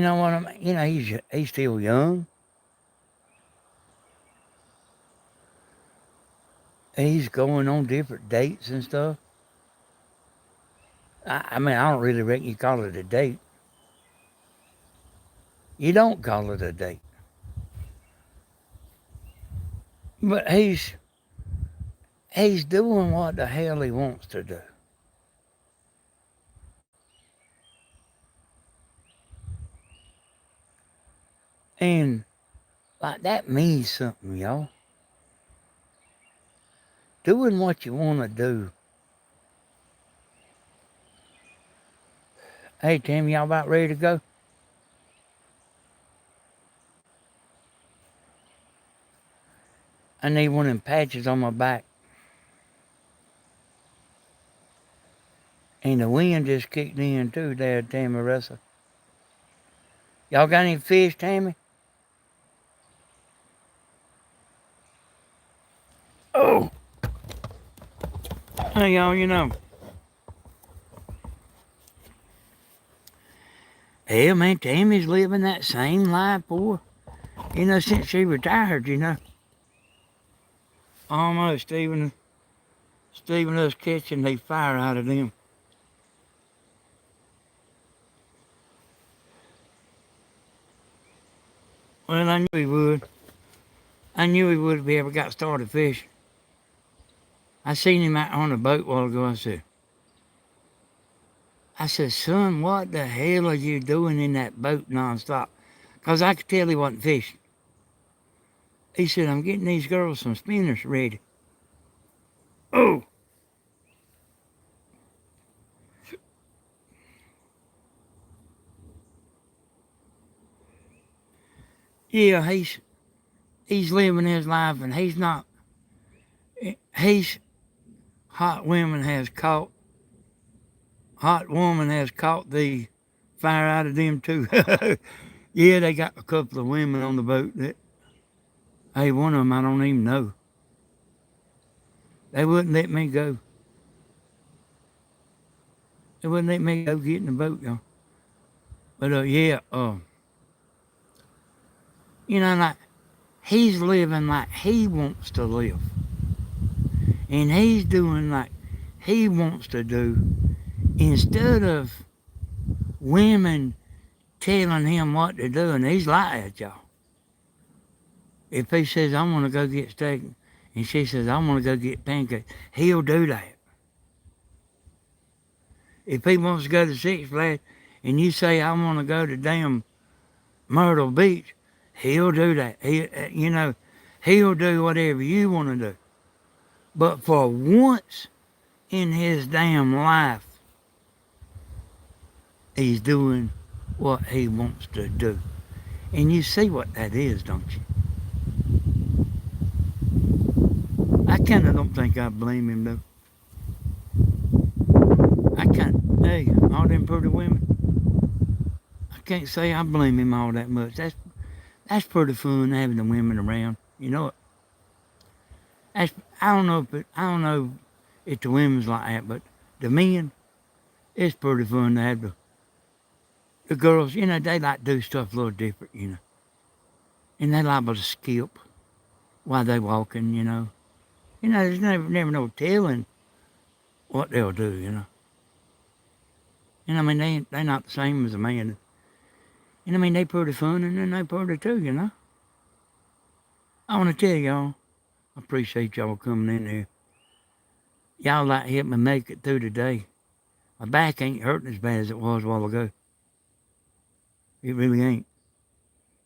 know what I mean? He's still young. He's going on different dates and stuff. I mean, I don't really reckon you call it a date. You don't call it a date. But he's doing what the hell he wants to do. And like that means something, y'all. Doing what you want to do. Hey, Tammy, y'all about ready to go? I need one of them patches on my back. And the wind just kicked in too there, Tammy Russell. Y'all got any fish, Tammy? Oh, hey, y'all, hell, man, Tammy's living that same life, boy. Since she retired. Almost Stephen us catching the fire out of them. Well, I knew he would. I knew he would if he ever got started fishing. I seen him out on a boat a while ago. I said, son, what the hell are you doing in that boat nonstop? Because I could tell he wasn't fishing. He said, I'm getting these girls some spinners ready. Oh! Yeah, he's living his life, and he's not. He's hot woman has caught the fire out of them too. Yeah, they got a couple of women on the boat that. Hey, one of them I don't even know. They wouldn't let me go. They wouldn't let me go get in the boat, y'all. But yeah, like he's living like he wants to live, and he's doing like he wants to do, instead of women telling him what to do. And he's like that, y'all. If he says, I want to go get steak, and she says, I want to go get pancakes, he'll do that. If he wants to go to Six Flags, and you say, I want to go to damn Myrtle Beach, he'll do that. He'll do whatever you want to do. But for once in his damn life, he's doing what he wants to do. And you see what that is, don't you? I kind of don't think I blame him, though. Hey, all them pretty women, I can't say I blame him all that much. That's pretty fun having the women around. You know it. I don't know if the women's like that, but the men, it's pretty fun to have the girls. They like to do stuff a little different. And they liable to skip while they walking. There's never no telling what they'll do. And I mean, they're not the same as a man. And I mean, they pretty fun, and then they pretty too. I want to tell y'all, I appreciate y'all coming in here. Y'all like helped me make it through the day. My back ain't hurting as bad as it was a while ago. It really ain't.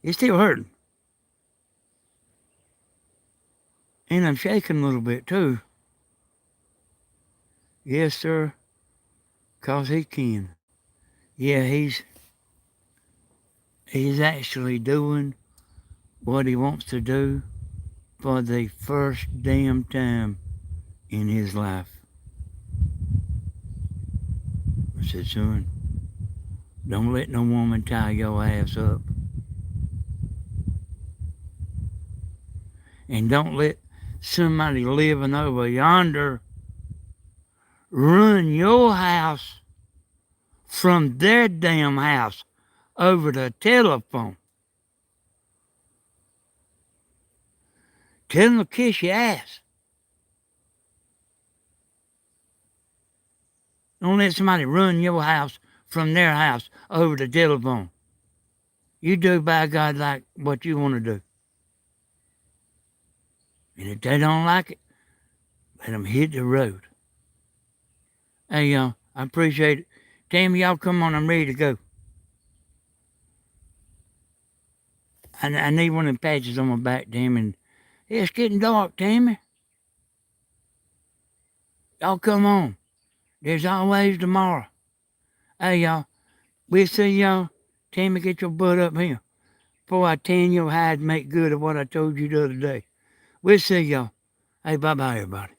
It's still hurting. And I'm shaking a little bit too. Yes, sir. 'Cause he can. Yeah, he's actually doing what he wants to do for the first damn time in his life. I said, son, don't let no woman tie your ass up. And don't let somebody living over yonder run your house from their damn house over the telephone. Tell them to kiss your ass. Don't let somebody run your house from their house over the telephone. You do by God like what you want to do. And if they don't like it, let them hit the road. Hey, y'all, I appreciate it. Tammy, y'all come on. I'm ready to go. I need one of them patches on my back, Tammy. And it's getting dark, Tammy. Y'all come on. There's always tomorrow. Hey, y'all, we'll see y'all. Tammy, get your butt up here before I tan your hide and make good of what I told you the other day. We'll see y'all. Hey, bye-bye, everybody.